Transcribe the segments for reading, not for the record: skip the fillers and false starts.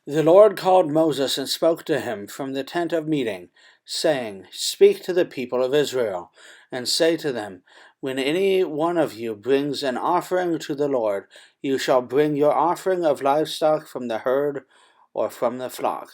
The Lord called Moses and spoke to him from the tent of meeting, saying, Speak to the people of Israel, and say to them, When any one of you brings an offering to the Lord, you shall bring your offering of livestock from the herd or from the flock.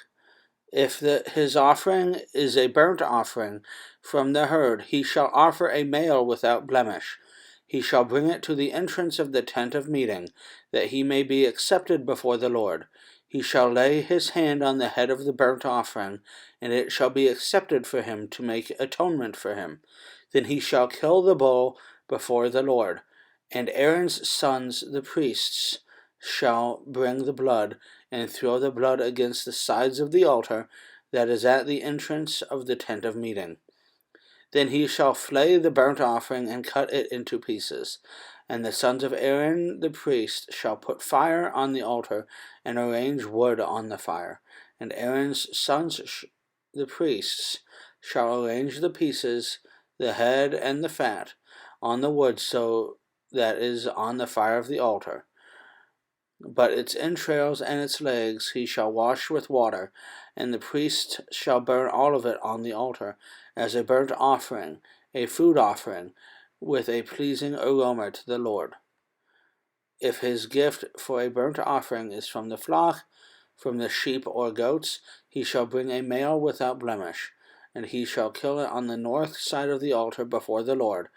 If his offering is a burnt offering from the herd, he shall offer a male without blemish. He shall bring it to the entrance of the tent of meeting, that he may be accepted before the Lord. He shall lay his hand on the head of the burnt offering, and it shall be accepted for him to make atonement for him. Then he shall kill the bull before the Lord, and Aaron's sons, the priests, shall bring the blood, and throw the blood against the sides of the altar that is at the entrance of the tent of meeting. Then he shall flay the burnt offering and cut it into pieces. And the sons of Aaron the priest shall put fire on the altar and arrange wood on the fire. And Aaron's sons, the priests, shall arrange the pieces, the head and the fat, on the wood so that is on the fire of the altar. But its entrails and its legs he shall wash with water, and the priest shall burn all of it on the altar, as a burnt offering, a food offering, with a pleasing aroma to the Lord. If his gift for a burnt offering is from the flock, from the sheep or goats, he shall bring a male without blemish, and he shall kill it on the north side of the altar before the Lord.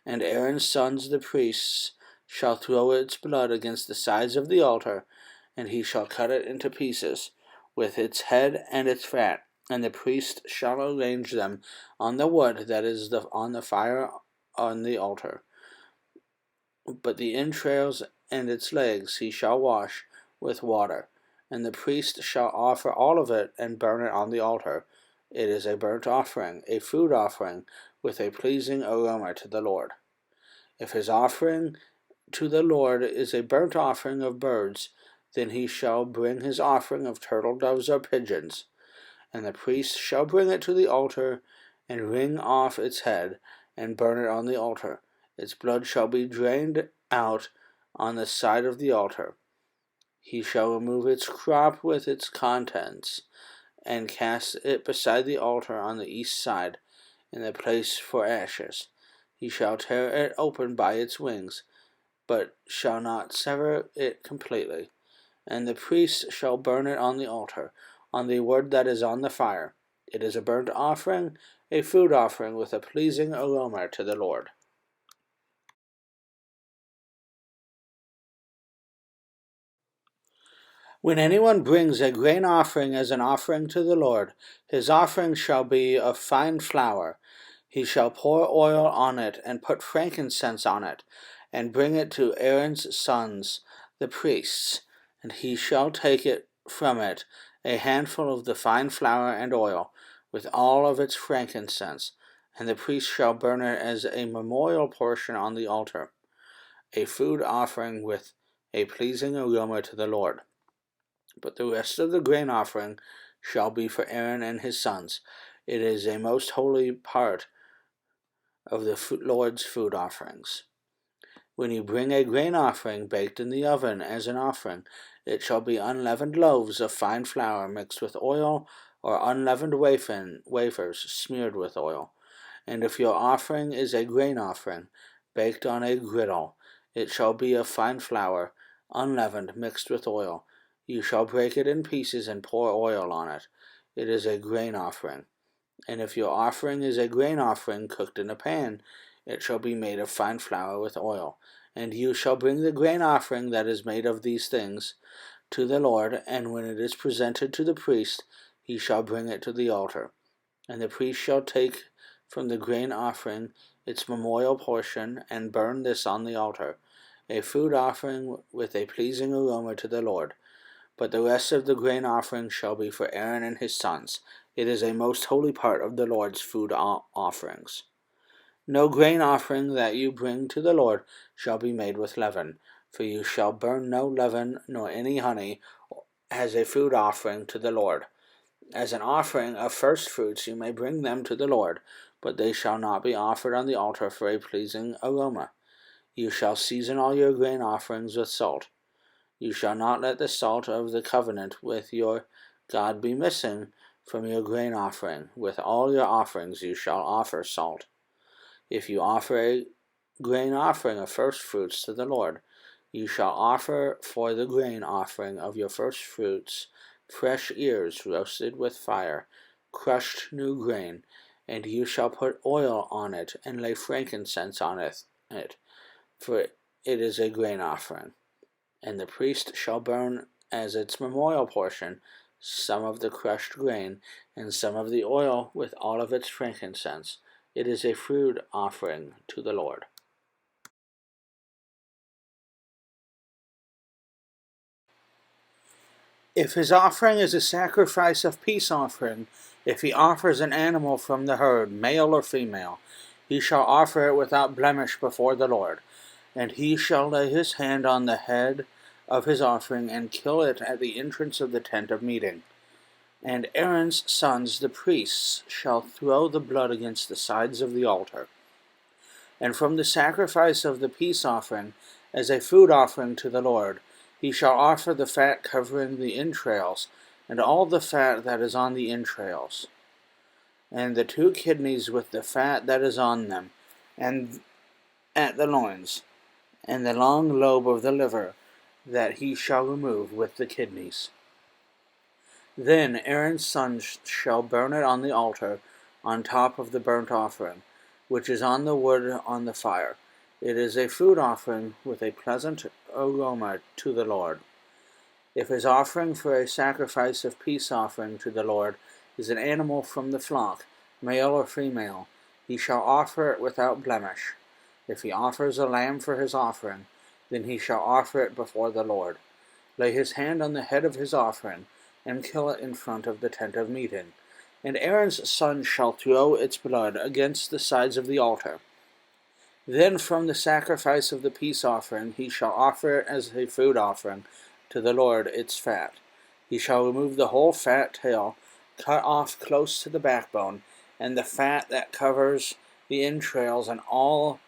And Aaron's sons the priests shall throw its blood against the sides of the altar, and he shall cut it into pieces, with its head and its fat, and the priest shall arrange them on the wood that is on the fire on the altar. But the entrails and its legs he shall wash with water, and the priest shall offer all of it and burn it on the altar. It is a burnt offering, a food offering, with a pleasing aroma to the Lord. If his offering to the Lord is a burnt offering of birds, then he shall bring his offering of turtle doves or pigeons, and the priest shall bring it to the altar, and wring off its head, and burn it on the altar. Its blood shall be drained out on the side of the altar. He shall remove its crop with its contents, and cast it beside the altar on the east side, in the place for ashes. He shall tear it open by its wings, but shall not sever it completely. And the priest shall burn it on the altar, on the wood that is on the fire. It is a burnt offering, a food offering with a pleasing aroma to the Lord. When anyone brings a grain offering as an offering to the Lord, his offering shall be of fine flour. He shall pour oil on it, and put frankincense on it, and bring it to Aaron's sons, the priests, and he shall take it from it, a handful of the fine flour and oil, with all of its frankincense, and the priest shall burn it as a memorial portion on the altar, a food offering with a pleasing aroma to the Lord. But the rest of the grain offering shall be for Aaron and his sons. It is a most holy part of the Lord's food offerings. When you bring a grain offering baked in the oven as an offering, it shall be unleavened loaves of fine flour mixed with oil, or unleavened wafers smeared with oil. And if your offering is a grain offering, baked on a griddle, it shall be of fine flour, unleavened, mixed with oil. You shall break it in pieces and pour oil on it. It is a grain offering. And if your offering is a grain offering cooked in a pan, it shall be made of fine flour with oil. And you shall bring the grain offering that is made of these things to the Lord, and when it is presented to the priest, he shall bring it to the altar. And the priest shall take from the grain offering its memorial portion, and burn this on the altar, a food offering with a pleasing aroma to the Lord. But the rest of the grain offering shall be for Aaron and his sons. It is a most holy part of the Lord's food offerings. No grain offering that you bring to the Lord shall be made with leaven, for you shall burn no leaven nor any honey as a food offering to the Lord. As an offering of first fruits you may bring them to the Lord, but they shall not be offered on the altar for a pleasing aroma. You shall season all your grain offerings with salt. You shall not let the salt of the covenant with your God be missing from your grain offering. With all your offerings you shall offer salt. If you offer a grain offering of first fruits to the Lord, you shall offer for the grain offering of your first fruits fresh ears roasted with fire, crushed new grain, and you shall put oil on it and lay frankincense on it, for it is a grain offering. And the priest shall burn as its memorial portion some of the crushed grain and some of the oil with all of its frankincense. It is a food offering to the Lord. If his offering is a sacrifice of peace offering, if he offers an animal from the herd, male or female, he shall offer it without blemish before the Lord. And he shall lay his hand on the head of his offering and kill it at the entrance of the tent of meeting. And Aaron's sons, the priests, shall throw the blood against the sides of the altar. And from the sacrifice of the peace offering, as a food offering to the Lord, he shall offer the fat covering the entrails, and all the fat that is on the entrails, and the 2 kidneys with the fat that is on them, and at the loins, and the long lobe of the liver, that he shall remove with the kidneys. Then Aaron's sons shall burn it on the altar, on top of the burnt offering, which is on the wood on the fire. It is a food offering with a pleasant aroma to the Lord. If his offering for a sacrifice of peace offering to the Lord is an animal from the flock, male or female, he shall offer it without blemish. If he offers a lamb for his offering, then he shall offer it before the Lord. Lay his hand on the head of his offering, and kill it in front of the tent of meeting. And Aaron's son shall throw its blood against the sides of the altar. Then from the sacrifice of the peace offering he shall offer it as a food offering to the Lord its fat. He shall remove the whole fat tail, cut off close to the backbone, and the fat that covers the entrails, and all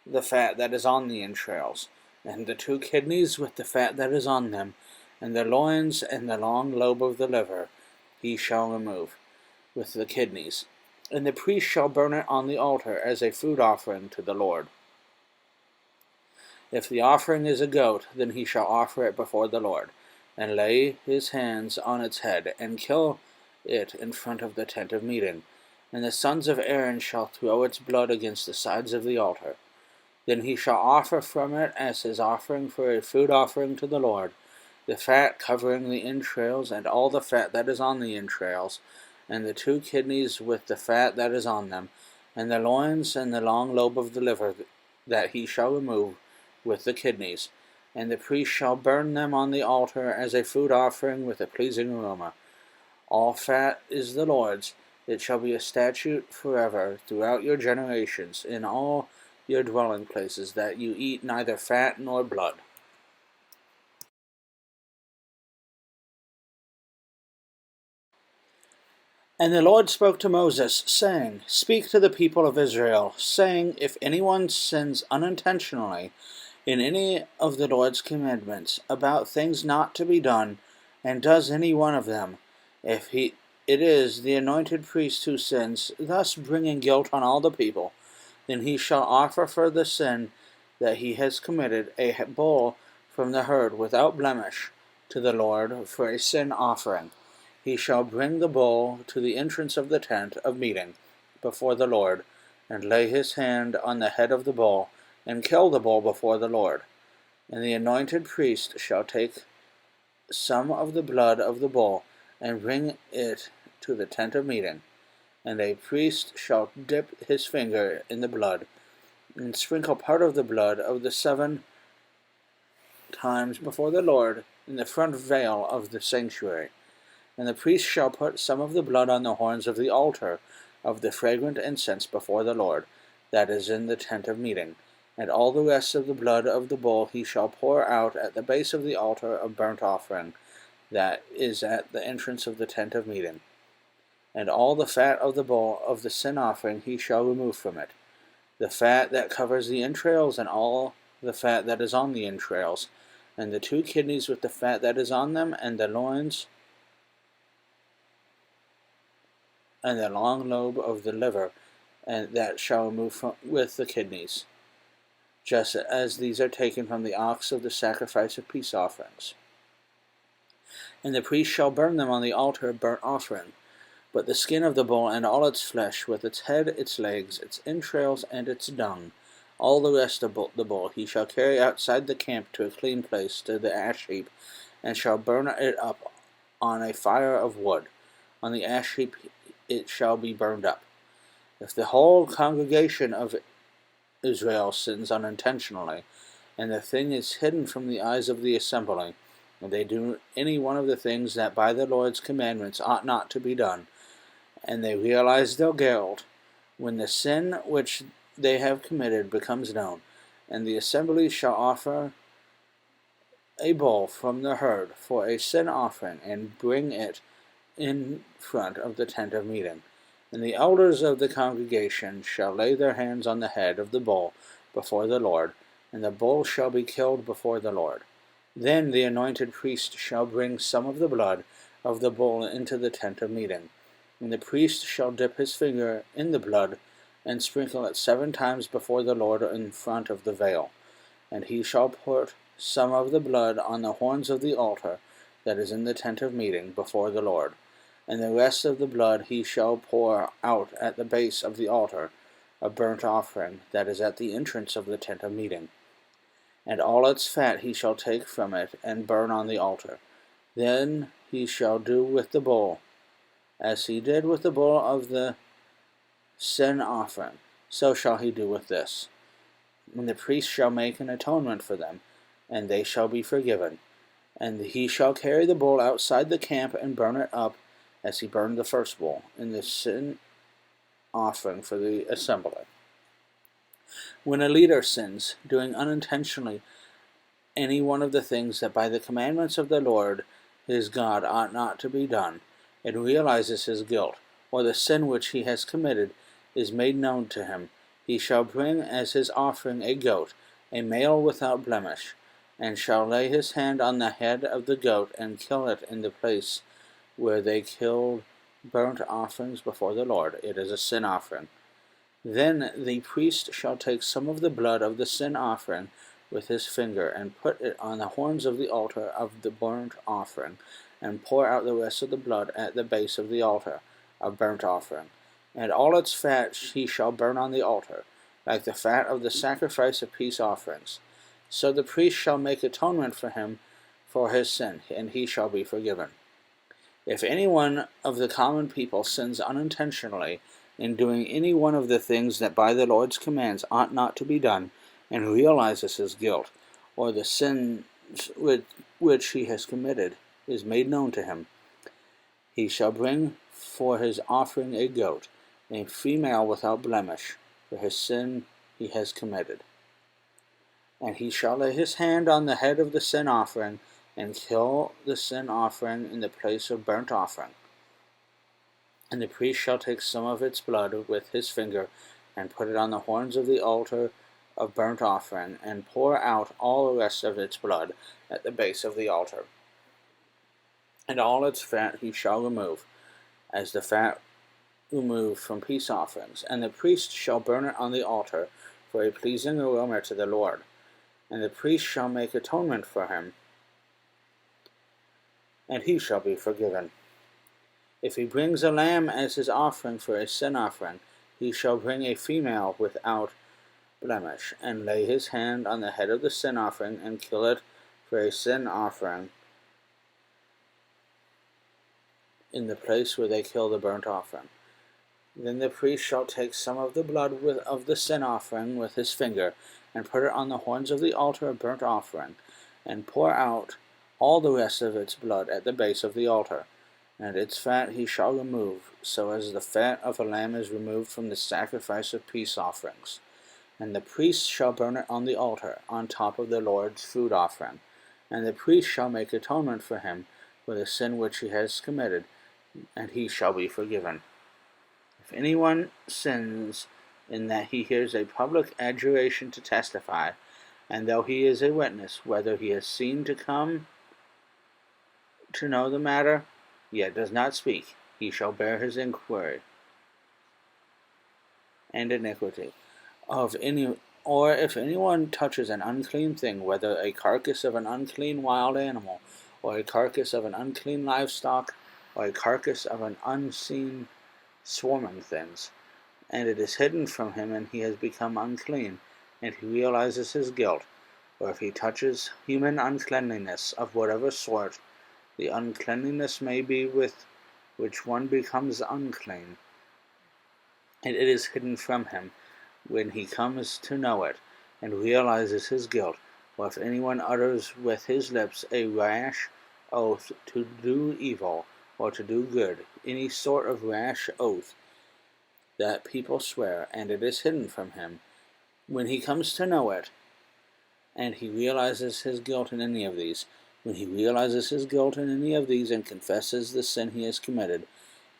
the fat that is on the entrails, and the 2 kidneys with the fat that is on them, and the loins and the long lobe of the liver he shall remove with the kidneys. And the priest shall burn it on the altar as a food offering to the Lord. If the offering is a goat, then he shall offer it before the Lord, and lay his hands on its head, and kill it in front of the tent of meeting. And the sons of Aaron shall throw its blood against the sides of the altar. Then he shall offer from it as his offering for a food offering to the Lord, the fat covering the entrails, and all the fat that is on the entrails, and the 2 kidneys with the fat that is on them, and the loins and the long lobe of the liver, that he shall remove with the kidneys. And the priest shall burn them on the altar as a food offering with a pleasing aroma. All fat is the Lord's. It shall be a statute forever throughout your generations in all your dwelling places, that you eat neither fat nor blood. And the Lord spoke to Moses, saying, Speak to the people of Israel, saying, If anyone sins unintentionally in any of the Lord's commandments about things not to be done, and does any one of them, it is the anointed priest who sins, thus bringing guilt on all the people, then he shall offer for the sin that he has committed a bull from the herd without blemish to the Lord for a sin offering. He shall bring the bull to the entrance of the tent of meeting before the Lord, and lay his hand on the head of the bull, and kill the bull before the Lord. And the anointed priest shall take some of the blood of the bull, and bring it to the tent of meeting. And a priest shall dip his finger in the blood, and sprinkle part of the blood of the 7 times before the Lord in the front veil of the sanctuary. And the priest shall put some of the blood on the horns of the altar of the fragrant incense before the Lord, that is in the tent of meeting. And all the rest of the blood of the bull he shall pour out at the base of the altar of burnt offering, that is at the entrance of the tent of meeting. And all the fat of the bull of the sin offering he shall remove from it, the fat that covers the entrails, and all the fat that is on the entrails, and the 2 kidneys with the fat that is on them, and the loins, and the long lobe of the liver, and that shall remove with the kidneys, just as these are taken from the ox of the sacrifice of peace offerings. And the priest shall burn them on the altar of burnt offering. But the skin of the bull and all its flesh, with its head, its legs, its entrails, and its dung, all the rest of the bull, he shall carry outside the camp to a clean place, to the ash heap, and shall burn it up on a fire of wood. On the ash heap it shall be burned up. If the whole congregation of Israel sins unintentionally, and the thing is hidden from the eyes of the assembly, and they do any one of the things that by the Lord's commandments ought not to be done, and they realize their guilt, when the sin which they have committed becomes known, and the assembly shall offer a bull from the herd for a sin offering, and bring it in front of the tent of meeting. And the elders of the congregation shall lay their hands on the head of the bull before the Lord, and the bull shall be killed before the Lord. Then the anointed priest shall bring some of the blood of the bull into the tent of meeting. And the priest shall dip his finger in the blood, and sprinkle it 7 times before the Lord in front of the veil. And he shall put some of the blood on the horns of the altar that is in the tent of meeting before the Lord. And the rest of the blood he shall pour out at the base of the altar of burnt offering that is at the entrance of the tent of meeting. And all its fat he shall take from it, and burn on the altar. Then he shall do with the bull as he did with the bull of the sin offering, so shall he do with this. And the priest shall make an atonement for them, and they shall be forgiven. And he shall carry the bull outside the camp and burn it up, as he burned the first bull, in the sin offering for the assembly. When a leader sins, doing unintentionally any one of the things that by the commandments of the Lord his God ought not to be done, and realizes his guilt, or the sin which he has committed is made known to him, he shall bring as his offering a goat, a male without blemish, and shall lay his hand on the head of the goat, and kill it in the place where they killed burnt offerings before the Lord. It is a sin offering. Then the priest shall take some of the blood of the sin offering with his finger, and put it on the horns of the altar of the burnt offering, and pour out the rest of the blood at the base of the altar of burnt offering. And all its fat he shall burn on the altar, like the fat of the sacrifice of peace offerings. So the priest shall make atonement for him for his sin, and he shall be forgiven. If any one of the common people sins unintentionally in doing any one of the things that by the Lord's commands ought not to be done, and realizes his guilt, or the sin which he has committed is made known to him, he shall bring for his offering a goat, a female without blemish, for his sin he has committed. And he shall lay his hand on the head of the sin offering, and kill the sin offering in the place of burnt offering. And the priest shall take some of its blood with his finger, and put it on the horns of the altar of burnt offering, and pour out all the rest of its blood at the base of the altar. And all its fat he shall remove, as the fat removed from peace offerings. And the priest shall burn it on the altar for a pleasing aroma to the Lord. And the priest shall make atonement for him, and he shall be forgiven. If he brings a lamb as his offering for a sin offering, he shall bring a female without blemish, and lay his hand on the head of the sin offering, and kill it for a sin offering in the place where they kill the burnt offering. Then the priest shall take some of the blood of the sin offering with his finger, and put it on the horns of the altar of burnt offering, and pour out all the rest of its blood at the base of the altar. And its fat he shall remove, so as the fat of a lamb is removed from the sacrifice of peace offerings. And the priest shall burn it on the altar, on top of the Lord's food offering. And the priest shall make atonement for him for the sin which he has committed, and he shall be forgiven. If anyone sins in that he hears a public adjuration to testify, And though he is a witness, whether he has seen to come to know the matter, yet does not speak, he shall bear his inquiry and iniquity of any. Or if anyone touches an unclean thing, whether a carcass of an unclean wild animal, or a carcass of an unclean livestock, or a carcass of an unseen swarming things, and it is hidden from him, and he has become unclean, and he realizes his guilt, or if he touches human uncleanliness of whatever sort, the uncleanliness may be with which one becomes unclean, and it is hidden from him, when he comes to know it, and realizes his guilt, or if anyone utters with his lips a rash oath to do evil or to do good, any sort of rash oath that people swear, and it is hidden from him, when he comes to know it, and he realizes his guilt in any of these, when he realizes his guilt in any of these and confesses the sin he has committed,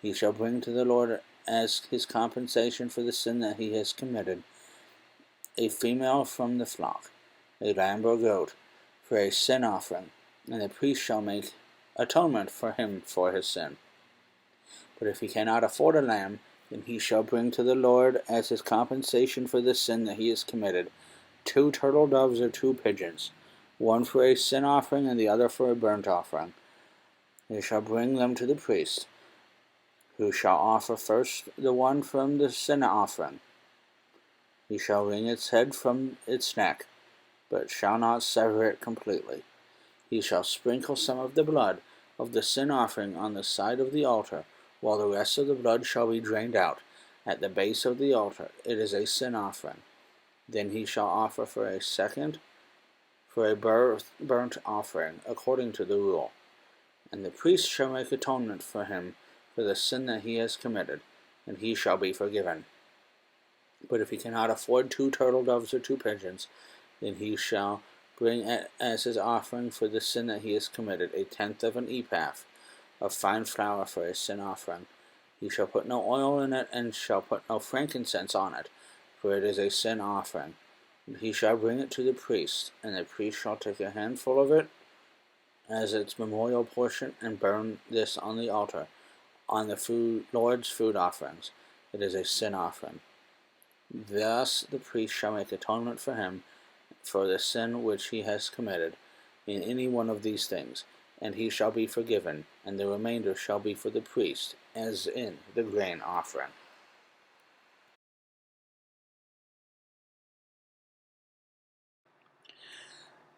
he shall bring to the Lord as his compensation for the sin that he has committed a female from the flock, a lamb or goat, for a sin offering, and the priest shall make atonement for him for his sin. But if he cannot afford a lamb, then he shall bring to the Lord as his compensation for the sin that he has committed 2 turtle doves or 2 pigeons, one for a sin offering and the other for a burnt offering. He shall bring them to the priest, who shall offer first the one from the sin offering. He shall wring its head from its neck, but shall not sever it completely. He shall sprinkle some of the blood of the sin offering on the side of the altar, while the rest of the blood shall be drained out at the base of the altar. It is a sin offering. Then he shall offer for a second for a burnt offering, according to the rule. And the priest shall make atonement for him for the sin that he has committed, and he shall be forgiven. But if he cannot afford 2 turtle doves or 2 pigeons, then he shall bring as his offering for the sin that he has committed 1/10 of an ephah of fine flour for a sin offering. He shall put no oil in it, and shall put no frankincense on it, for it is a sin offering. And he shall bring it to the priest, and the priest shall take a handful of it as its memorial portion, and burn this on the altar, on the Lord's food offerings. It is a sin offering. Thus the priest shall make atonement for him for the sin which he has committed in any one of these things, and he shall be forgiven, and the remainder shall be for the priest, as in the grain offering.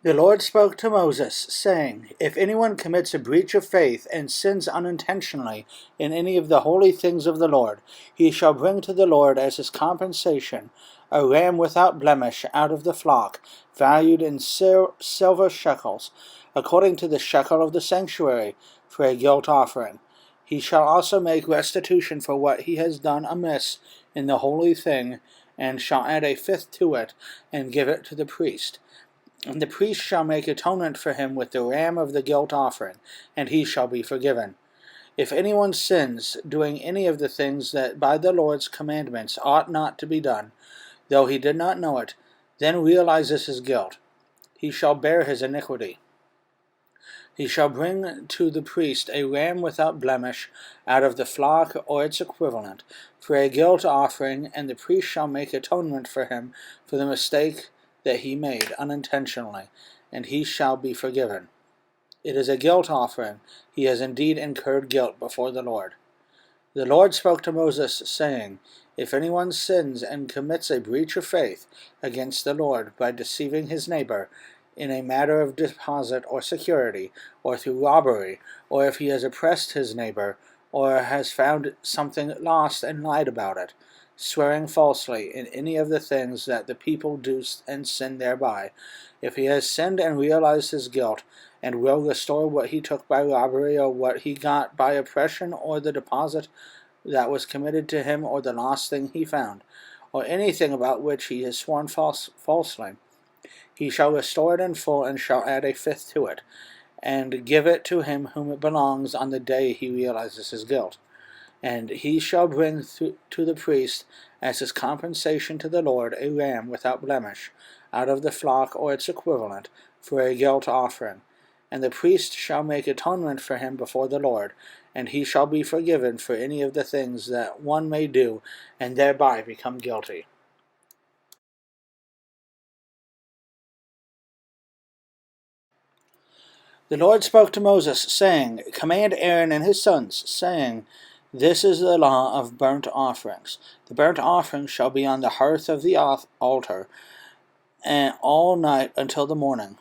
The Lord spoke to Moses, saying, If anyone commits a breach of faith and sins unintentionally in any of the holy things of the Lord, he shall bring to the Lord as his compensation a ram without blemish out of the flock, valued in silver shekels, according to the shekel of the sanctuary, for a guilt offering. He shall also make restitution for what he has done amiss in the holy thing, and shall add 1/5 to it, and give it to the priest. And the priest shall make atonement for him with the ram of the guilt offering, and he shall be forgiven. If anyone sins, doing any of the things that by the Lord's commandments ought not to be done, though he did not know it, then realizes his guilt, he shall bear his iniquity. He shall bring to the priest a ram without blemish out of the flock or its equivalent, for a guilt offering, and the priest shall make atonement for him for the mistake that he made unintentionally, and he shall be forgiven. It is a guilt offering. He has indeed incurred guilt before the Lord. The Lord spoke to Moses, saying, If anyone sins and commits a breach of faith against the Lord by deceiving his neighbor in a matter of deposit or security, or through robbery, or if he has oppressed his neighbor, or has found something lost and lied about it, swearing falsely in any of the things that the people do and sin thereby, if he has sinned and realized his guilt, and will restore what he took by robbery, or what he got by oppression, or the deposit that was committed to him, or the lost thing he found, or anything about which he has sworn falsely, he shall restore it in full, and shall add 1/5 to it, and give it to him whom it belongs on the day he realizes his guilt. And he shall bring to the priest as his compensation to the Lord a ram without blemish, out of the flock or its equivalent, for a guilt offering. And the priest shall make atonement for him before the Lord, and he shall be forgiven for any of the things that one may do, and thereby become guilty. The Lord spoke to Moses, saying, Command Aaron and his sons, saying, This is the law of burnt offerings. The burnt offering shall be on the hearth of the altar, and all night until the morning.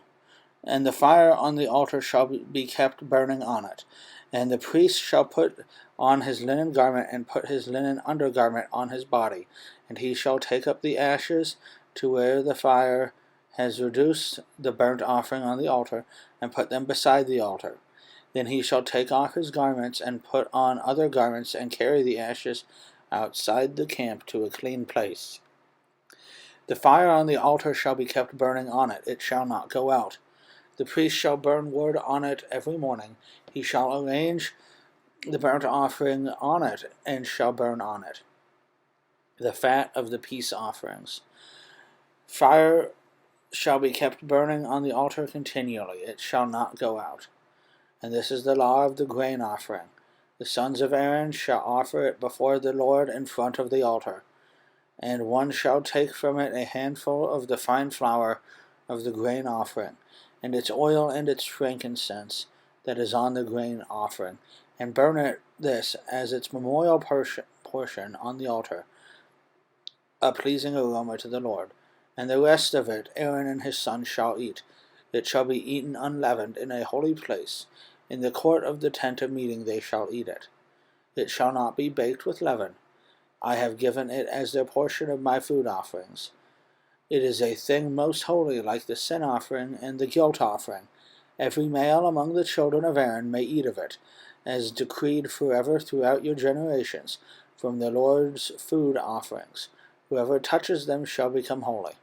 And the fire on the altar shall be kept burning on it. And the priest shall put on his linen garment, and put his linen undergarment on his body. And he shall take up the ashes to where the fire has reduced the burnt offering on the altar, and put them beside the altar. Then he shall take off his garments, and put on other garments, and carry the ashes outside the camp to a clean place. The fire on the altar shall be kept burning on it, it shall not go out. The priest shall burn wood on it every morning. He shall arrange the burnt offering on it, and shall burn on it the fat of the peace offerings. Fire shall be kept burning on the altar continually, it shall not go out. And this is the law of the grain offering. The sons of Aaron shall offer it before the Lord in front of the altar. And one shall take from it a handful of the fine flour of the grain offering, and its oil and its frankincense that is on the grain offering, and burn this as its memorial portion on the altar, a pleasing aroma to the Lord. And the rest of it Aaron and his sons shall eat. It shall be eaten unleavened in a holy place. In the court of the tent of meeting they shall eat it. It shall not be baked with leaven. I have given it as their portion of my food offerings. It is a thing most holy, like the sin offering and the guilt offering. Every male among the children of Aaron may eat of it, as decreed forever throughout your generations, from the Lord's food offerings. Whoever touches them shall become holy.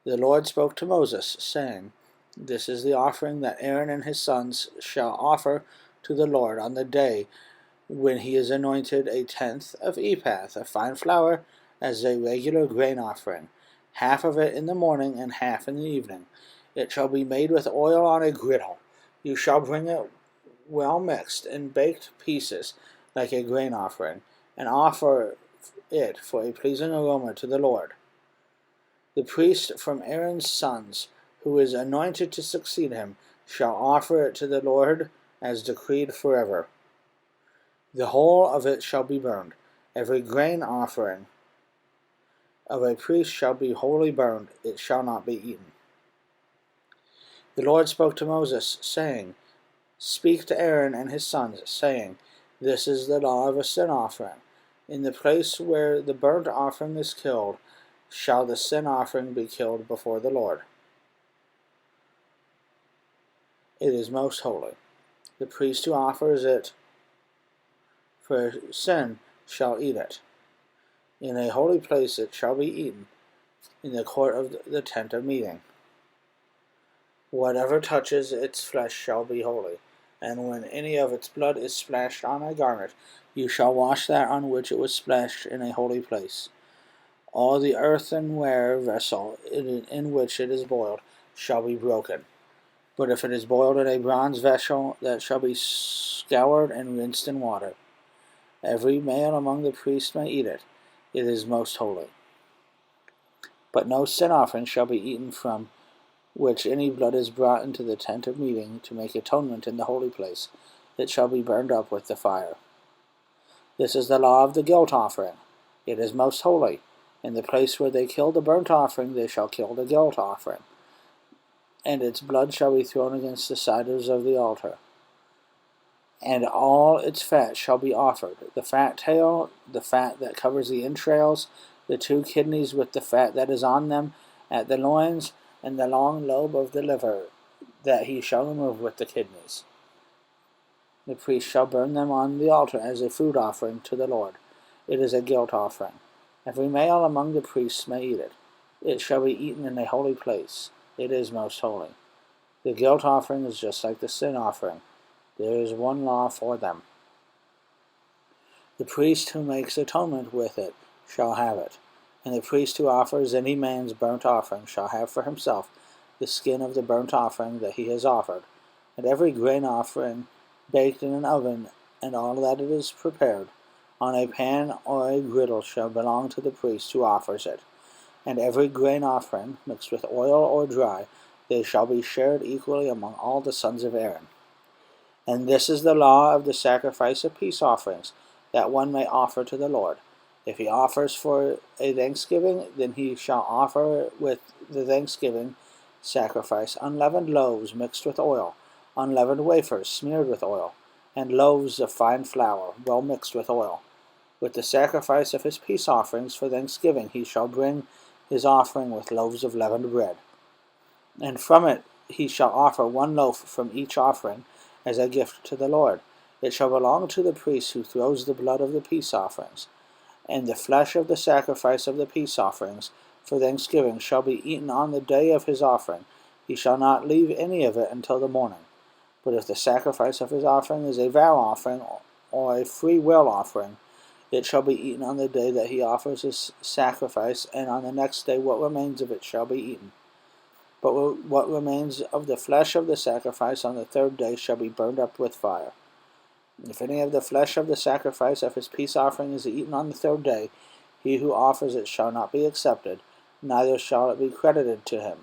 The Lord spoke to Moses, saying, This is the offering that Aaron and his sons shall offer to the Lord on the day when he is anointed, a tenth of ephah of fine flour as a regular grain offering, half of it in the morning and half in the evening. It shall be made with oil on a griddle. You shall bring it well mixed in baked pieces like a grain offering, and offer it for a pleasing aroma to the Lord. The priest from Aaron's sons, who is anointed to succeed him, shall offer it to the Lord as decreed forever. The whole of it shall be burned. Every grain offering of a priest shall be wholly burned, it shall not be eaten. The Lord spoke to Moses, saying, Speak to Aaron and his sons, saying, This is the law of a sin offering. In the place where the burnt offering is killed, shall the sin offering be killed before the Lord. It is most holy. The priest who offers it for sin shall eat it. In a holy place it shall be eaten, in the court of the tent of meeting. Whatever touches its flesh shall be holy, and when any of its blood is splashed on a garment, you shall wash that on which it was splashed in a holy place. All the earthenware vessel in which it is boiled shall be broken. But if it is boiled in a bronze vessel, that shall be scoured and rinsed in water. Every male among the priests may eat it. It is most holy. But no sin offering shall be eaten from which any blood is brought into the tent of meeting to make atonement in the holy place. It shall be burned up with the fire. This is the law of the guilt offering. It is most holy. In the place where they kill the burnt offering, they shall kill the guilt offering, and its blood shall be thrown against the sides of the altar. And all its fat shall be offered, the fat tail, the fat that covers the entrails, the 2 kidneys with the fat that is on them, at the loins, and the long lobe of the liver, that he shall remove with the kidneys. The priest shall burn them on the altar as a food offering to the Lord. It is a guilt offering. Every male among the priests may eat it. It shall be eaten in a holy place. It is most holy. The guilt offering is just like the sin offering. There is one law for them. The priest who makes atonement with it shall have it. And the priest who offers any man's burnt offering shall have for himself the skin of the burnt offering that he has offered, and every grain offering baked in an oven, and all that it is prepared on a pan or a griddle shall belong to the priest who offers it. And every grain offering, mixed with oil or dry, they shall be shared equally among all the sons of Aaron. And this is the law of the sacrifice of peace offerings, that one may offer to the Lord. If he offers for a thanksgiving, then he shall offer with the thanksgiving sacrifice unleavened loaves mixed with oil, unleavened wafers smeared with oil, and loaves of fine flour, well mixed with oil. With the sacrifice of his peace offerings for thanksgiving he shall bring his offering with loaves of leavened bread. And from it he shall offer one loaf from each offering as a gift to the Lord. It shall belong to the priest who throws the blood of the peace offerings. And the flesh of the sacrifice of the peace offerings for thanksgiving shall be eaten on the day of his offering. He shall not leave any of it until the morning. But if the sacrifice of his offering is a vow offering or a free will offering, it shall be eaten on the day that he offers his sacrifice, and on the next day what remains of it shall be eaten. But what remains of the flesh of the sacrifice on the third day shall be burned up with fire. If any of the flesh of the sacrifice of his peace offering is eaten on the third day, he who offers it shall not be accepted, neither shall it be credited to him.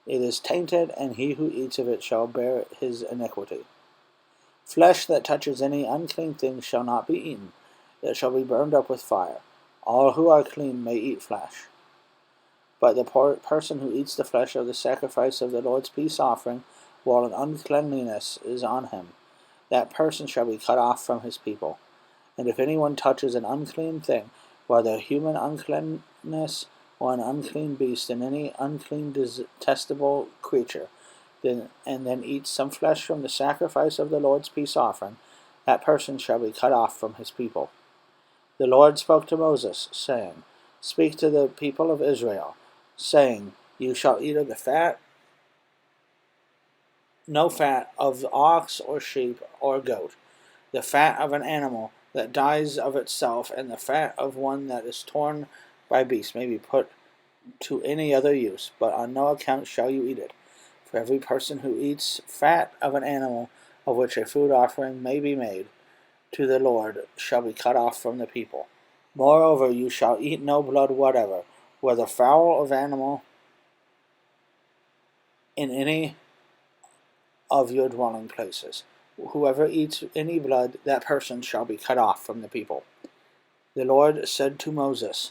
It is tainted, and he who eats of it shall bear his iniquity. Flesh that touches any unclean thing shall not be eaten. It shall be burned up with fire. All who are clean may eat flesh. But the person who eats the flesh of the sacrifice of the Lord's peace offering, while an uncleanliness is on him, that person shall be cut off from his people. And if anyone touches an unclean thing, whether human uncleanness or an unclean beast, and any unclean detestable creature, and then eats some flesh from the sacrifice of the Lord's peace offering, that person shall be cut off from his people. The Lord spoke to Moses, saying, Speak to the people of Israel, saying, You shall eat of the fat, no fat of ox or sheep or goat, the fat of an animal that dies of itself, and the fat of one that is torn by beasts may be put to any other use, but on no account shall you eat it. For every person who eats fat of an animal of which a food offering may be made to the Lord shall be cut off from the people. Moreover, you shall eat no blood whatever, whether fowl or animal, in any of your dwelling places. Whoever eats any blood, that person shall be cut off from the people. The Lord said to Moses,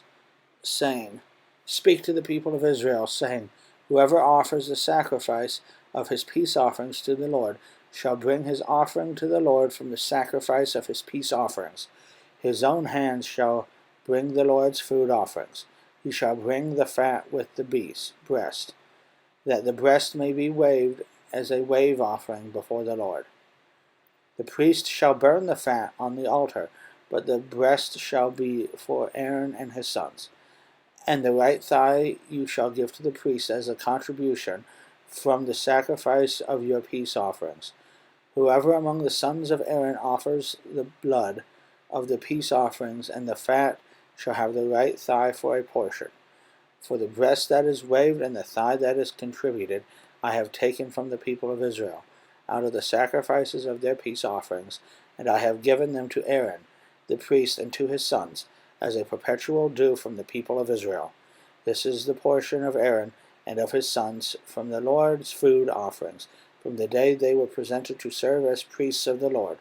saying, Speak to the people of Israel, saying, Whoever offers the sacrifice of his peace offerings to the Lord shall bring his offering to the Lord from the sacrifice of his peace offerings. His own hands shall bring the Lord's food offerings. He shall bring the fat with the breast, that the breast may be waved as a wave offering before the Lord. The priest shall burn the fat on the altar, but the breast shall be for Aaron and his sons. And the right thigh you shall give to the priest as a contribution from the sacrifice of your peace offerings. Whoever among the sons of Aaron offers the blood of the peace offerings and the fat shall have the right thigh for a portion. For the breast that is waved and the thigh that is contributed I have taken from the people of Israel, out of the sacrifices of their peace offerings, and I have given them to Aaron, the priest, and to his sons, as a perpetual due from the people of Israel. This is the portion of Aaron and of his sons from the Lord's food offerings, from the day they were presented to serve as priests of the Lord.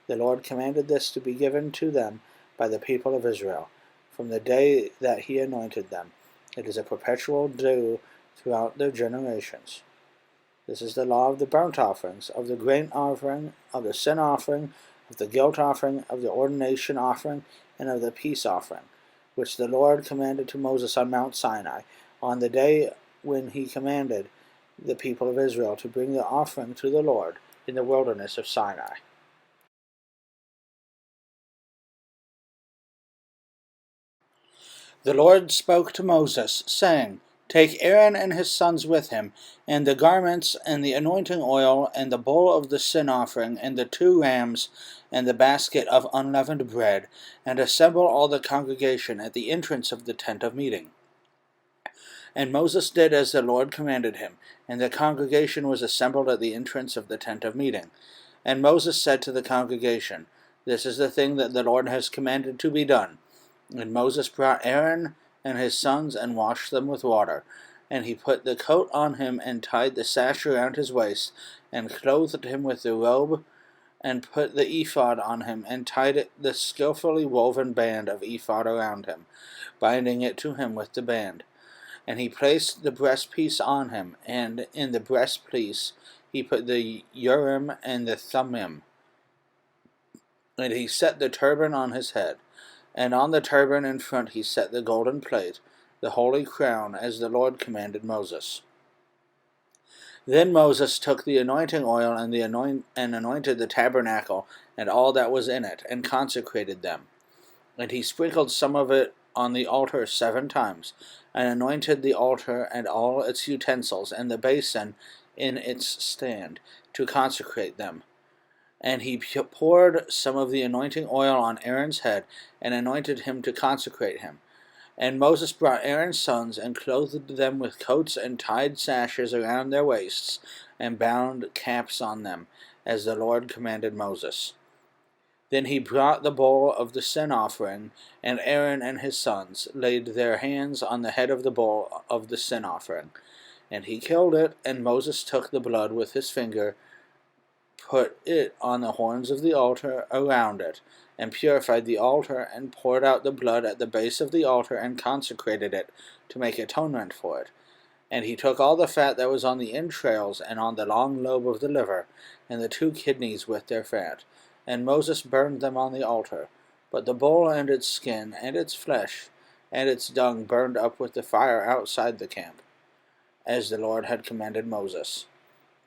The Lord commanded this to be given to them by the people of Israel, from the day that he anointed them. It is a perpetual due throughout their generations. This is the law of the burnt offerings, of the grain offering, of the sin offering, of the guilt offering, of the ordination offering, and of the peace offering, which the Lord commanded to Moses on Mount Sinai, on the day when he commanded the people of Israel to bring the offering to the Lord in the wilderness of Sinai. The Lord spoke to Moses, saying, Take Aaron and his sons with him, and the garments, and the anointing oil, and the bowl of the sin offering, and the 2 rams, and the basket of unleavened bread, and assemble all the congregation at the entrance of the tent of meeting. And Moses did as the Lord commanded him, and the congregation was assembled at the entrance of the tent of meeting. And Moses said to the congregation, This is the thing that the Lord has commanded to be done. And Moses brought Aaron and his sons and washed them with water. And he put the coat on him and tied the sash around his waist, and clothed him with the robe, and put the ephod on him, and tied the skillfully woven band of ephod around him, binding it to him with the band. And he placed the breastpiece on him, and in the breastpiece he put the Urim and the Thummim. And he set the turban on his head. And on the turban in front he set the golden plate, the holy crown, as the Lord commanded Moses. Then Moses took the anointing oil and anointed the tabernacle and all that was in it, and consecrated them. And he sprinkled some of it on the altar 7 times, and anointed the altar and all its utensils, and the basin in its stand, to consecrate them. And he poured some of the anointing oil on Aaron's head, and anointed him to consecrate him. And Moses brought Aaron's sons, and clothed them with coats, and tied sashes around their waists, and bound caps on them, as the Lord commanded Moses. Then he brought the bowl of the sin offering, and Aaron and his sons laid their hands on the head of the bowl of the sin offering. And he killed it, and Moses took the blood with his finger, put it on the horns of the altar around it, and purified the altar, and poured out the blood at the base of the altar, and consecrated it, to make atonement for it. And he took all the fat that was on the entrails, and on the long lobe of the liver, and the 2 kidneys with their fat. And Moses burned them on the altar. But the bull and its skin, and its flesh, and its dung burned up with the fire outside the camp, as the Lord had commanded Moses.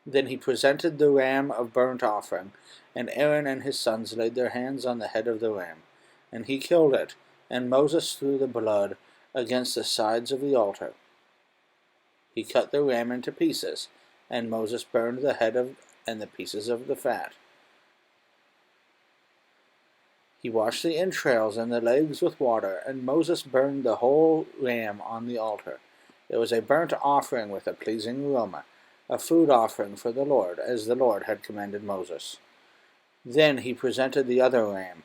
Then he presented the ram of burnt offering, and Aaron and his sons laid their hands on the head of the ram. And he killed it, and Moses threw the blood against the sides of the altar. He cut the ram into pieces, and Moses burned the head and the pieces of the fat. He washed the entrails and the legs with water, and Moses burned the whole ram on the altar. It was a burnt offering with a pleasing aroma, a food offering for the Lord, as the Lord had commanded Moses. Then he presented the other ram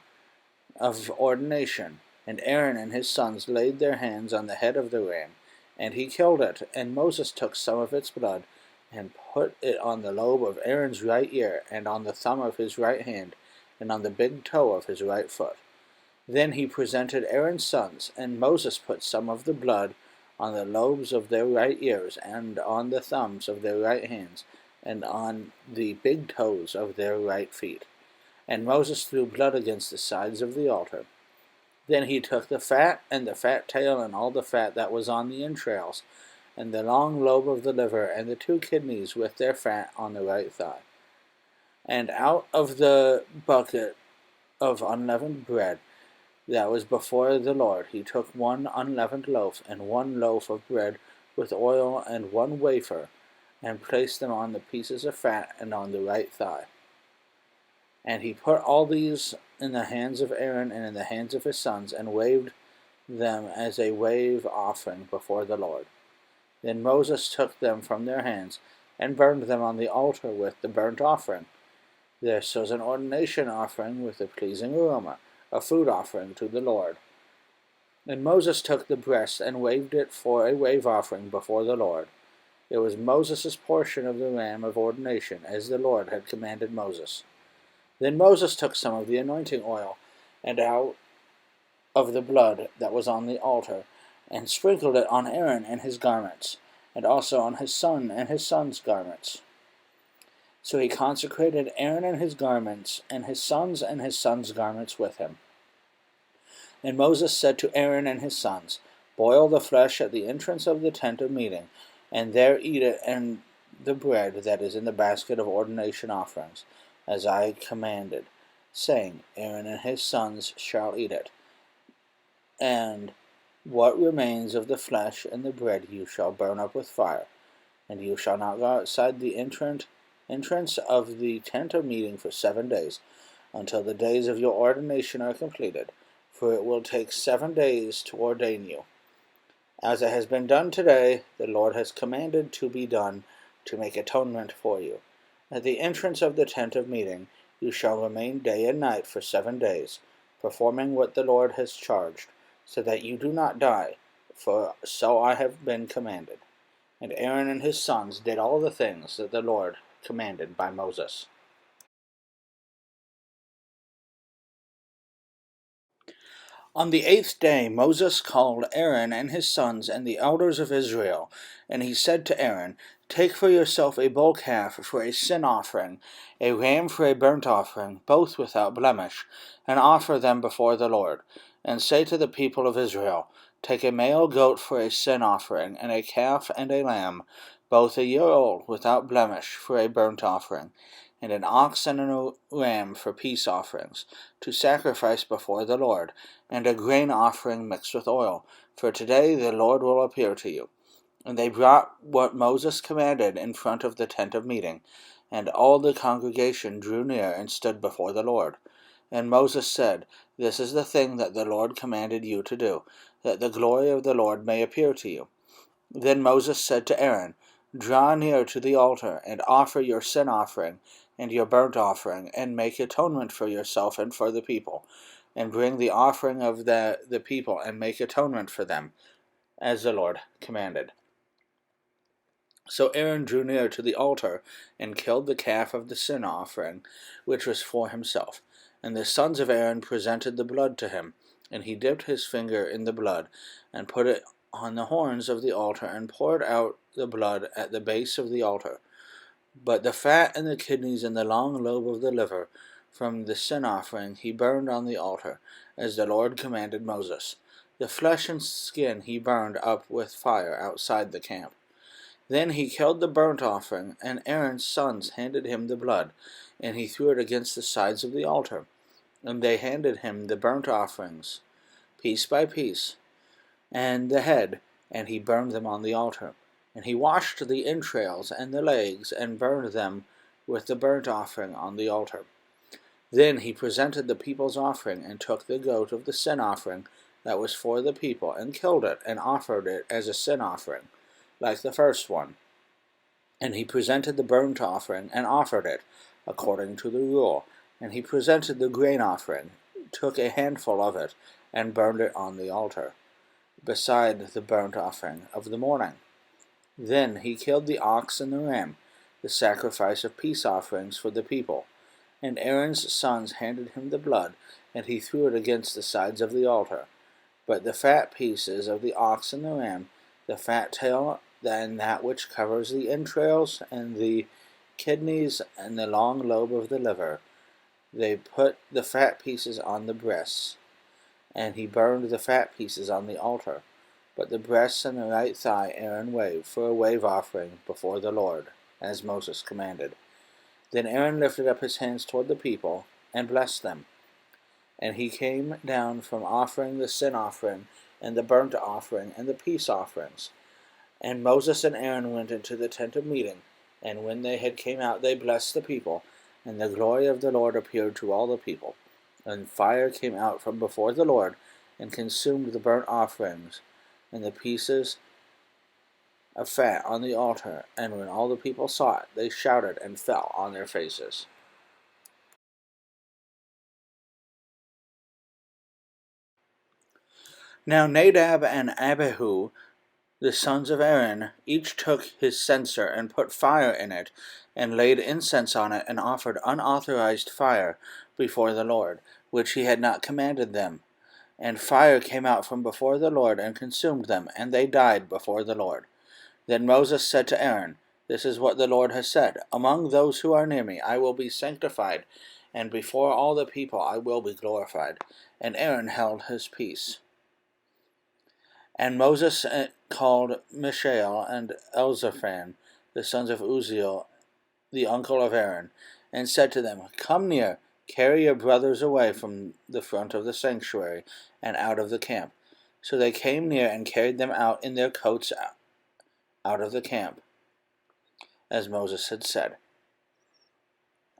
of ordination, and Aaron and his sons laid their hands on the head of the ram, and he killed it. And Moses took some of its blood, and put it on the lobe of Aaron's right ear, and on the thumb of his right hand, and on the big toe of his right foot. Then he presented Aaron's sons, and Moses put some of the blood on the lobes of their right ears, and on the thumbs of their right hands, and on the big toes of their right feet. And Moses threw blood against the sides of the altar. Then he took the fat, and the fat tail, and all the fat that was on the entrails, and the long lobe of the liver, and the 2 kidneys with their fat on the right thigh. And out of the bucket of unleavened bread that was before the Lord, he took 1 unleavened loaf, and 1 loaf of bread with oil, and 1 wafer, and placed them on the pieces of fat, and on the right thigh. And he put all these in the hands of Aaron, and in the hands of his sons, and waved them as a wave offering before the Lord. Then Moses took them from their hands, and burned them on the altar with the burnt offering. This was an ordination offering with a pleasing aroma, a food offering to the Lord. And Moses took the breast, and waved it for a wave offering before the Lord. It was Moses' portion of the ram of ordination, as the Lord had commanded Moses. Then Moses took some of the anointing oil, and out of the blood that was on the altar, and sprinkled it on Aaron and his garments, and also on his son and his son's garments. So he consecrated Aaron and his garments, and his sons' garments with him. And Moses said to Aaron and his sons, Boil the flesh at the entrance of the tent of meeting, and there eat it and the bread that is in the basket of ordination offerings, as I commanded, saying, Aaron and his sons shall eat it. And What remains of the flesh and the bread you shall burn up with fire, and you shall not go outside the entrance of the tent of meeting for 7 days, until the days of your ordination are completed, for it will take 7 days to ordain you. As it has been done today, the Lord has commanded to be done to make atonement for you. At the entrance of the tent of meeting you shall remain day and night for 7 days, performing what the Lord has charged, so that you do not die, for so I have been commanded. And Aaron and his sons did all the things that the Lord commanded by Moses. On the 8th day Moses called Aaron and his sons and the elders of Israel, and he said to Aaron, Take for yourself a bull calf for a sin offering, a ram for a burnt offering, both without blemish, and offer them before the Lord. And say to the people of Israel, Take a male goat for a sin offering, and a calf and a lamb, both a year old, without blemish, for a burnt offering, and an ox and a ram for peace offerings, to sacrifice before the Lord, and a grain offering mixed with oil, for today the Lord will appear to you. And they brought what Moses commanded in front of the tent of meeting, and all the congregation drew near and stood before the Lord. And Moses said, This is the thing that the Lord commanded you to do, that the glory of the Lord may appear to you. Then Moses said to Aaron, Draw near to the altar, and offer your sin offering and your burnt offering, and make atonement for yourself and for the people, and bring the offering of the people, and make atonement for them, as the Lord commanded. So Aaron drew near to the altar, and killed the calf of the sin offering, which was for himself. And the sons of Aaron presented the blood to him, and he dipped his finger in the blood, and put it on the horns of the altar, and poured out the blood at the base of the altar. But the fat and the kidneys and the long lobe of the liver from the sin offering he burned on the altar, as the Lord commanded Moses. The flesh and skin he burned up with fire outside the camp. Then he killed the burnt offering, and Aaron's sons handed him the blood, and he threw it against the sides of the altar. And they handed him the burnt offerings, piece by piece, and the head, and he burned them on the altar. And he washed the entrails and the legs, and burned them with the burnt offering on the altar. Then he presented the people's offering, and took the goat of the sin offering that was for the people, and killed it, and offered it as a sin offering, like the first one. And he presented the burnt offering, and offered it, according to the rule. And he presented the grain offering, took a handful of it, and burned it on the altar, beside the burnt offering of the morning. Then he killed the ox and the ram, the sacrifice of peace offerings for the people. And Aaron's sons handed him the blood, and he threw it against the sides of the altar. But the fat pieces of the ox and the ram, the fat tail, and that which covers the entrails, and the kidneys, and the long lobe of the liver, they put the fat pieces on the breasts, and he burned the fat pieces on the altar. But the breasts and the right thigh Aaron waved for a wave offering before the Lord, as Moses commanded. Then Aaron lifted up his hands toward the people, and blessed them. And he came down from offering the sin offering, and the burnt offering, and the peace offerings. And Moses and Aaron went into the tent of meeting, and when they had came out they blessed the people, and the glory of the Lord appeared to all the people. And fire came out from before the Lord, and consumed the burnt offerings, and the pieces of fat on the altar. And when all the people saw it, they shouted and fell on their faces. Now Nadab and Abihu, the sons of Aaron, each took his censer, and put fire in it, and laid incense on it, and offered unauthorized fire before the Lord, which he had not commanded them. And fire came out from before the Lord, and consumed them, and they died before the Lord. Then Moses said to Aaron, This is what the Lord has said, Among those who are near me I will be sanctified, and before all the people I will be glorified. And Aaron held his peace. And Moses called Mishael and Elzaphan, the sons of Uzziel, the uncle of Aaron, and said to them, Come near, carry your brothers away from the front of the sanctuary, and out of the camp. So they came near and carried them out in their coats out of the camp, as Moses had said.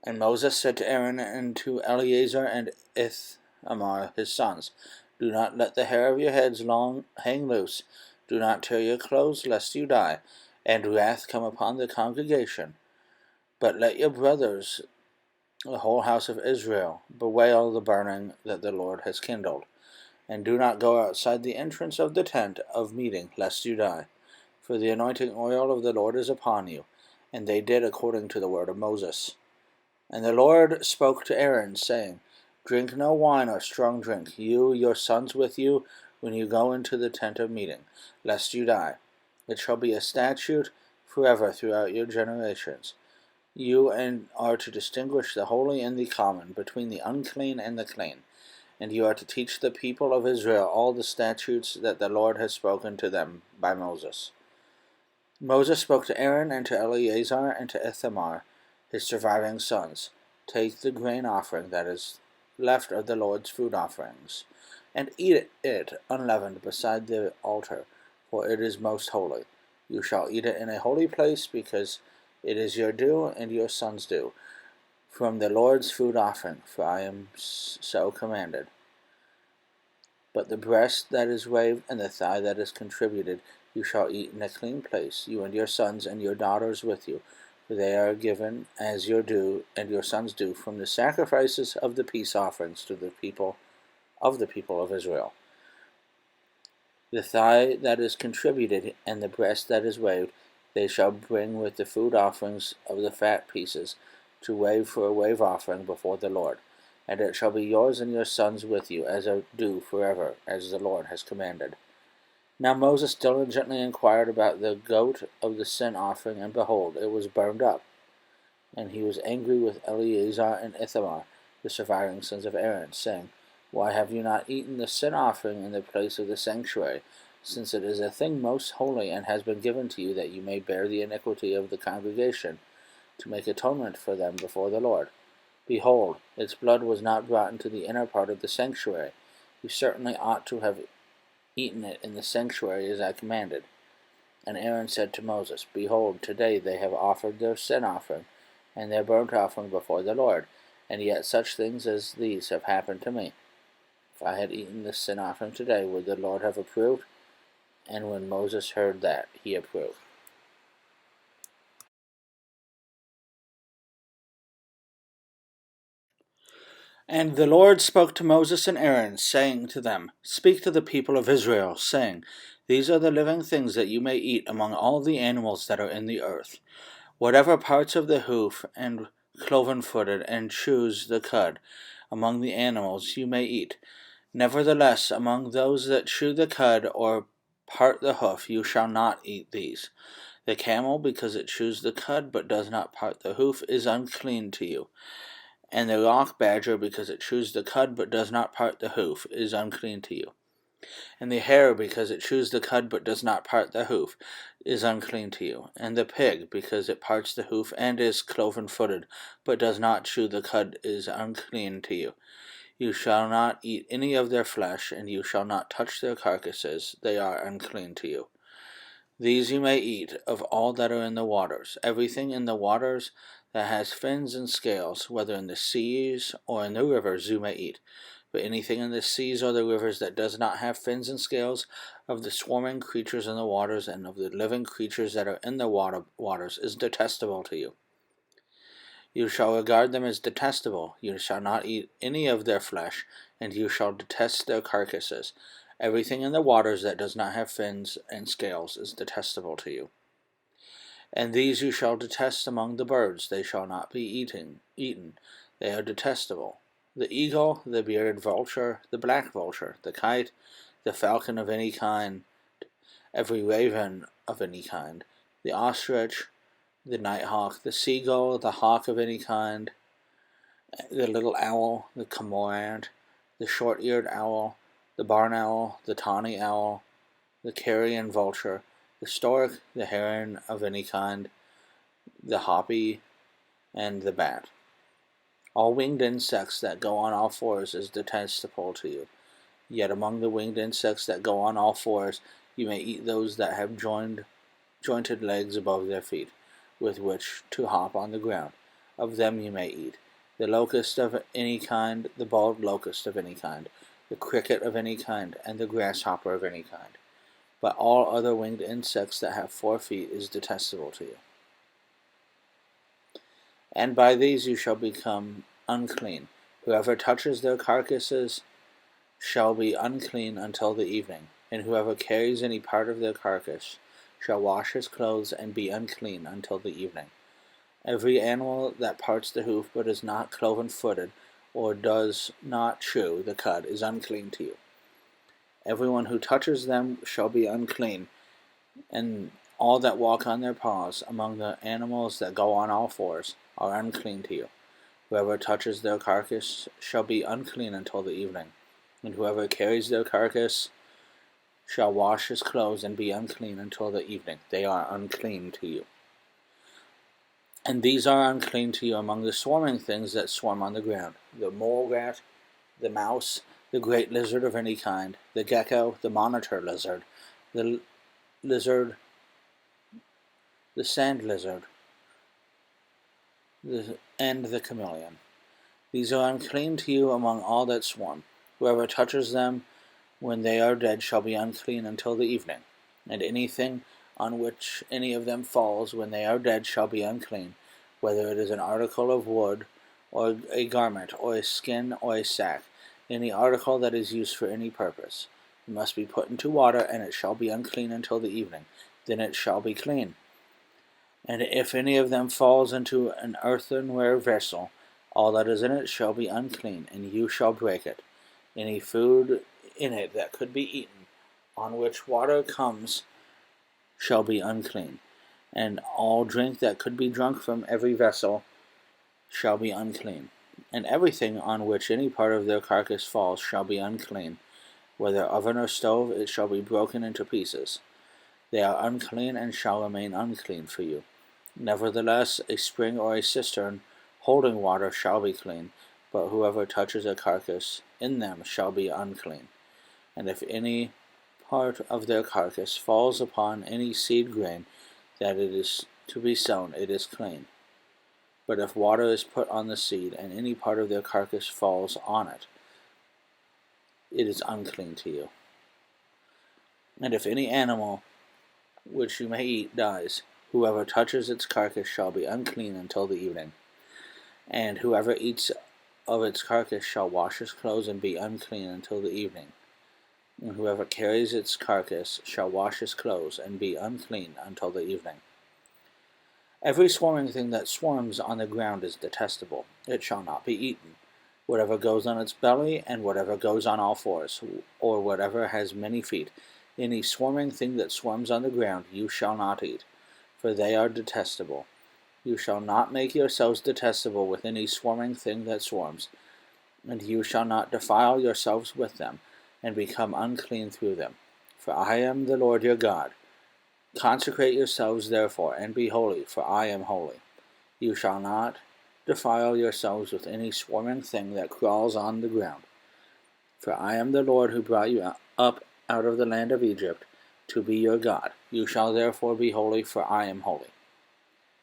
And Moses said to Aaron and to Eleazar and Ithamar his sons, Do not let the hair of your heads long hang loose. Do not tear your clothes, lest you die, and wrath come upon the congregation. But let your brothers, the whole house of Israel, bewail the burning that the Lord has kindled. And do not go outside the entrance of the tent of meeting, lest you die. For the anointing oil of the Lord is upon you. And they did according to the word of Moses. And the Lord spoke to Aaron, saying, Drink no wine or strong drink, you, your sons with you, when you go into the tent of meeting, lest you die. It shall be a statute forever throughout your generations. You are to distinguish the holy and the common, between the unclean and the clean. And you are to teach the people of Israel all the statutes that the Lord has spoken to them by Moses. Moses spoke to Aaron and to Eleazar and to Ithamar, his surviving sons, Take the grain offering that is left of the Lord's food offerings, and eat it unleavened beside the altar, for it is most holy. You shall eat it in a holy place, because it is your due and your sons' due, from the Lord's food offering, for I am so commanded. But the breast that is waved and the thigh that is contributed you shall eat in a clean place, you and your sons and your daughters with you, for they are given as your due and your sons' due from the sacrifices of the peace offerings to the people of Israel. The thigh that is contributed and the breast that is waved they shall bring with the food offerings of the fat pieces to wave for a wave offering before the Lord. And it shall be yours and your sons with you as a due forever, as the Lord has commanded. Now Moses diligently inquired about the goat of the sin offering, and behold, it was burned up. And he was angry with Eleazar and Ithamar, the surviving sons of Aaron, saying, Why have you not eaten the sin offering in the place of the sanctuary, since it is a thing most holy, and has been given to you that you may bear the iniquity of the congregation, to make atonement for them before the Lord? Behold, its blood was not brought into the inner part of the sanctuary. You certainly ought to have eaten it in the sanctuary as I commanded. And Aaron said to Moses, Behold, today they have offered their sin offering and their burnt offering before the Lord, and yet such things as these have happened to me. If I had eaten the sin offering today, would the Lord have approved? And when Moses heard that, he approved. And the Lord spoke to Moses and Aaron, saying to them, Speak to the people of Israel, saying, These are the living things that you may eat among all the animals that are in the earth. Whatever parts of the hoof and cloven-footed and chews the cud among the animals you may eat. Nevertheless, among those that chew the cud or part the hoof, you shall not eat these. The camel, because it chews the cud but does not part the hoof, is unclean to you. And the rock badger, because it chews the cud but does not part the hoof, is unclean to you. And the hare, because it chews the cud but does not part the hoof, is unclean to you. And the pig, because it parts the hoof and is cloven-footed, but does not chew the cud, is unclean to you. You shall not eat any of their flesh, and you shall not touch their carcasses. They are unclean to you. These you may eat of all that are in the waters. Everything in the waters that has fins and scales, whether in the seas or in the rivers, you may eat. But anything in the seas or the rivers that does not have fins and scales, of the swarming creatures in the waters and of the living creatures that are in the waters, is detestable to you. You shall regard them as detestable. You shall not eat any of their flesh, and you shall detest their carcasses. Everything in the waters that does not have fins and scales is detestable to you. And these you shall detest among the birds. They shall not be eaten. They are detestable. The eagle, the bearded vulture, the black vulture, the kite, the falcon of any kind, every raven of any kind, the ostrich, the nighthawk, the seagull, the hawk of any kind, the little owl, the cormorant, the short-eared owl, the barn owl, the tawny owl, the carrion vulture, the stork, the heron of any kind, the hoppy, and the bat. All winged insects that go on all fours is detestable to you. Yet among the winged insects that go on all fours, you may eat those that have jointed legs above their feet, with which to hop on the ground. Of them you may eat the locust of any kind, the bald locust of any kind, the cricket of any kind, and the grasshopper of any kind. But all other winged insects that have 4 feet is detestable to you. And by these you shall become unclean. Whoever touches their carcasses shall be unclean until the evening, and whoever carries any part of their carcass shall wash his clothes and be unclean until the evening. Every animal that parts the hoof but is not cloven-footed, or does not chew the cud, is unclean to you. Everyone who touches them shall be unclean, and all that walk on their paws among the animals that go on all fours are unclean to you. Whoever touches their carcass shall be unclean until the evening, and whoever carries their carcass shall wash his clothes and be unclean until the evening. They are unclean to you. And these are unclean to you among the swarming things that swarm on the ground: the mole rat, the mouse, the great lizard of any kind, the gecko, the monitor lizard, the lizard, the sand lizard, and the chameleon. These are unclean to you among all that swarm. Whoever touches them when they are dead shall be unclean until the evening. And anything on which any of them falls when they are dead shall be unclean, whether it is an article of wood, or a garment, or a skin, or a sack, any article that is used for any purpose. It must be put into water, and it shall be unclean until the evening. Then it shall be clean. And if any of them falls into an earthenware vessel, all that is in it shall be unclean, and you shall break it. Any food in it that could be eaten, on which water comes, shall be unclean. And all drink that could be drunk from every vessel shall be unclean. And everything on which any part of their carcass falls shall be unclean. Whether oven or stove, it shall be broken into pieces. They are unclean and shall remain unclean for you. Nevertheless, a spring or a cistern holding water shall be clean, but whoever touches a carcass in them shall be unclean. And if any part of their carcass falls upon any seed grain that it is to be sown, it is clean. But if water is put on the seed, and any part of their carcass falls on it, it is unclean to you. And if any animal which you may eat dies, whoever touches its carcass shall be unclean until the evening. And whoever eats of its carcass shall wash his clothes and be unclean until the evening. And whoever carries its carcass shall wash his clothes and be unclean until the evening. Every swarming thing that swarms on the ground is detestable. It shall not be eaten. Whatever goes on its belly, and whatever goes on all fours, or whatever has many feet, any swarming thing that swarms on the ground, you shall not eat, for they are detestable. You shall not make yourselves detestable with any swarming thing that swarms, and you shall not defile yourselves with them, and become unclean through them. For I am the Lord your God. Consecrate yourselves therefore, and be holy, for I am holy. You shall not defile yourselves with any swarming thing that crawls on the ground. For I am the Lord who brought you up out of the land of Egypt, to be your God. You shall therefore be holy, for I am holy.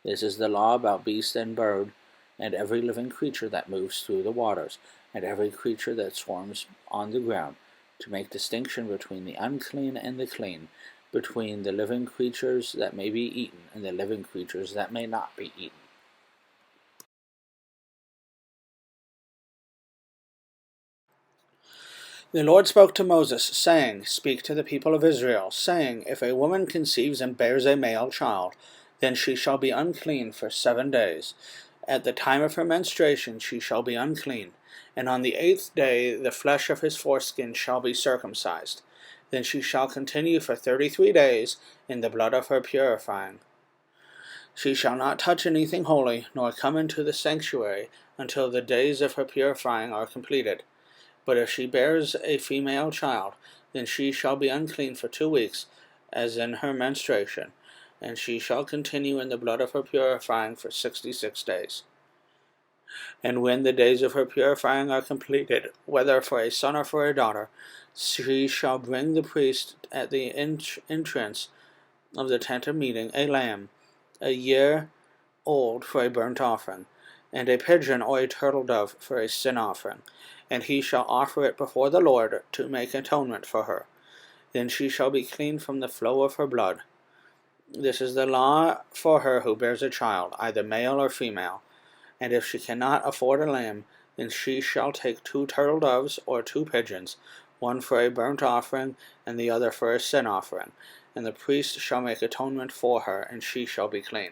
This is the law about beast and bird, and every living creature that moves through the waters, and every creature that swarms on the ground, to make distinction between the unclean and the clean, between the living creatures that may be eaten and the living creatures that may not be eaten. The Lord spoke to Moses, saying, Speak to the people of Israel, saying, If a woman conceives and bears a male child, then she shall be unclean for 7 days. At the time of her menstruation she shall be unclean, and on the 8th day the flesh of his foreskin shall be circumcised. Then she shall continue for 33 days in the blood of her purifying. She shall not touch anything holy, nor come into the sanctuary, until the days of her purifying are completed. But if she bears a female child, then she shall be unclean for 2 weeks, as in her menstruation, and she shall continue in the blood of her purifying for 66 days. And when the days of her purifying are completed, whether for a son or for a daughter, she shall bring the priest at the entrance of the tent of meeting a lamb, a year old, for a burnt offering, and a pigeon or a turtle dove for a sin offering. And he shall offer it before the Lord to make atonement for her. Then she shall be clean from the flow of her blood. This is the law for her who bears a child, either male or female. And if she cannot afford a lamb, then she shall take 2 turtle doves or 2 pigeons, one for a burnt offering and the other for a sin offering. And the priest shall make atonement for her, and she shall be clean.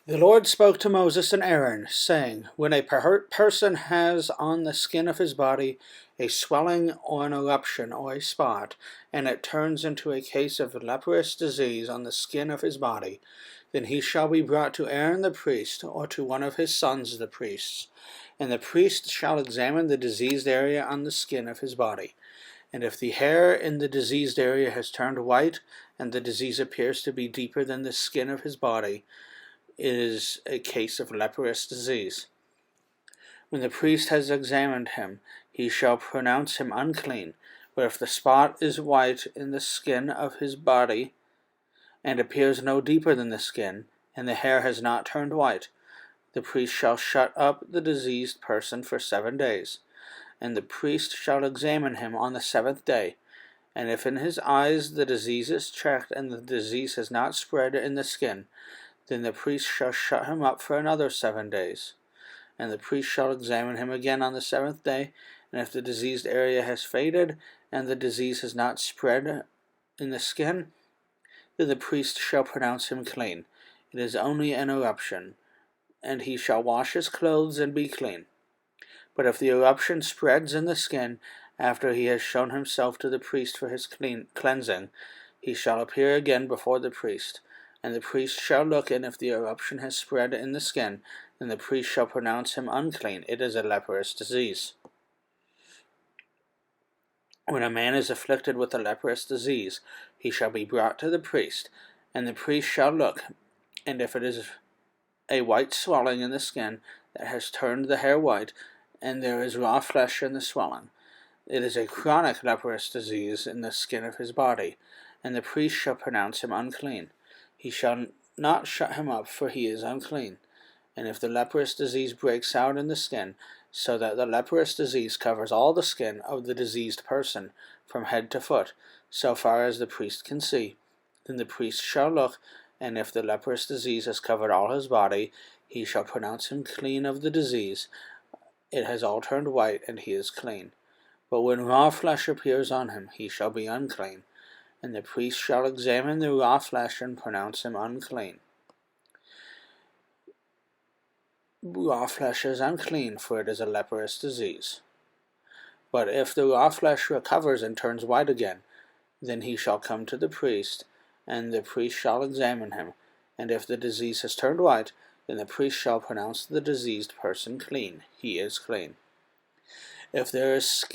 The Lord spoke to Moses and Aaron, saying, When a person has on the skin of his body a swelling or an eruption or a spot, and it turns into a case of leprous disease on the skin of his body, then he shall be brought to Aaron the priest, or to one of his sons the priests. And the priest shall examine the diseased area on the skin of his body. And if the hair in the diseased area has turned white, and the disease appears to be deeper than the skin of his body, it is a case of leprous disease. When the priest has examined him, he shall pronounce him unclean. But if the spot is white in the skin of his body, and appears no deeper than the skin, and the hair has not turned white, the priest shall shut up the diseased person for 7 days. And the priest shall examine him on the 7th day. And if in his eyes the disease is checked, and the disease has not spread in the skin, then the priest shall shut him up for another 7 days. And the priest shall examine him again on the 7th day, and if the diseased area has faded, and the disease has not spread in the skin, then the priest shall pronounce him clean. It is only an eruption, and he shall wash his clothes and be clean. But if the eruption spreads in the skin, after he has shown himself to the priest for his cleansing, he shall appear again before the priest. And the priest shall look, and if the eruption has spread in the skin, then the priest shall pronounce him unclean. It is a leprous disease. When a man is afflicted with a leprous disease, he shall be brought to the priest, and the priest shall look, and if it is a white swelling in the skin that has turned the hair white, and there is raw flesh in the swelling, it is a chronic leprous disease in the skin of his body, and the priest shall pronounce him unclean. He shall not shut him up, for he is unclean. And if the leprous disease breaks out in the skin, so that the leprous disease covers all the skin of the diseased person, from head to foot, so far as the priest can see, then the priest shall look, and if the leprous disease has covered all his body, he shall pronounce him clean of the disease. It has all turned white, and he is clean. But when raw flesh appears on him, he shall be unclean. And the priest shall examine the raw flesh and pronounce him unclean. Raw flesh is unclean, for it is a leprous disease. But if the raw flesh recovers and turns white again, then he shall come to the priest, and the priest shall examine him. And if the disease has turned white, then the priest shall pronounce the diseased person clean. He is clean. If there is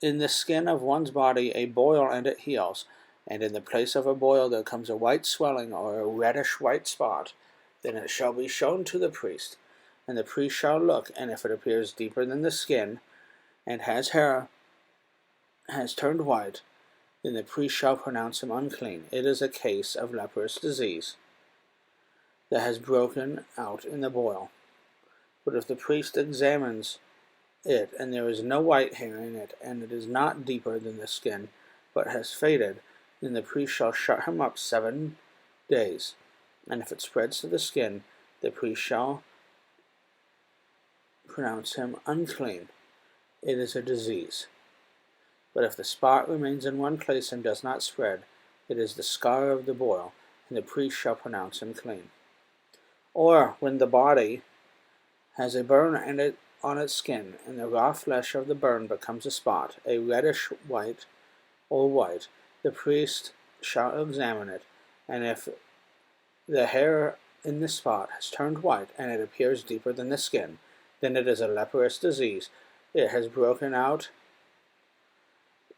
in the skin of one's body a boil and it heals, and in the place of a boil there comes a white swelling or a reddish-white spot, then it shall be shown to the priest. And the priest shall look, and if it appears deeper than the skin, and has turned white, then the priest shall pronounce him unclean. It is a case of leprous disease that has broken out in the boil. But if the priest examines it, and there is no white hair in it, and it is not deeper than the skin, but has faded, then the priest shall shut him up 7 days. And if it spreads to the skin, the priest shall pronounce him unclean. It is a disease. But if the spot remains in one place and does not spread, it is the scar of the boil, and the priest shall pronounce him clean. Or when the body has a burn on its skin, and the raw flesh of the burn becomes a spot, a reddish white or white, the priest shall examine it, and if the hair in the spot has turned white, and it appears deeper than the skin, then it is a leprous disease. It has broken out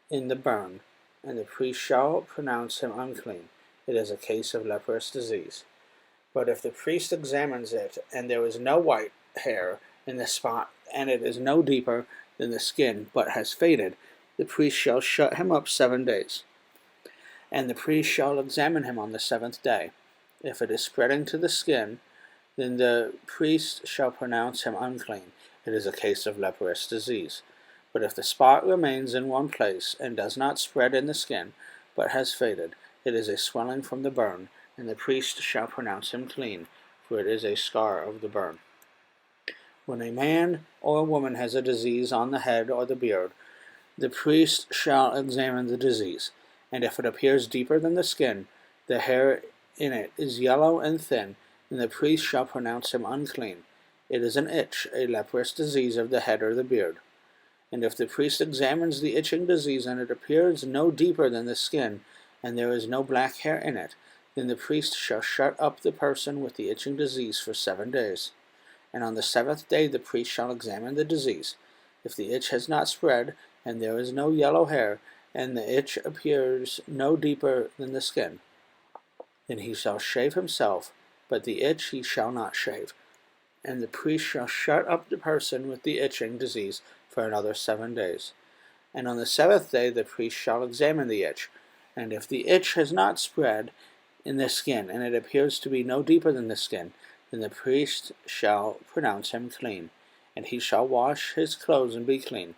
in the burn, and the priest shall pronounce him unclean. it is a case of leprous disease. But if the priest examines it, and there is no white hair in the spot, and it is no deeper than the skin, but has faded, the priest shall shut him up 7 days. And the priest shall examine him on the 7th day. If it is spreading to the skin, then the priest shall pronounce him unclean. It is a case of leprous disease. But if the spot remains in one place, and does not spread in the skin, but has faded, it is a swelling from the burn, and the priest shall pronounce him clean, for it is a scar of the burn. When a man or a woman has a disease on the head or the beard, the priest shall examine the disease, and if it appears deeper than the skin, the hair in it is yellow and thin, then the priest shall pronounce him unclean. It is an itch, a leprous disease of the head or the beard. And if the priest examines the itching disease, and it appears no deeper than the skin, and there is no black hair in it, then the priest shall shut up the person with the itching disease for 7 days. And on the 7th day the priest shall examine the disease. If the itch has not spread, and there is no yellow hair, and the itch appears no deeper than the skin, then he shall shave himself, but the itch he shall not shave. And the priest shall shut up the person with the itching disease for another 7 days. And on the 7th day the priest shall examine the itch, and if the itch has not spread in the skin, and it appears to be no deeper than the skin, then the priest shall pronounce him clean, and he shall wash his clothes and be clean.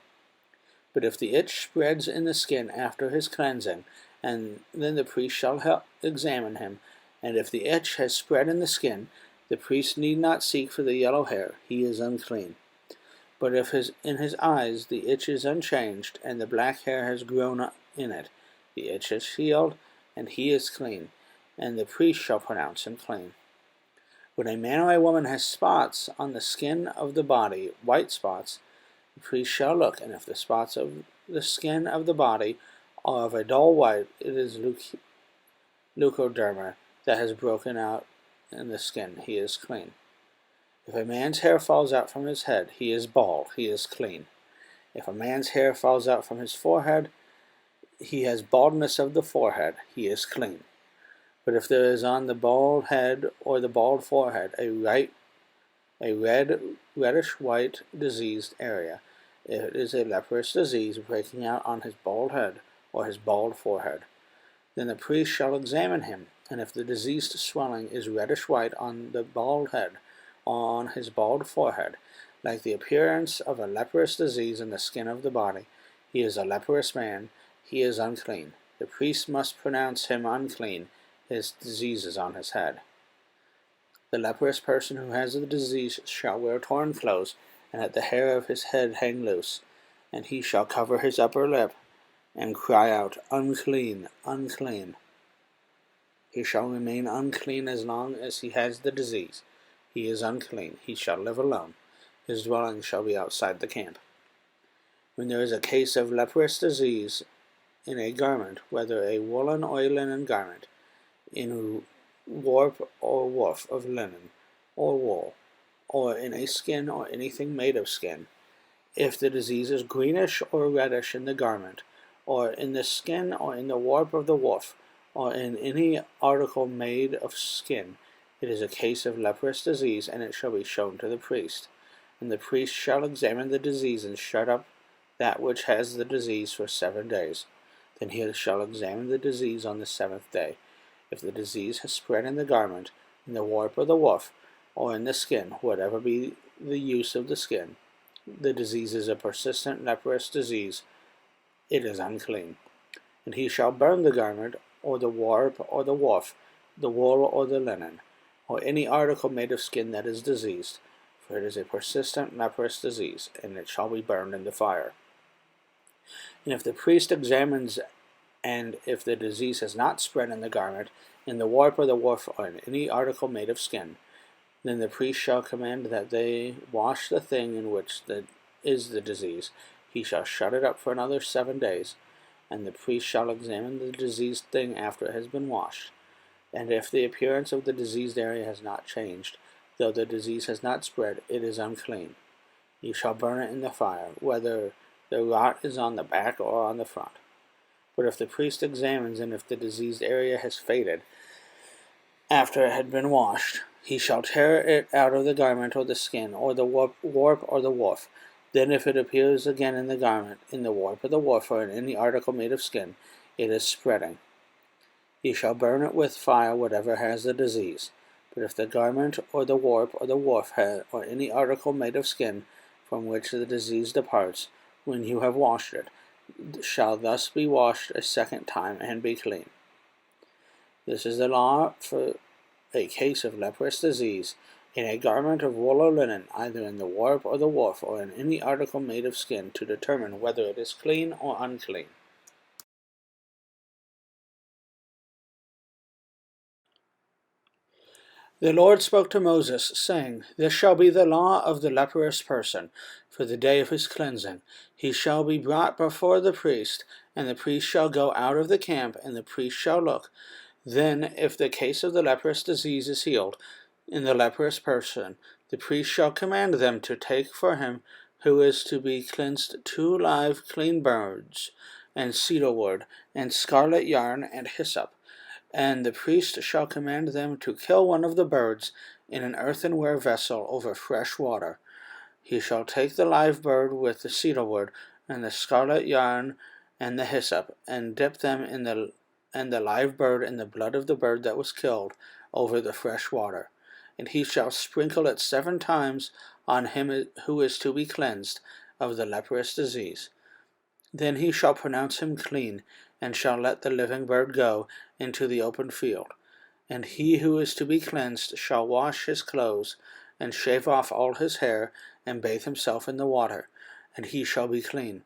But if the itch spreads in the skin after his cleansing, and then the priest shall examine him, and if the itch has spread in the skin, the priest need not seek for the yellow hair, he is unclean. But if in his eyes the itch is unchanged, and the black hair has grown in it, the itch is healed, and he is clean, and the priest shall pronounce him clean. When a man or a woman has spots on the skin of the body, white spots, the priest shall look, and if the spots of the skin of the body are of a dull white, it is leucoderma that has broken out in the skin, he is clean. If a man's hair falls out from his head, he is bald, he is clean. If a man's hair falls out from his forehead, he has baldness of the forehead, he is clean. But if there is on the bald head or the bald forehead a reddish-white diseased area, it is a leprous disease breaking out on his bald head or his bald forehead. Then the priest shall examine him, and if the diseased swelling is reddish-white on the bald head or on his bald forehead, like the appearance of a leprous disease in the skin of the body, he is a leprous man, he is unclean. The priest must pronounce him unclean, his disease is on his head. The leprous person who has the disease shall wear torn clothes, and let the hair of his head hang loose, and he shall cover his upper lip, and cry out, Unclean, unclean. He shall remain unclean as long as he has the disease. He is unclean, he shall live alone. His dwelling shall be outside the camp. When there is a case of leprous disease in a garment, whether a woolen or a linen garment, in warp or woof of linen or wool, or in a skin or anything made of skin, if the disease is greenish or reddish in the garment, or in the skin, or in the warp of the woof, or in any article made of skin, it is a case of leprous disease, and it shall be shown to the priest. And the priest shall examine the disease, and shut up that which has the disease for 7 days. Then he shall examine the disease on the 7th day. If the disease has spread in the garment, in the warp of the woof, or in the skin, whatever be the use of the skin, the disease is a persistent leprous disease, it is unclean. And he shall burn the garment, or the warp, or the woof, the wool, or the linen, or any article made of skin that is diseased, for it is a persistent leprous disease, and it shall be burned in the fire. And if the priest examines, and if the disease has not spread in the garment, in the warp or the woof, or in any article made of skin, then the priest shall command that they wash the thing in which is the disease. He shall shut it up for another 7 days, and the priest shall examine the diseased thing after it has been washed. And if the appearance of the diseased area has not changed, though the disease has not spread, it is unclean. You shall burn it in the fire, whether the rot is on the back or on the front. But if the priest examines, and if the diseased area has faded after it had been washed, he shall tear it out of the garment or the skin, or the warp or the woof. Then if it appears again in the garment, in the warp or the woof, or in any article made of skin, it is spreading. He shall burn it with fire, whatever has the disease. But if the garment or the warp or the woof or any article made of skin from which the disease departs, when you have washed it, shall thus be washed a second time and be clean. This is the law for a case of leprous disease, in a garment of wool or linen, either in the warp or the woof, or in any article made of skin, to determine whether it is clean or unclean. The Lord spoke to Moses, saying, This shall be the law of the leprous person, for the day of his cleansing. He shall be brought before the priest, and the priest shall go out of the camp, and the priest shall look. Then, if the case of the leprous disease is healed in the leprous person, the priest shall command them to take for him who is to be cleansed 2 live clean birds, and cedar wood, and scarlet yarn, and hyssop. And the priest shall command them to kill one of the birds in an earthenware vessel over fresh water. He shall take the live bird with the cedar wood, and the scarlet yarn, and the hyssop, and dip them in the live bird in the blood of the bird that was killed over the fresh water. And he shall sprinkle it 7 times on him who is to be cleansed of the leprous disease. Then he shall pronounce him clean, and shall let the living bird go into the open field. And he who is to be cleansed shall wash his clothes, and shave off all his hair, and bathe himself in the water, and he shall be clean.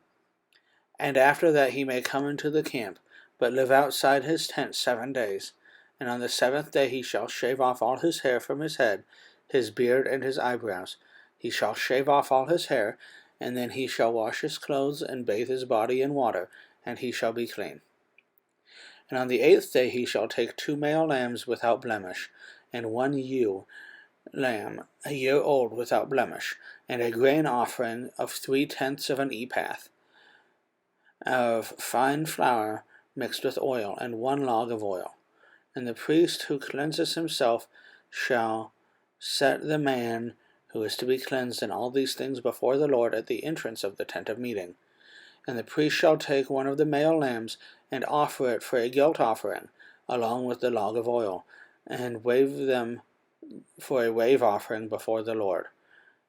And after that he may come into the camp, but live outside his tent 7 days. And on the 7th day he shall shave off all his hair from his head, his beard, and his eyebrows. He shall shave off all his hair, and then he shall wash his clothes, and bathe his body in water, and he shall be clean. And on the 8th day he shall take 2 male lambs without blemish, and 1 ewe lamb, a year old, without blemish, and a grain offering of 3/10 of an ephah of fine flour mixed with oil, and 1 log of oil. And the priest who cleanses himself shall set the man who is to be cleansed in all these things before the Lord at the entrance of the tent of meeting. And the priest shall take 1 of the male lambs, and offer it for a guilt offering, along with the log of oil, and wave them for a wave offering before the Lord.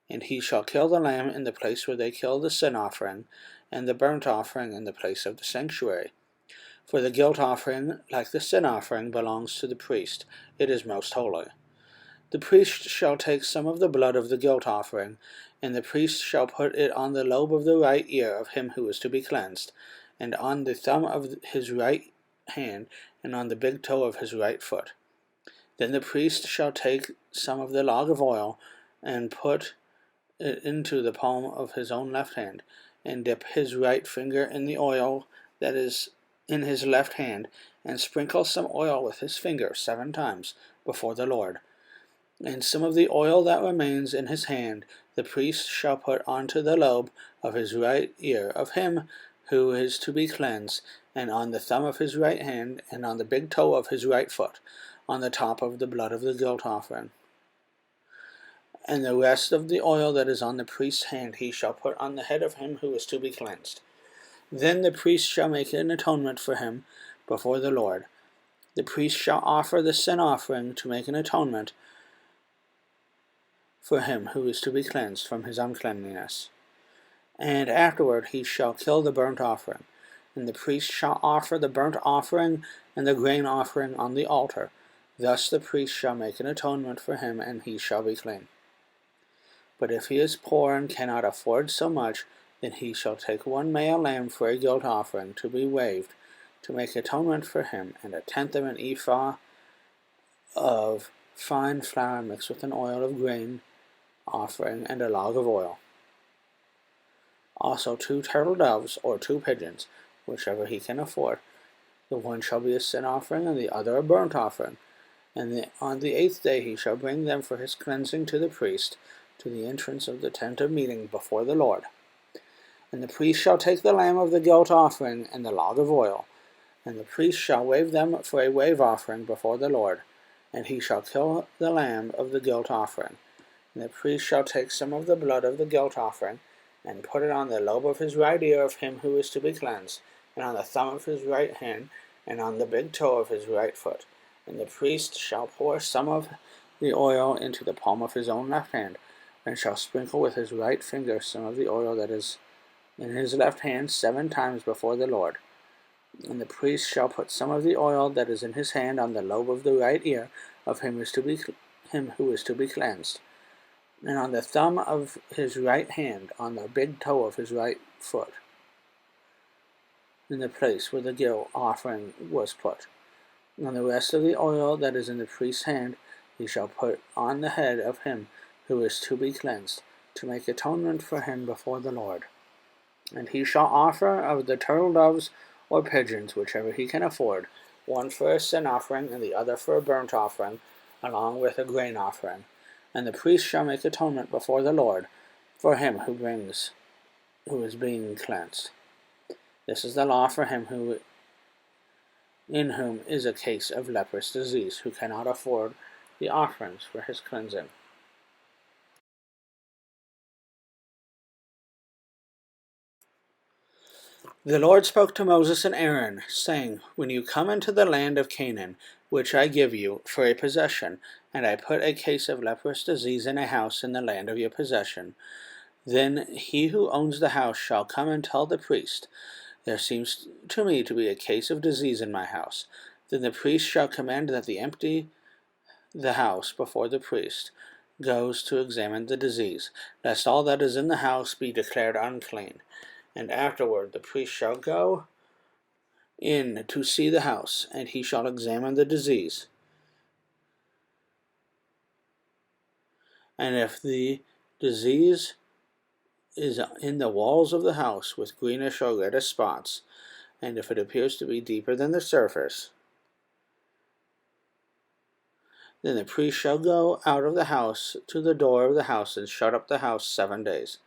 And he shall kill the lamb in the place where they kill the sin offering, and the burnt offering in the place of the sanctuary. For the guilt offering, like the sin offering, belongs to the priest. It is most holy. The priest shall take some of the blood of the guilt offering, and the priest shall put it on the lobe of the right ear of him who is to be cleansed, and on the thumb of his right hand, and on the big toe of his right foot. Then the priest shall take some of the log of oil, and put it into the palm of his own left hand, and dip his right finger in the oil that is in his left hand, and sprinkle some oil with his finger 7 times before the Lord. And some of the oil that remains in his hand the priest shall put onto the lobe of his right ear of him who is to be cleansed, and on the thumb of his right hand, and on the big toe of his right foot, on the top of the blood of the guilt offering. And the rest of the oil that is on the priest's hand he shall put on the head of him who is to be cleansed. Then the priest shall make an atonement for him before the Lord. The priest shall offer the sin offering to make an atonement for him who is to be cleansed from his uncleanness. And afterward he shall kill the burnt offering, and the priest shall offer the burnt offering and the grain offering on the altar. Thus the priest shall make an atonement for him, and he shall be clean. But if he is poor and cannot afford so much, then he shall take 1 male lamb for a guilt offering to be waved, to make atonement for him, and 1/10 of an ephah of fine flour mixed with an oil of grain offering, and a log of oil. Also 2 turtle doves, or 2 pigeons, whichever he can afford. The one shall be a sin offering, and the other a burnt offering. And on the 8th day he shall bring them for his cleansing to the priest, to the entrance of the tent of meeting before the Lord. And the priest shall take the lamb of the guilt offering and the log of oil, And the priest shall wave them for a wave offering before the Lord, and he shall kill the lamb of the guilt offering. And the priest shall take some of the blood of the guilt offering, and put it on the lobe of his right ear of him who is to be cleansed, and on the thumb of his right hand, and on the big toe of his right foot. And the priest shall pour some of the oil into the palm of his own left hand, and shall sprinkle with his right finger some of the oil that is in his left hand 7 times before the Lord. And the priest shall put some of the oil that is in his hand on the lobe of the right ear of him who is to be cleansed, and on the thumb of his right hand, on the big toe of his right foot, in the place where the guilt offering was put. And on the rest of the oil that is in the priest's hand, he shall put on the head of him who is to be cleansed, to make atonement for him before the Lord. And he shall offer of the turtle doves or pigeons, whichever he can afford, one for a sin offering and the other for a burnt offering, along with a grain offering. And the priest shall make atonement before the Lord for him who is being cleansed. This is the law for him in whom is a case of leprous disease, who cannot afford the offerings for his cleansing. The Lord spoke to Moses and Aaron, saying, When you come into the land of Canaan, which I give you for a possession, and I put a case of leprous disease in a house in the land of your possession, then he who owns the house shall come and tell the priest, There seems to me to be a case of disease in my house. Then the priest shall command that the house before the priest goes to examine the disease, lest all that is in the house be declared unclean. And afterward the priest shall go in to see the house, and he shall examine the disease. And if the disease is in the walls of the house with greenish or reddish spots, and if it appears to be deeper than the surface, then the priest shall go out of the house to the door of the house and shut up the house 7 days.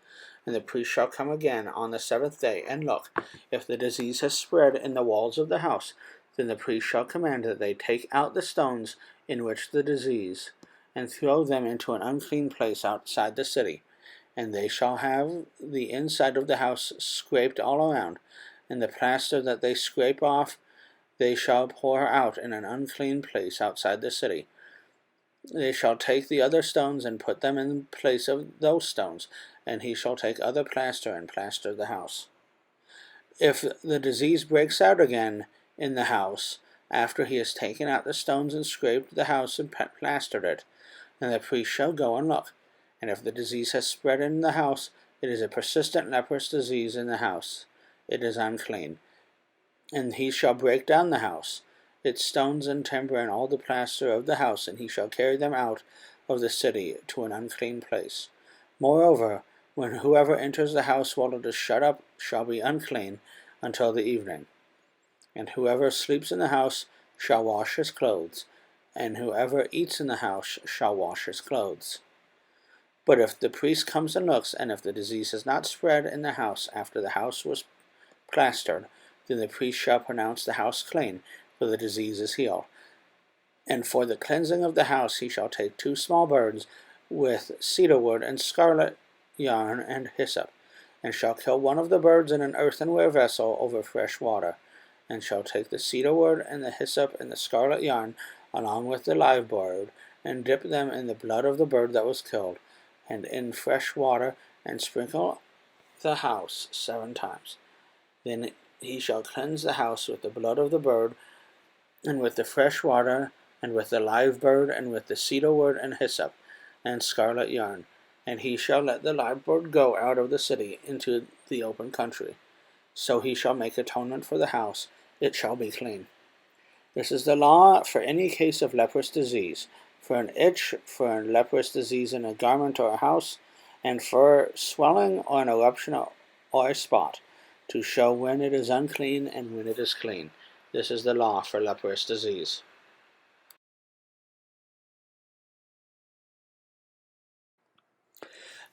And the priest shall come again on the 7th day, and look, if the disease has spread in the walls of the house, then the priest shall command that they take out the stones in which the disease, and throw them into an unclean place outside the city. And they shall have the inside of the house scraped all around, and the plaster that they scrape off they shall pour out in an unclean place outside the city. They shall take the other stones and put them in place of those stones, and he shall take other plaster and plaster the house. If the disease breaks out again in the house, after he has taken out the stones and scraped the house and plastered it, then the priest shall go and look. And if the disease has spread in the house, it is a persistent leprous disease in the house. It is unclean. And he shall break down the house, its stones and timber and all the plaster of the house, and he shall carry them out of the city to an unclean place. Moreover, when whoever enters the house while it is shut up shall be unclean until the evening. And whoever sleeps in the house shall wash his clothes, and whoever eats in the house shall wash his clothes. But if the priest comes and looks, and if the disease has not spread in the house after the house was plastered, then the priest shall pronounce the house clean, for the disease is healed. And for the cleansing of the house he shall take 2 small birds with cedar wood and scarlet yarn and hyssop, and shall kill one of the birds in an earthenware vessel over fresh water, and shall take the cedar wood and the hyssop and the scarlet yarn along with the live bird, and dip them in the blood of the bird that was killed, and in fresh water, and sprinkle the house 7 times. Then he shall cleanse the house with the blood of the bird, and with the fresh water, and with the live bird, and with the cedar wood and hyssop, and scarlet yarn. And he shall let the live bird go out of the city into the open country. So he shall make atonement for the house, it shall be clean. This is the law for any case of leprous disease, for an itch, for a leprous disease in a garment or a house, and for swelling or an eruption or a spot, to show when it is unclean and when it is clean. This is the law for leprous disease.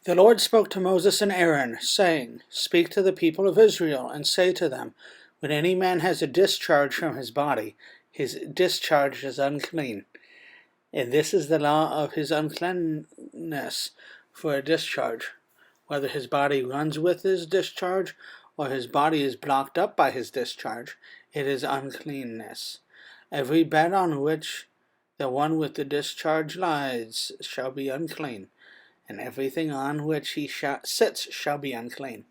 The Lord spoke to Moses and Aaron, saying, Speak to the people of Israel, and say to them, When any man has a discharge from his body, his discharge is unclean. And this is the law of his uncleanness for a discharge, whether his body runs with his discharge or his body is blocked up by his discharge, it is uncleanness. Every bed on which the one with the discharge lies shall be unclean, and everything on which he sits shall be unclean.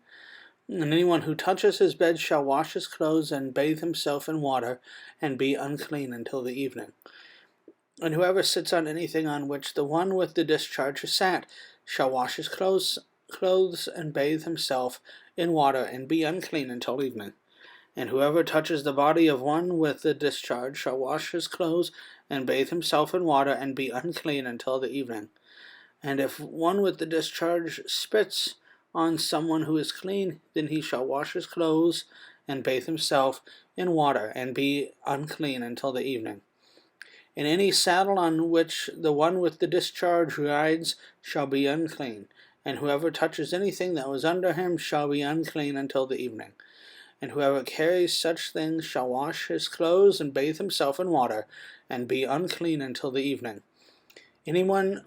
And anyone who touches his bed shall wash his clothes and bathe himself in water, and be unclean until the evening. And whoever sits on anything on which the one with the discharge has sat shall wash his clothes and bathe himself in water, and be unclean until evening. And whoever touches the body of one with the discharge shall wash his clothes and bathe himself in water, and be unclean until the evening. And if one with the discharge spits on someone who is clean, then he shall wash his clothes and bathe himself in water, and be unclean until the evening. And any saddle on which the one with the discharge rides shall be unclean, and whoever touches anything that was under him shall be unclean until the evening. And whoever carries such things shall wash his clothes and bathe himself in water, and be unclean until the evening. Anyone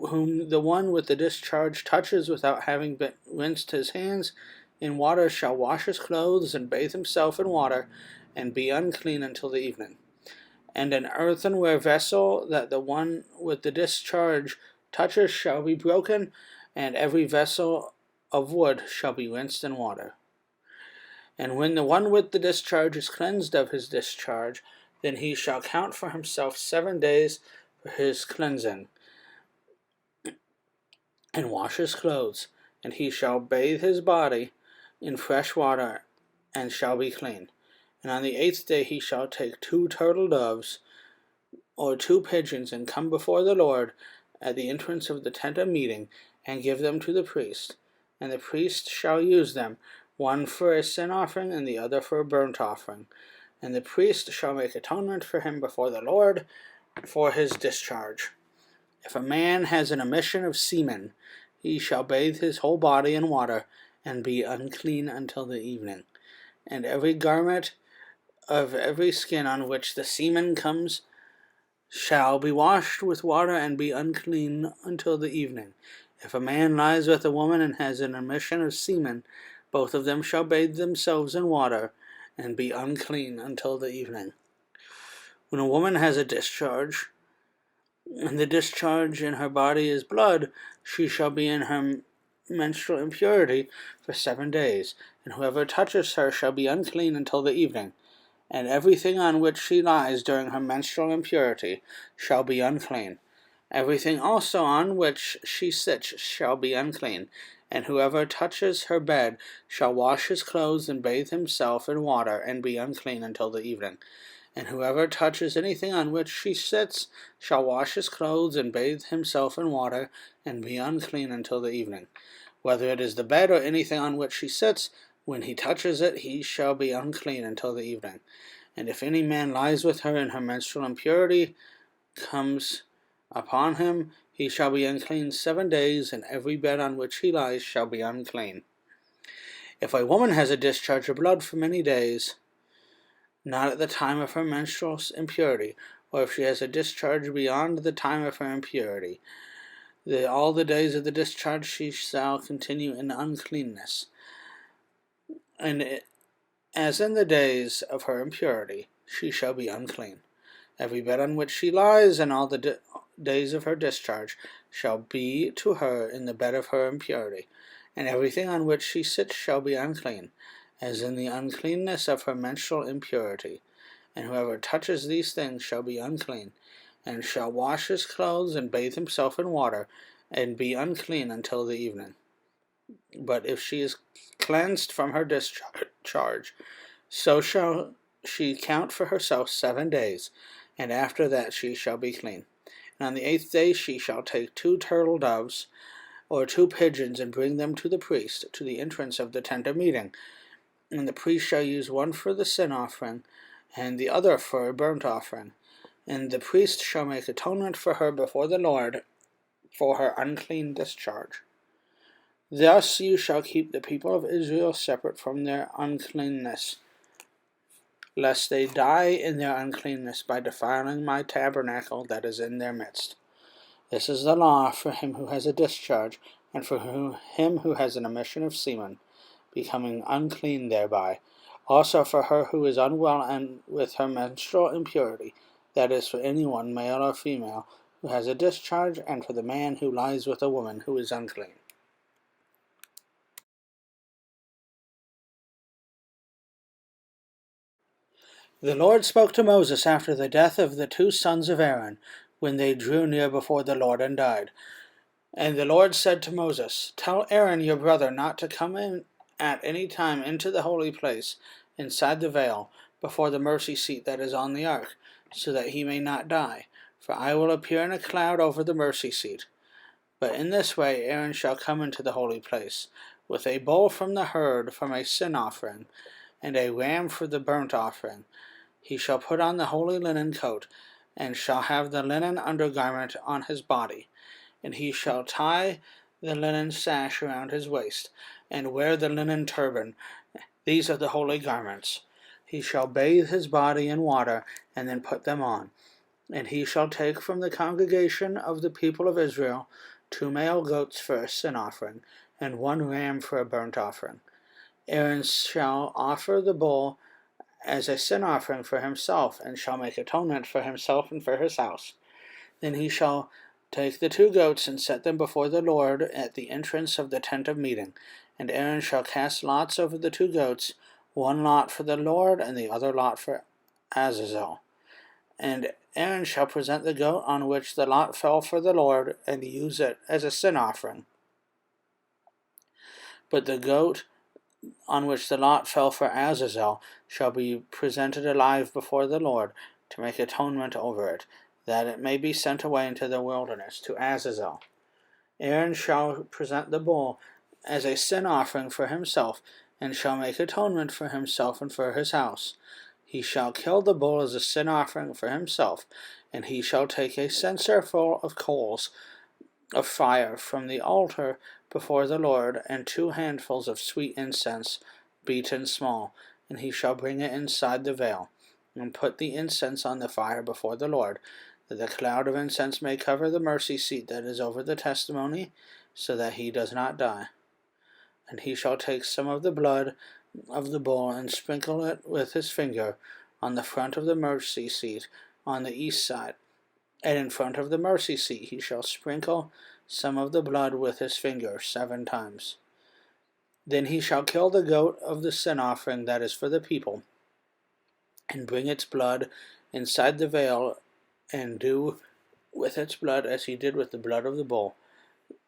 whom the one with the discharge touches without having rinsed his hands in water shall wash his clothes and bathe himself in water, and be unclean until the evening. And an earthenware vessel that the one with the discharge touches shall be broken, and every vessel of wood shall be rinsed in water. And when the one with the discharge is cleansed of his discharge, then he shall count for himself 7 days for his cleansing, and wash his clothes, and he shall bathe his body in fresh water, and shall be clean. And on the 8th day he shall take 2 turtle doves, or 2 pigeons, and come before the Lord at the entrance of the tent of meeting, and give them to the priest. And the priest shall use them, one for a sin offering, and the other for a burnt offering. And the priest shall make atonement for him before the Lord for his discharge. If a man has an emission of semen, he shall bathe his whole body in water, and be unclean until the evening. And every garment of every skin on which the semen comes shall be washed with water, and be unclean until the evening. If a man lies with a woman and has an emission of semen, both of them shall bathe themselves in water, and be unclean until the evening. When a woman has a discharge, and the discharge in her body is blood, she shall be in her menstrual impurity for 7 days, and whoever touches her shall be unclean until the evening. And everything on which she lies during her menstrual impurity shall be unclean. Everything also on which she sits shall be unclean, and whoever touches her bed shall wash his clothes and bathe himself in water, and be unclean until the evening. And whoever touches anything on which she sits shall wash his clothes and bathe himself in water, and be unclean until the evening. Whether it is the bed or anything on which she sits, when he touches it, he shall be unclean until the evening. And if any man lies with her and her menstrual impurity comes upon him, he shall be unclean 7 days, and every bed on which he lies shall be unclean. If a woman has a discharge of blood for many days, not at the time of her menstrual impurity, or if she has a discharge beyond the time of her impurity, all the days of the discharge she shall continue in uncleanness. And as in the days of her impurity, she shall be unclean. Every bed on which she lies, and all the days of her discharge, shall be to her in the bed of her impurity, and everything on which she sits shall be unclean, as in the uncleanness of her menstrual impurity. And whoever touches these things shall be unclean, and shall wash his clothes and bathe himself in water, and be unclean until the evening. But if she is cleansed from her discharge, so shall she count for herself 7 days, and after that she shall be clean. And on the 8th day she shall take 2 turtle doves, or 2 pigeons, and bring them to the priest, to the entrance of the tent of meeting. And the priest shall use one for the sin offering, and the other for a burnt offering. And the priest shall make atonement for her before the Lord for her unclean discharge. Thus you shall keep the people of Israel separate from their uncleanness. lest they die in their uncleanness by defiling my tabernacle that is in their midst. This is the law for him who has a discharge, and for him who has an emission of semen, becoming unclean thereby. Also for her who is unwell and with her menstrual impurity, that is, for anyone, male or female, who has a discharge, and for the man who lies with a woman who is unclean. The Lord spoke to Moses after the death of the two sons of Aaron, when they drew near before the Lord and died. And the Lord said to Moses, Tell Aaron your brother not to come in at any time into the holy place, inside the veil, before the mercy seat that is on the ark, so that he may not die. For I will appear in a cloud over the mercy seat. But in this way Aaron shall come into the holy place, with a bull from the herd from a sin offering, and a ram for the burnt offering. He shall put on the holy linen coat, and shall have the linen undergarment on his body, and he shall tie the linen sash around his waist, and wear the linen turban. These are the holy garments. He shall bathe his body in water, and then put them on. And he shall take from the congregation of the people of Israel 2 male goats for a sin offering, and 1 ram for a burnt offering. Aaron shall offer the bull as a sin offering for himself, and shall make atonement for himself and for his house. Then he shall take the 2 goats and set them before the Lord at the entrance of the tent of meeting. And Aaron shall cast lots over the 2 goats, 1 lot for the Lord, and the other lot for Azazel. And Aaron shall present the goat on which the lot fell for the Lord, and use it as a sin offering. But the goat on which the lot fell for Azazel shall be presented alive before the Lord, to make atonement over it, that it may be sent away into the wilderness to Azazel. Aaron shall present the bull as a sin offering for himself, and shall make atonement for himself and for his house. He shall kill the bull as a sin offering for himself, and he shall take a censer full of coals of fire from the altar before the Lord, and 2 handfuls of sweet incense, beaten small, and he shall bring it inside the veil, and put the incense on the fire before the Lord, that the cloud of incense may cover the mercy seat that is over the testimony, so that he does not die. And he shall take some of the blood of the bull and sprinkle it with his finger on the front of the mercy seat on the east side. And in front of the mercy seat he shall sprinkle some of the blood with his finger 7 times. Then he shall kill the goat of the sin offering that is for the people, and bring its blood inside the veil, and do with its blood as he did with the blood of the bull,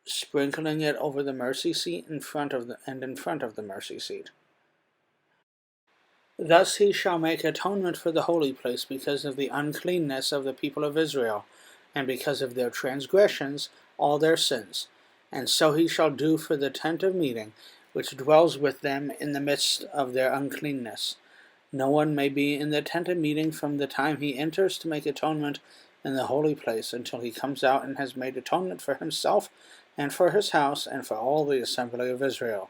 sprinkling it over the mercy seat in front of the mercy seat. Thus he shall make atonement for the holy place because of the uncleanness of the people of Israel, and because of their transgressions, all their sins. And so he shall do for the tent of meeting, which dwells with them in the midst of their uncleanness. No one may be in the tent of meeting from the time he enters to make atonement in the holy place until he comes out and has made atonement for himself and for his house and for all the assembly of Israel.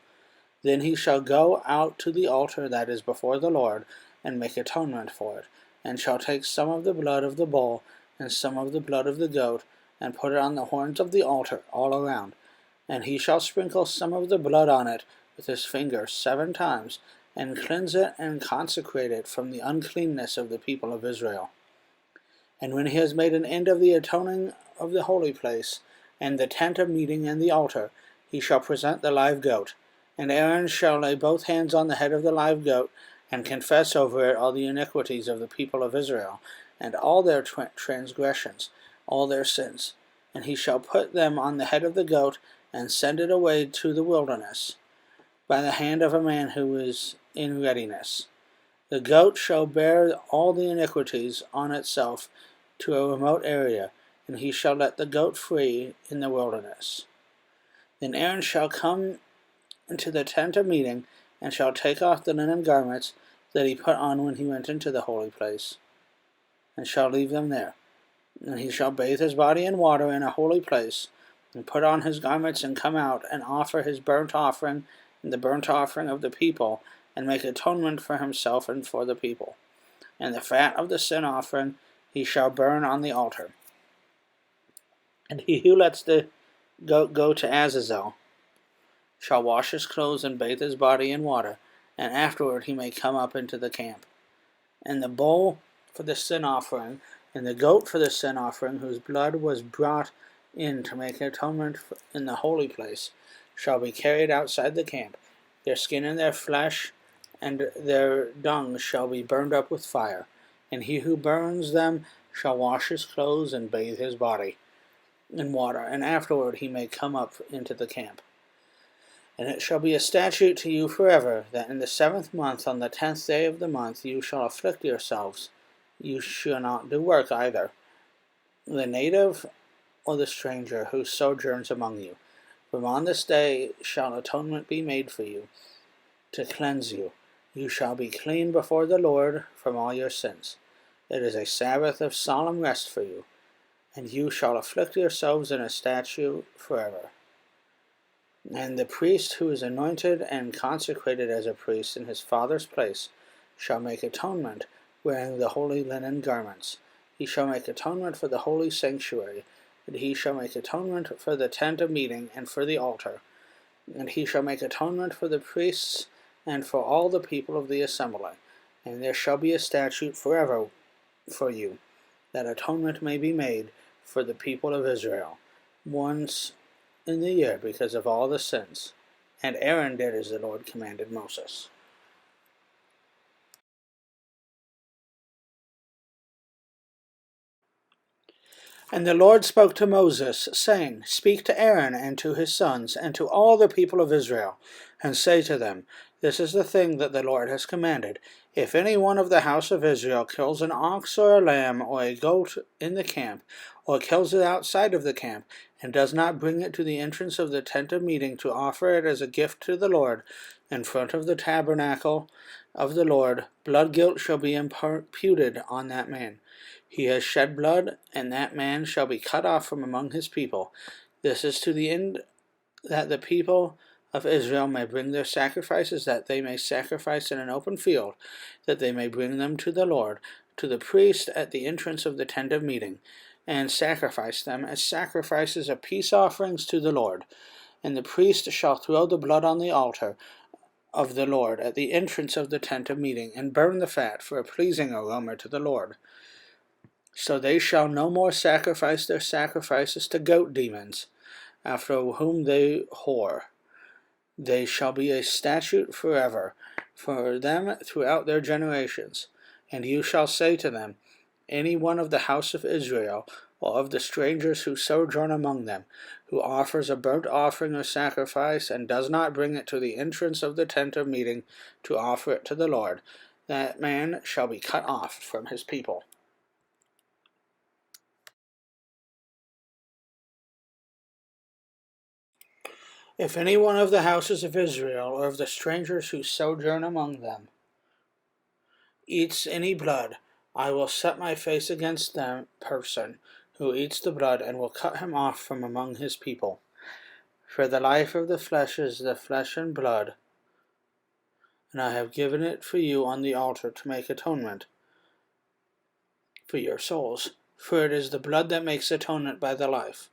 Then he shall go out to the altar that is before the Lord, and make atonement for it, and shall take some of the blood of the bull, and some of the blood of the goat, and put it on the horns of the altar all around. And he shall sprinkle some of the blood on it with his finger 7 times, and cleanse it and consecrate it from the uncleanness of the people of Israel. And when he has made an end of the atoning of the holy place, and the tent of meeting and the altar, he shall present the live goat. And Aaron shall lay both hands on the head of the live goat, and confess over it all the iniquities of the people of Israel, and all their transgressions, all their sins. And he shall put them on the head of the goat, and send it away to the wilderness, by the hand of a man who is in readiness. The goat shall bear all the iniquities on itself to a remote area, and he shall let the goat free in the wilderness. Then Aaron shall come into the tent of meeting, and shall take off the linen garments that he put on when he went into the holy place, and shall leave them there. And he shall bathe his body in water in a holy place, and put on his garments, and come out, and offer his burnt offering and the burnt offering of the people, and make atonement for himself and for the people. and the fat of the sin offering he shall burn on the altar. And he who lets the goat go to Azazel shall wash his clothes and bathe his body in water, and afterward he may come up into the camp. And the bull for the sin offering, and the goat for the sin offering, whose blood was brought in to make atonement in the holy place, shall be carried outside the camp. Their skin and their flesh and their dung shall be burned up with fire, and he who burns them shall wash his clothes and bathe his body in water, and afterward he may come up into the camp. And it shall be a statute to you forever, that in the 7th month, on the 10th day of the month, you shall afflict yourselves. You shall not do work either, the native or the stranger who sojourns among you. For on this day shall atonement be made for you, to cleanse you. You shall be clean before the Lord from all your sins. It is a Sabbath of solemn rest for you, and you shall afflict yourselves in a statute forever. And the priest who is anointed and consecrated as a priest in his father's place shall make atonement, wearing the holy linen garments. He shall make atonement for the holy sanctuary, and he shall make atonement for the tent of meeting and for the altar. And he shall make atonement for the priests and for all the people of the assembly. And there shall be a statute forever for you, that atonement may be made for the people of Israel once in the year because of all the sins. And Aaron did as the Lord commanded Moses. And the Lord spoke to Moses, saying, Speak to Aaron and to his sons, and to all the people of Israel, and say to them, This is the thing that the Lord has commanded. If any one of the house of Israel kills an ox or a lamb or a goat in the camp, or kills it outside of the camp, and does not bring it to the entrance of the tent of meeting to offer it as a gift to the Lord, in front of the tabernacle of the Lord, blood guilt shall be imputed on that man. He has shed blood, and that man shall be cut off from among his people. This is to the end that the people of Israel may bring their sacrifices, that they may sacrifice in an open field, that they may bring them to the Lord, to the priest at the entrance of the tent of meeting, and sacrifice them as sacrifices of peace offerings to the Lord. And the priest shall throw the blood on the altar of the Lord at the entrance of the tent of meeting, and burn the fat for a pleasing aroma to the Lord. So they shall no more sacrifice their sacrifices to goat demons, after whom they whore. They shall be a statute forever for them throughout their generations. And you shall say to them, Any one of the house of Israel, or of the strangers who sojourn among them, who offers a burnt offering or sacrifice, and does not bring it to the entrance of the tent of meeting to offer it to the Lord, that man shall be cut off from his people. If any one of the houses of Israel, or of the strangers who sojourn among them, eats any blood, I will set my face against that person who eats the blood, and will cut him off from among his people. For the life of the flesh is the flesh and blood, and I have given it for you on the altar to make atonement for your souls. For it is the blood that makes atonement by the life.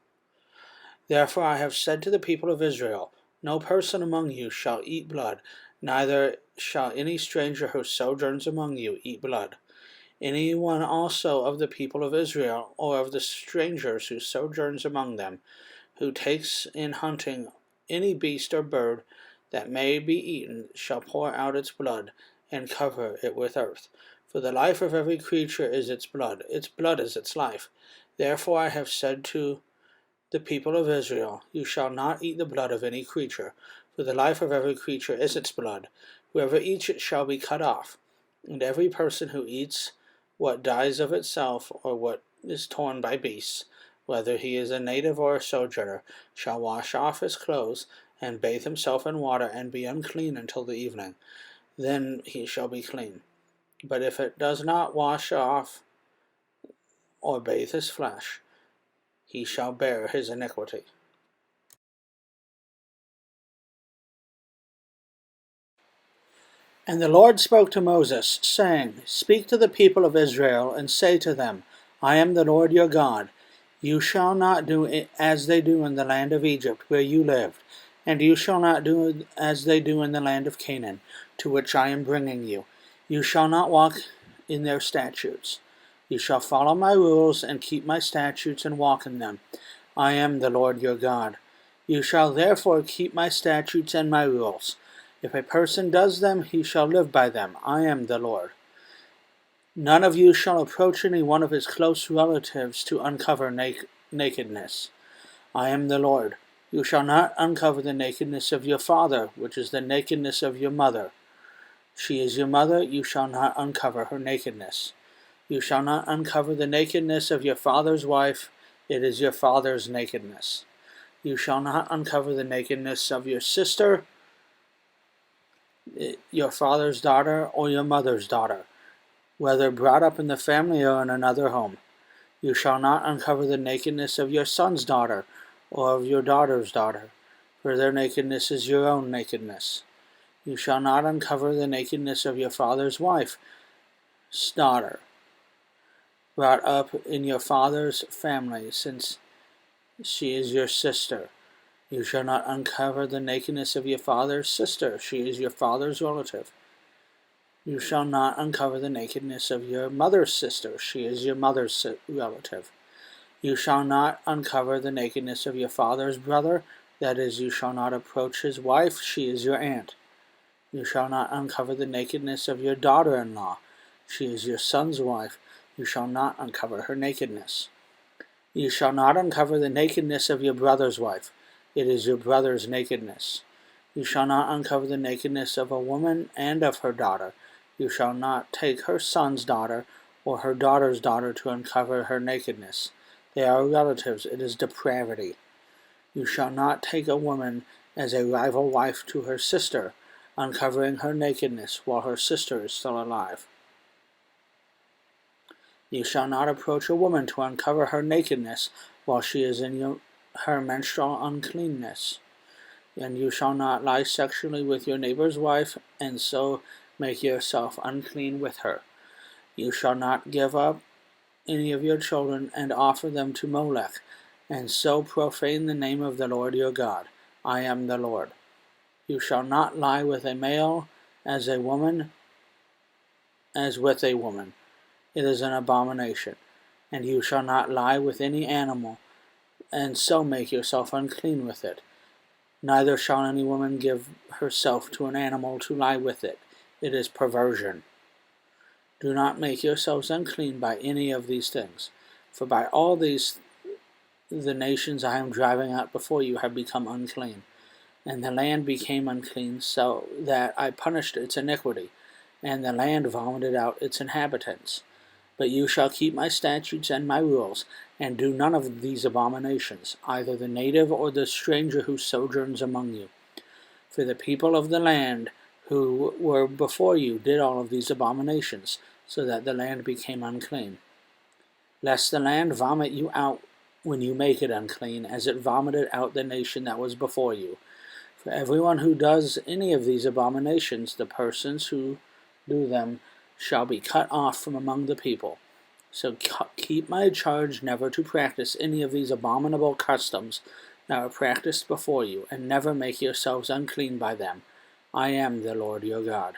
Therefore I have said to the people of Israel, No person among you shall eat blood, neither shall any stranger who sojourns among you eat blood. Any one also of the people of Israel, or of the strangers who sojourns among them, who takes in hunting any beast or bird that may be eaten, shall pour out its blood, and cover it with earth. For the life of every creature is its blood is its life. Therefore I have said to the people of Israel, You shall not eat the blood of any creature, for the life of every creature is its blood. Whoever eats it shall be cut off. And every person who eats what dies of itself, or what is torn by beasts, whether he is a native or a sojourner, shall wash off his clothes, and bathe himself in water, and be unclean until the evening. Then he shall be clean. But if it does not wash off or bathe his flesh, he shall bear his iniquity. And the Lord spoke to Moses, saying, Speak to the people of Israel, and say to them, I am the Lord your God. You shall not do as they do in the land of Egypt, where you lived, and you shall not do as they do in the land of Canaan, to which I am bringing you. You shall not walk in their statutes. You shall follow my rules, and keep my statutes, and walk in them. I am the Lord your God. You shall therefore keep my statutes and my rules. If a person does them, he shall live by them. I am the Lord. None of you shall approach any one of his close relatives to uncover nakedness. I am the Lord. You shall not uncover the nakedness of your father, which is the nakedness of your mother. She is your mother, you shall not uncover her nakedness. You shall not uncover the nakedness of your father's wife, it is your father's nakedness. You shall not uncover the nakedness of your sister, your father's daughter, or your mother's daughter, whether brought up in the family or in another home. You shall not uncover the nakedness of your son's daughter, or of your daughter's daughter, for their nakedness is your own nakedness. You shall not uncover the nakedness of your father's wife's daughter, brought up in your father's family, since she is your sister. You shall not uncover the nakedness of your father's sister, she is your father's relative. You shall not uncover the nakedness of your mother's sister, she is your mother's relative. You shall not uncover the nakedness of your father's brother, that is, you shall not approach his wife, she is your aunt. You shall not uncover the nakedness of your daughter-in-law, she is your son's wife, you shall not uncover her nakedness. You shall not uncover the nakedness of your brother's wife, it is your brother's nakedness. You shall not uncover the nakedness of a woman and of her daughter. You shall not take her son's daughter or her daughter's daughter to uncover her nakedness. They are relatives, it is depravity. You shall not take a woman as a rival wife to her sister, uncovering her nakedness while her sister is still alive. You shall not approach a woman to uncover her nakedness while she is in her menstrual uncleanness. And you shall not lie sexually with your neighbor's wife, and so make yourself unclean with her. You shall not give up any of your children and offer them to Molech, and so profane the name of the Lord your God. I am the Lord. You shall not lie with a male as with a woman. It is an abomination. And you shall not lie with any animal, and so make yourself unclean with it. Neither shall any woman give herself to an animal to lie with it. It is perversion. Do not make yourselves unclean by any of these things, for by all these the nations I am driving out before you have become unclean. And the land became unclean, so that I punished its iniquity, and the land vomited out its inhabitants. But you shall keep my statutes and my rules, and do none of these abominations, either the native or the stranger who sojourns among you. For the people of the land who were before you did all of these abominations, so that the land became unclean. Lest the land vomit you out when you make it unclean, as it vomited out the nation that was before you. For everyone who does any of these abominations, the persons who do them shall be cut off from among the people. So keep my charge never to practice any of these abominable customs that are practiced before you, and never make yourselves unclean by them. I am the Lord your God.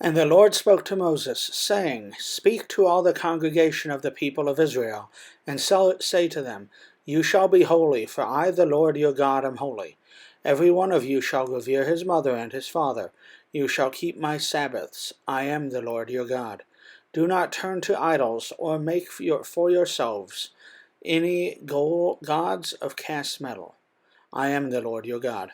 And the Lord spoke to Moses, saying, Speak to all the congregation of the people of Israel, and say to them, You shall be holy, for I, the Lord your God, am holy. Every one of you shall revere his mother and his father. You shall keep my Sabbaths. I am the Lord your God. Do not turn to idols, or make for yourselves any gods of cast metal. I am the Lord your God.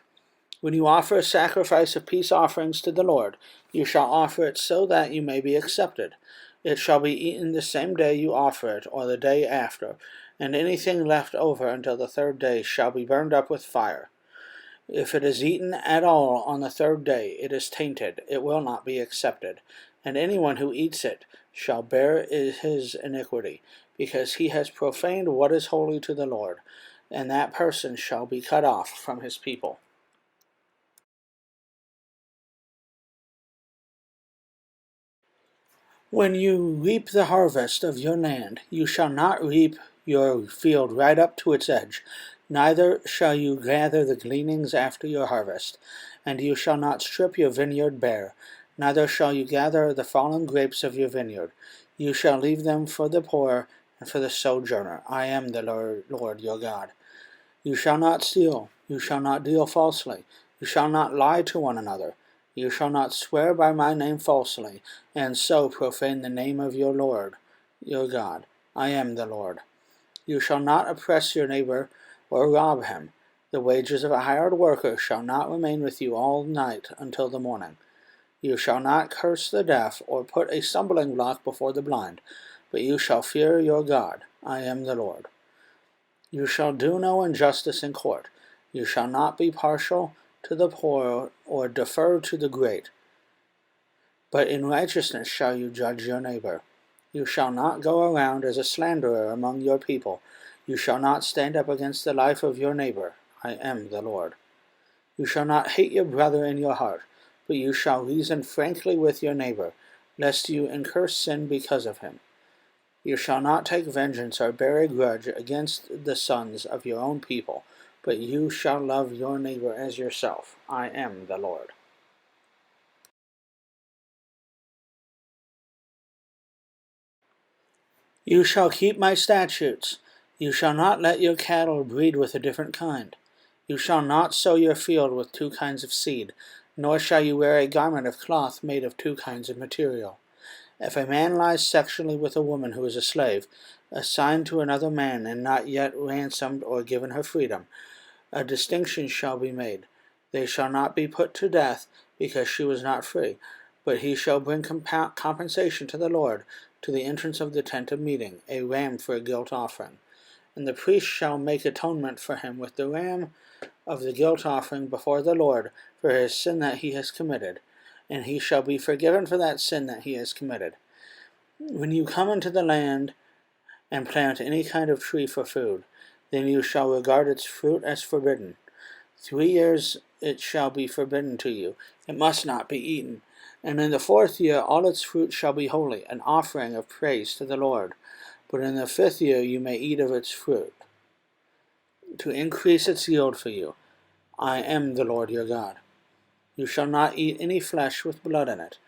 When you offer a sacrifice of peace offerings to the Lord, you shall offer it so that you may be accepted. It shall be eaten the same day you offer it, or the day after, and anything left over until the third day shall be burned up with fire. If it is eaten at all on the third day, it is tainted, it will not be accepted, and anyone who eats it shall bear his iniquity, because he has profaned what is holy to the Lord. and that person shall be cut off from his people. When you reap the harvest of your land, you shall not reap your field right up to its edge, neither shall you gather the gleanings after your harvest. And you shall not strip your vineyard bare, neither shall you gather the fallen grapes of your vineyard. You shall leave them for the poor and for the sojourner. I am the Lord your God. You shall not steal, you shall not deal falsely, you shall not lie to one another. You shall not swear by my name falsely, and so profane the name of your Lord, your God. I am the Lord. You shall not oppress your neighbor or rob him. The wages of a hired worker shall not remain with you all night until the morning. You shall not curse the deaf or put a stumbling block before the blind, but you shall fear your God. I am the Lord. You shall do no injustice in court. You shall not be partial to the poor or defer to the great, but in righteousness shall you judge your neighbor. You shall not go around as a slanderer among your people. You shall not stand up against the life of your neighbor. I am the Lord. You shall not hate your brother in your heart, but you shall reason frankly with your neighbor, lest you incur sin because of him. You shall not take vengeance or bear a grudge against the sons of your own people, but you shall love your neighbor as yourself. I am the Lord. You shall keep my statutes. You shall not let your cattle breed with a different kind. You shall not sow your field with two kinds of seed, nor shall you wear a garment of cloth made of two kinds of material. If a man lies sexually with a woman who is a slave, assigned to another man and not yet ransomed or given her freedom, a distinction shall be made. They shall not be put to death because she was not free, but he shall bring compensation to the Lord to the entrance of the tent of meeting, a ram for a guilt offering. And the priest shall make atonement for him with the ram of the guilt offering before the Lord for his sin that he has committed, and he shall be forgiven for that sin that he has committed. When you come into the land and plant any kind of tree for food, then you shall regard its fruit as forbidden. 3 years it shall be forbidden to you. It must not be eaten. And in the 4th year all its fruit shall be holy, an offering of praise to the Lord. But in the 5th year you may eat of its fruit, to increase its yield for you. I am the Lord your God. You shall not eat any flesh with blood in it.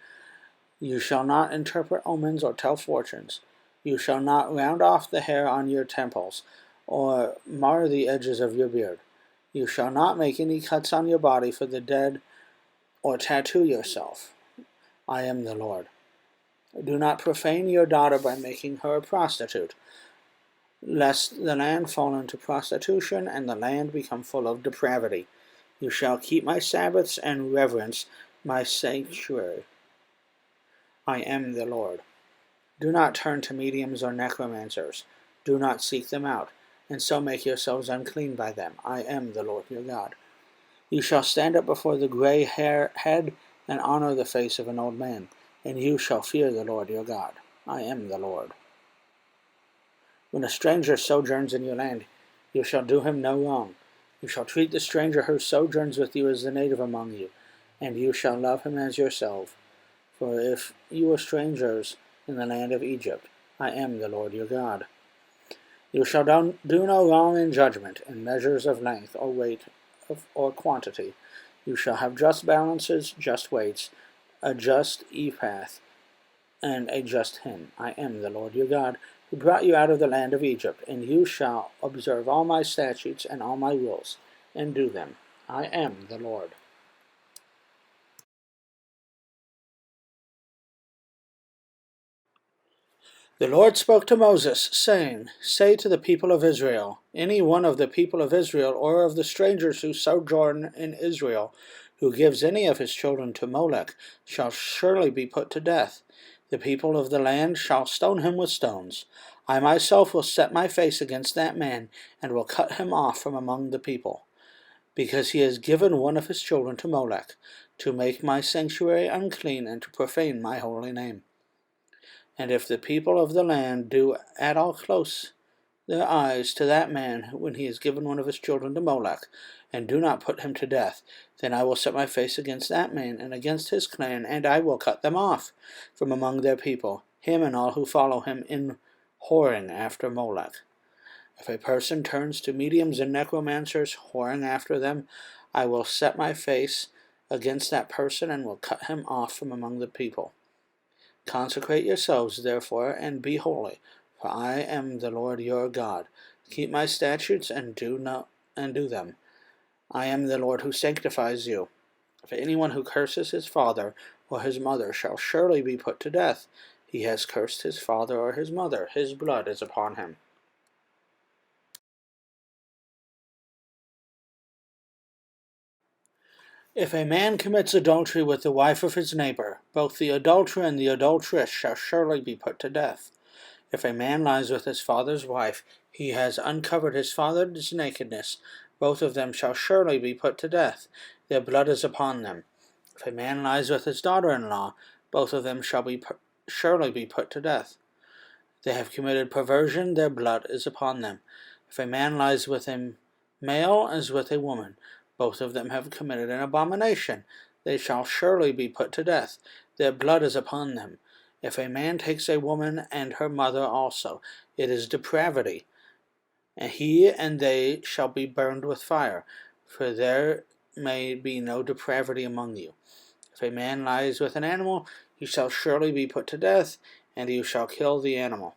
You shall not interpret omens or tell fortunes. You shall not round off the hair on your temples, or mar the edges of your beard. You shall not make any cuts on your body for the dead, or tattoo yourself. I am the Lord. Do not profane your daughter by making her a prostitute, lest the land fall into prostitution and the land become full of depravity. You shall keep my Sabbaths and reverence my sanctuary. I am the Lord. Do not turn to mediums or necromancers. Do not seek them out, and so make yourselves unclean by them. I am the Lord your God. You shall stand up before the gray-head and honor the face of an old man, and you shall fear the Lord your God. I am the Lord. When a stranger sojourns in your land, you shall do him no wrong. You shall treat the stranger who sojourns with you as the native among you, and you shall love him as yourself. For if you were strangers in the land of Egypt, I am the Lord your God. You shall do no wrong in judgment, in measures of length or weight or quantity. You shall have just balances, just weights, a just ephah, and a just hin. I am the Lord your God, who brought you out of the land of Egypt, and you shall observe all my statutes and all my rules, and do them. I am the Lord. The Lord spoke to Moses, saying, Say to the people of Israel, any one of the people of Israel, or of the strangers who sojourn in Israel, who gives any of his children to Molech, shall surely be put to death. The people of the land shall stone him with stones. I myself will set my face against that man, and will cut him off from among the people, because he has given one of his children to Molech, to make my sanctuary unclean, and to profane my holy name. And if the people of the land do at all close their eyes to that man when he has given one of his children to Molech, and do not put him to death, then I will set my face against that man and against his clan, and I will cut them off from among their people, him and all who follow him in whoring after Molech. If a person turns to mediums and necromancers, whoring after them, I will set my face against that person and will cut him off from among the people. Consecrate yourselves, therefore, and be holy, for I am the Lord your God. Keep my statutes and do them. I am the Lord who sanctifies you. If anyone who curses his father or his mother shall surely be put to death. He has cursed his father or his mother. His blood is upon him. If a man commits adultery with the wife of his neighbor, both the adulterer and the adulteress shall surely be put to death. If a man lies with his father's wife, he has uncovered his father's nakedness. Both of them shall surely be put to death. Their blood is upon them. If a man lies with his daughter-in-law, both of them shall surely be put to death. They have committed perversion, their blood is upon them. If a man lies with a male as with a woman, both of them have committed an abomination. They shall surely be put to death. Their blood is upon them. If a man takes a woman and her mother also, it is depravity. And he and they shall be burned with fire, for there may be no depravity among you. If a man lies with an animal, he shall surely be put to death, and you shall kill the animal.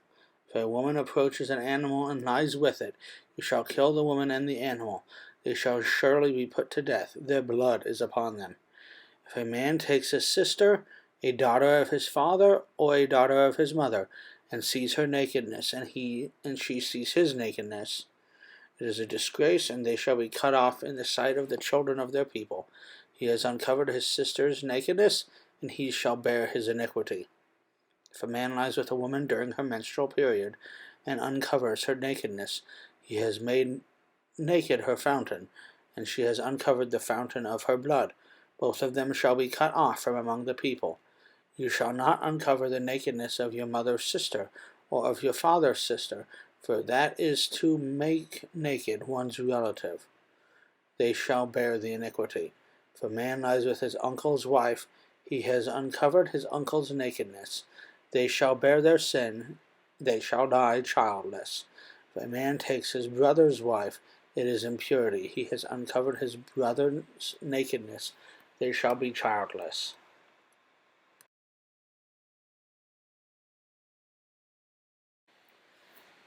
If a woman approaches an animal and lies with it, you shall kill the woman and the animal. They shall surely be put to death. Their blood is upon them. If a man takes a sister, a daughter of his father, or a daughter of his mother, and sees her nakedness, and she sees his nakedness, it is a disgrace, and they shall be cut off in the sight of the children of their people. He has uncovered his sister's nakedness, and he shall bear his iniquity. If a man lies with a woman during her menstrual period, and uncovers her nakedness, he has made naked her fountain, and she has uncovered the fountain of her blood. Both of them shall be cut off from among the people. You shall not uncover the nakedness of your mother's sister, or of your father's sister, for that is to make naked one's relative. They shall bear the iniquity. If a man lies with his uncle's wife, he has uncovered his uncle's nakedness. They shall bear their sin, they shall die childless. If a man takes his brother's wife, it is impurity. He has uncovered his brother's nakedness. They shall be childless.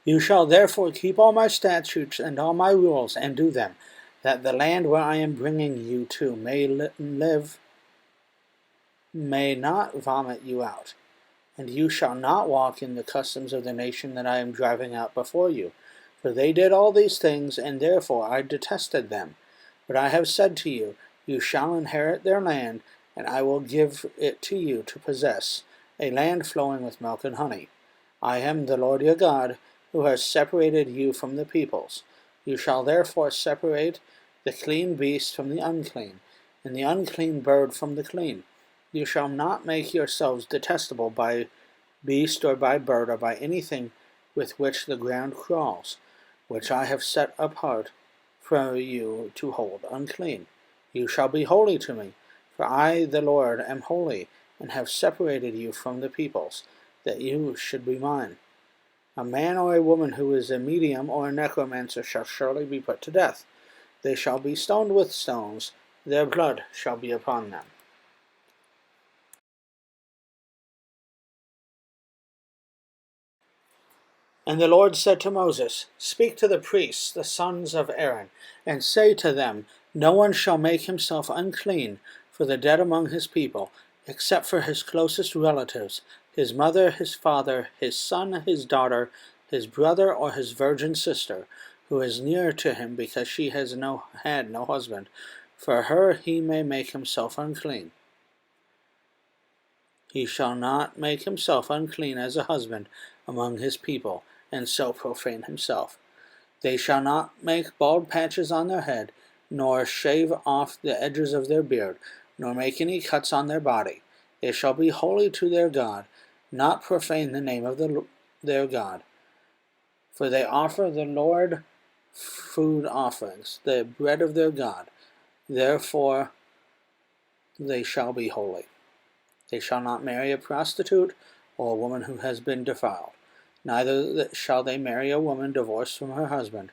You shall therefore keep all my statutes and all my rules, and do them, that the land where I am bringing you to may not vomit you out. And you shall not walk in the customs of the nation that I am driving out before you. For they did all these things, and therefore I detested them. But I have said to you, you shall inherit their land, and I will give it to you to possess, a land flowing with milk and honey. I am the Lord your God, who has separated you from the peoples. You shall therefore separate the clean beast from the unclean, and the unclean bird from the clean. You shall not make yourselves detestable by beast or by bird or by anything with which the ground crawls, which I have set apart for you to hold unclean. You shall be holy to me, for I, the Lord, am holy, and have separated you from the peoples, that you should be mine. A man or a woman who is a medium or a necromancer shall surely be put to death. They shall be stoned with stones, their blood shall be upon them. And the Lord said to Moses, Speak to the priests, the sons of Aaron, and say to them, No one shall make himself unclean for the dead among his people, except for his closest relatives, his mother, his father, his son, his daughter, his brother, or his virgin sister, who is near to him because she has had no husband. For her he may make himself unclean. He shall not make himself unclean as a husband among his people, and so profane himself. They shall not make bald patches on their head, nor shave off the edges of their beard, nor make any cuts on their body. They shall be holy to their God, not profane the name of their God. For they offer the Lord food offerings, the bread of their God. Therefore they shall be holy. They shall not marry a prostitute or a woman who has been defiled. Neither shall they marry a woman divorced from her husband,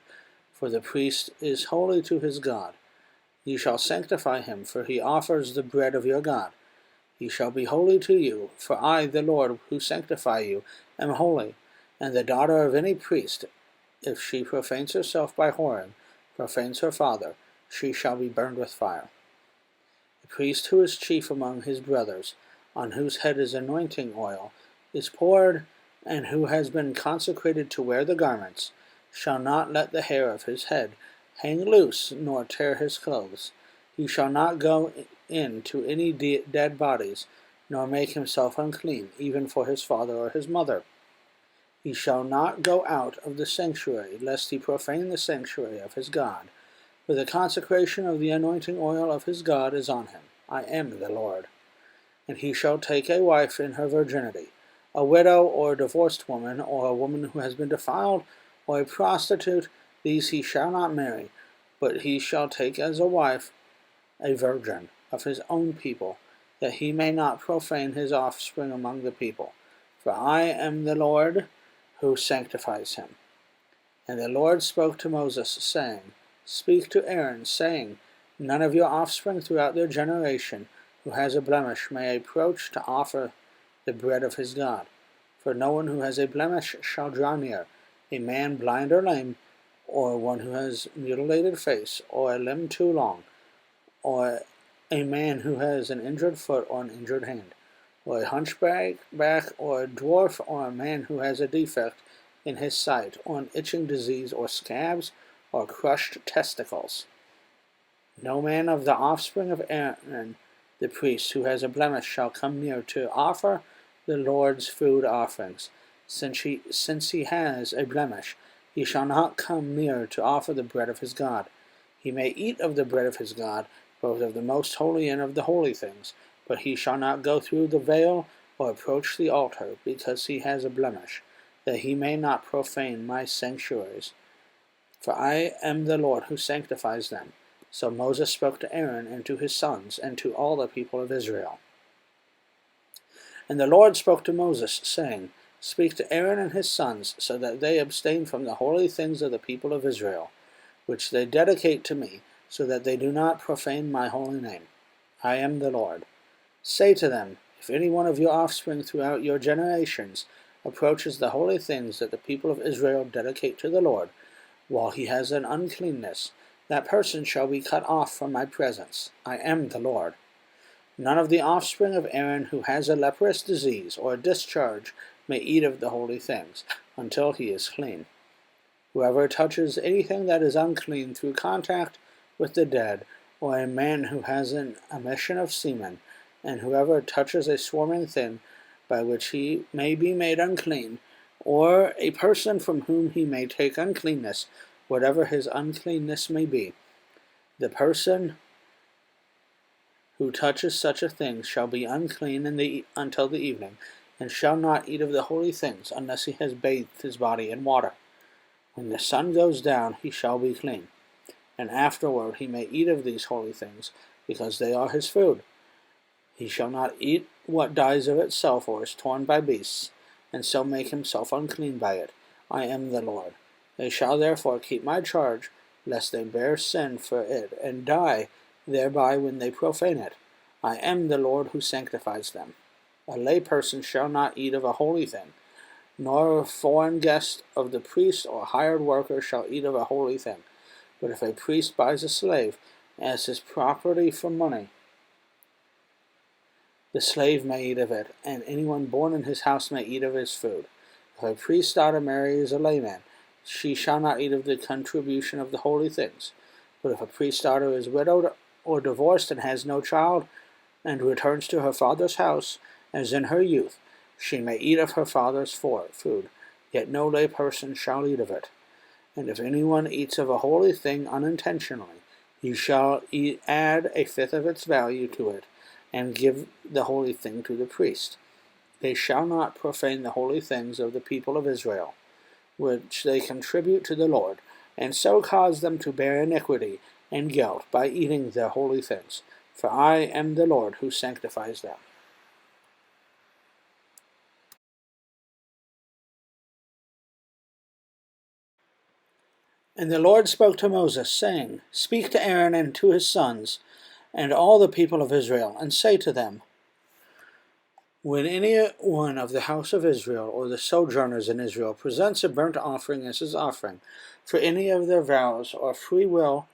for the priest is holy to his God. You shall sanctify him, for he offers the bread of your God. He shall be holy to you, for I, the Lord, who sanctify you, am holy. And the daughter of any priest, if she profanes herself by whoring, profanes her father, she shall be burned with fire. The priest who is chief among his brothers, on whose head is anointing oil, is poured, and who has been consecrated to wear the garments, shall not let the hair of his head hang loose, nor tear his clothes. He shall not go in to any dead bodies, nor make himself unclean, even for his father or his mother. He shall not go out of the sanctuary, lest he profane the sanctuary of his God. For the consecration of the anointing oil of his God is on him. I am the Lord. And he shall take a wife in her virginity, a widow or a divorced woman, or a woman who has been defiled, or a prostitute. These he shall not marry, but he shall take as a wife a virgin of his own people, that he may not profane his offspring among the people. For I am the Lord who sanctifies him. And the Lord spoke to Moses, saying, Speak to Aaron, saying, None of your offspring throughout their generation who has a blemish may approach to offer the bread of his God. For no one who has a blemish shall draw near, a man blind or lame, or one who has mutilated face, or a limb too long, or a man who has an injured foot or an injured hand, or a hunchback, or a dwarf, or a man who has a defect in his sight, or an itching disease, or scabs, or crushed testicles. No man of the offspring of Aaron, the priest, who has a blemish shall come near to offer the Lord's food offerings. Since he has a blemish, he shall not come near to offer the bread of his God. He may eat of the bread of his God, both of the most holy and of the holy things, but he shall not go through the veil or approach the altar, because he has a blemish, that he may not profane my sanctuaries. For I am the Lord who sanctifies them. So Moses spoke to Aaron and to his sons and to all the people of Israel. And the Lord spoke to Moses, saying, Speak to Aaron and his sons, so that they abstain from the holy things of the people of Israel, which they dedicate to me, so that they do not profane my holy name. I am the Lord. Say to them, If any one of your offspring throughout your generations approaches the holy things that the people of Israel dedicate to the Lord, while he has an uncleanness, that person shall be cut off from my presence. I am the Lord. None of the offspring of Aaron who has a leprous disease or a discharge may eat of the holy things, until he is clean. Whoever touches anything that is unclean through contact with the dead, or a man who has an emission of semen, and whoever touches a swarming thing by which he may be made unclean, or a person from whom he may take uncleanness, whatever his uncleanness may be, the person who touches such a thing shall be unclean until the evening, and shall not eat of the holy things, unless he has bathed his body in water. When the sun goes down, he shall be clean, and afterward he may eat of these holy things, because they are his food. He shall not eat what dies of itself or is torn by beasts, and so make himself unclean by it. I am the Lord. They shall therefore keep my charge, lest they bear sin for it, and die thereby when they profane it. I am the Lord who sanctifies them. A layperson shall not eat of a holy thing, nor a foreign guest of the priest or hired worker shall eat of a holy thing. But if a priest buys a slave as his property for money, the slave may eat of it, and anyone born in his house may eat of his food. If a priest's daughter marries a layman, she shall not eat of the contribution of the holy things. But if a priest's daughter is widowed or divorced and has no child, and returns to her father's house, as in her youth, she may eat of her father's food, yet no lay person shall eat of it. And if anyone eats of a holy thing unintentionally, he shall add a fifth of its value to it, and give the holy thing to the priest. They shall not profane the holy things of the people of Israel. which they contribute to the Lord, and so cause them to bear iniquity and guilt by eating their holy things. For I am the Lord who sanctifies them. And the Lord spoke to Moses, saying, Speak to Aaron and to his sons, and all the people of Israel, and say to them, When any one of the house of Israel, or the sojourners in Israel, presents a burnt offering as his offering, for any of their vows or free will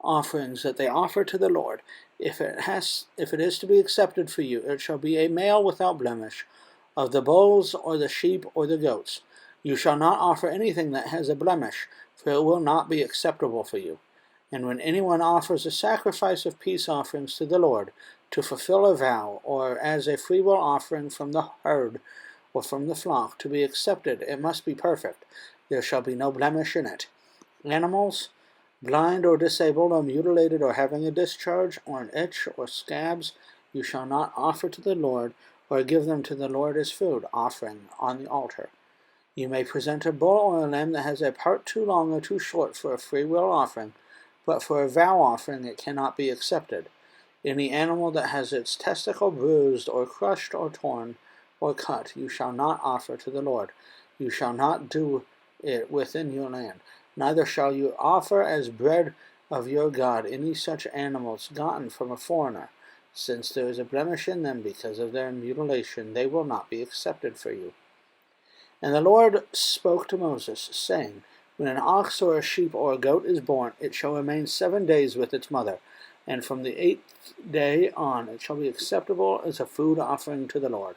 offerings that they offer to the Lord, if it is to be accepted for you, it shall be a male without blemish, of the bulls or the sheep or the goats. You shall not offer anything that has a blemish, for it will not be acceptable for you. And when anyone offers a sacrifice of peace offerings to the Lord, to fulfill a vow, or as a freewill offering from the herd or from the flock, to be accepted, it must be perfect. There shall be no blemish in it. Animals, blind or disabled or mutilated or having a discharge or an itch or scabs, you shall not offer to the Lord, or give them to the Lord as food offering on the altar. You may present a bull or a lamb that has a part too long or too short for a freewill offering, but for a vow offering it cannot be accepted. Any animal that has its testicle bruised or crushed or torn or cut you shall not offer to the Lord. You shall not do it within your land. Neither shall you offer as bread of your God any such animals gotten from a foreigner. Since there is a blemish in them because of their mutilation, they will not be accepted for you. And the Lord spoke to Moses, saying, When an ox or a sheep or a goat is born, it shall remain 7 days with its mother, and from the 8th day on it shall be acceptable as a food offering to the Lord.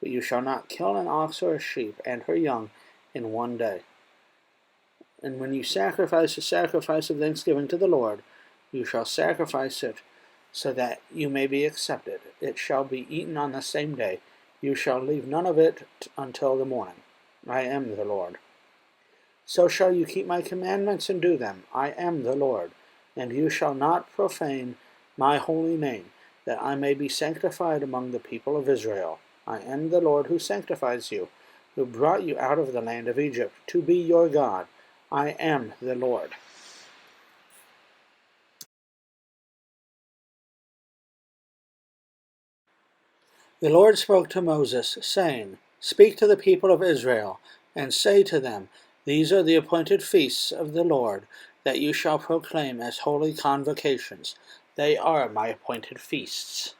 But you shall not kill an ox or a sheep and her young in 1 day. And when you sacrifice a sacrifice of thanksgiving to the Lord, you shall sacrifice it so that you may be accepted. It shall be eaten on the same day. You shall leave none of it until the morning. I am the Lord. So shall you keep my commandments and do them. I am the Lord. And you shall not profane my holy name, that I may be sanctified among the people of Israel. I am the Lord who sanctifies you, who brought you out of the land of Egypt, to be your God. I am the Lord. The Lord spoke to Moses, saying, Speak to the people of Israel, and say to them, These are the appointed feasts of the Lord, that you shall proclaim as holy convocations. They are my appointed feasts.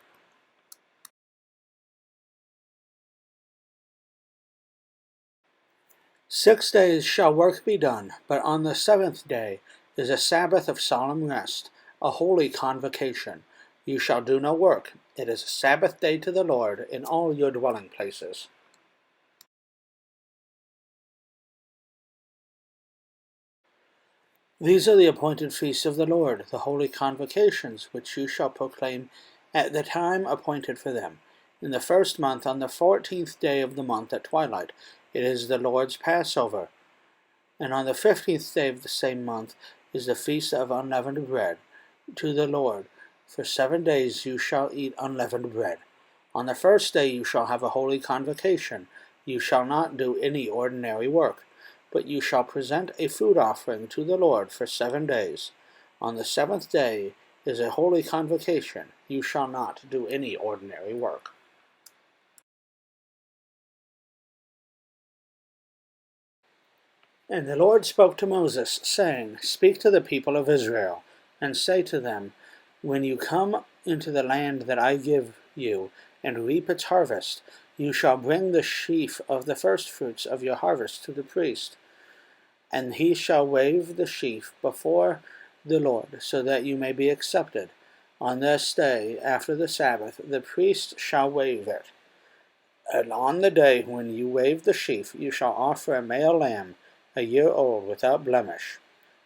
6 days shall work be done, but on the 7th day is a Sabbath of solemn rest, a holy convocation. You shall do no work. It is a Sabbath day to the Lord in all your dwelling places. These are the appointed feasts of the Lord, the holy convocations, which you shall proclaim at the time appointed for them. In the 1st month, on the 14th day of the month at twilight, it is the Lord's Passover. And on the 15th day of the same month is the feast of unleavened bread to the Lord. For 7 days you shall eat unleavened bread. On the 1st day you shall have a holy convocation. You shall not do any ordinary work, but you shall present a food offering to the Lord for 7 days. On the 7th day is a holy convocation. You shall not do any ordinary work. And the Lord spoke to Moses, saying, Speak to the people of Israel, and say to them, When you come into the land that I give you, and reap its harvest, you shall bring the sheaf of the firstfruits of your harvest to the priest, and he shall wave the sheaf before the Lord, so that you may be accepted. On this day, after the Sabbath, the priest shall wave it. And on the day when you wave the sheaf, you shall offer a male lamb, a year old, without blemish,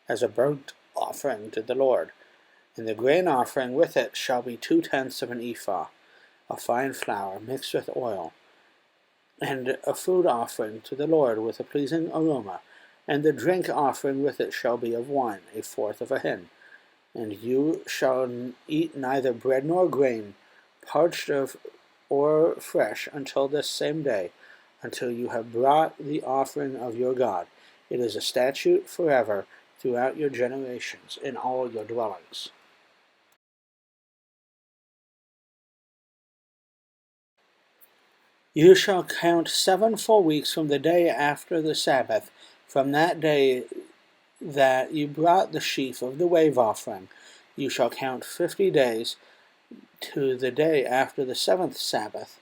as a burnt offering to the Lord. And the grain offering with it shall be 2/10 of an ephah, of fine flour mixed with oil, and a food offering to the Lord with a pleasing aroma. And the drink offering with it shall be of wine, 1/4 of a hin. And you shall eat neither bread nor grain, parched or fresh, until this same day, until you have brought the offering of your God. It is a statute forever throughout your generations in all your dwellings. You shall count 7 full weeks from the day after the Sabbath, from that day that you brought the sheaf of the wave offering. You shall count 50 days to the day after the 7th Sabbath.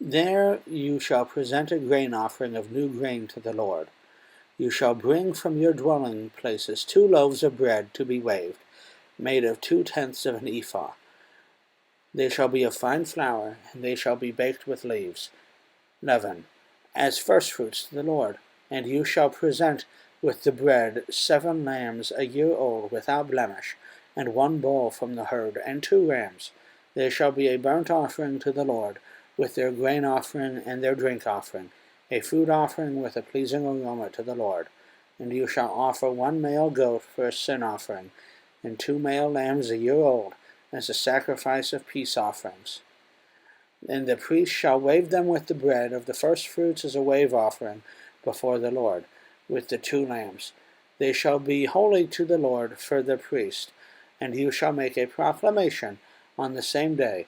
There you shall present a grain offering of new grain to the Lord. You shall bring from your dwelling places 2 loaves of bread to be waved, made of 2/10 of an ephah. They shall be of fine flour, and they shall be baked with leaven, as firstfruits to the Lord. And you shall present with the bread 7 lambs a year old without blemish, and 1 bull from the herd, and 2 rams. They shall be a burnt offering to the Lord, with their grain offering and their drink offering, a food offering with a pleasing aroma to the Lord. And you shall offer 1 male goat for a sin offering, and 2 male lambs a year old, as a sacrifice of peace offerings. And the priest shall wave them with the bread of the firstfruits as a wave offering before the Lord, with the 2 lambs. They shall be holy to the Lord for the priest. And you shall make a proclamation on the same day.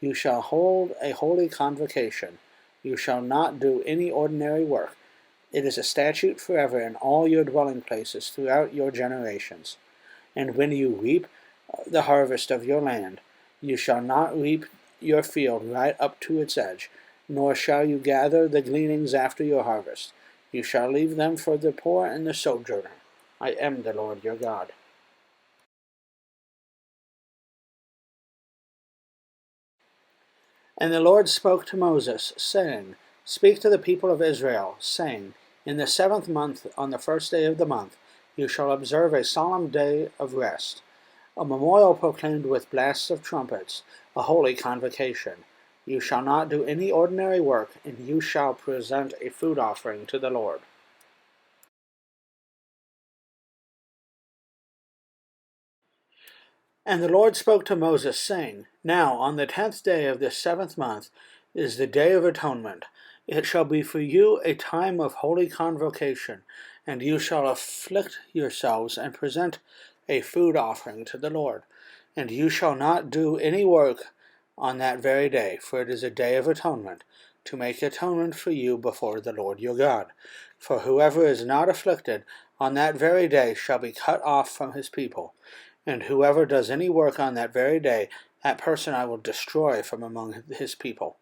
You shall hold a holy convocation. You shall not do any ordinary work. It is a statute forever in all your dwelling places throughout your generations. And when you reap the harvest of your land, you shall not reap your field right up to its edge, nor shall you gather the gleanings after your harvest. You shall leave them for the poor and the sojourner. I am the Lord your God. And the Lord spoke to Moses, saying, Speak to the people of Israel, saying, In the 7th month, on the 1st day of the month, you shall observe a solemn day of rest, a memorial proclaimed with blasts of trumpets, a holy convocation. You shall not do any ordinary work, and you shall present a food offering to the Lord. And the Lord spoke to Moses, saying, Now on the 10th day of this 7th month is the day of atonement. It shall be for you a time of holy convocation, and you shall afflict yourselves and present a food offering to the Lord. And you shall not do any work on that very day, for it is a day of atonement, to make atonement for you before the Lord your God. For whoever is not afflicted on that very day shall be cut off from his people. And whoever does any work on that very day, that person I will destroy from among his people.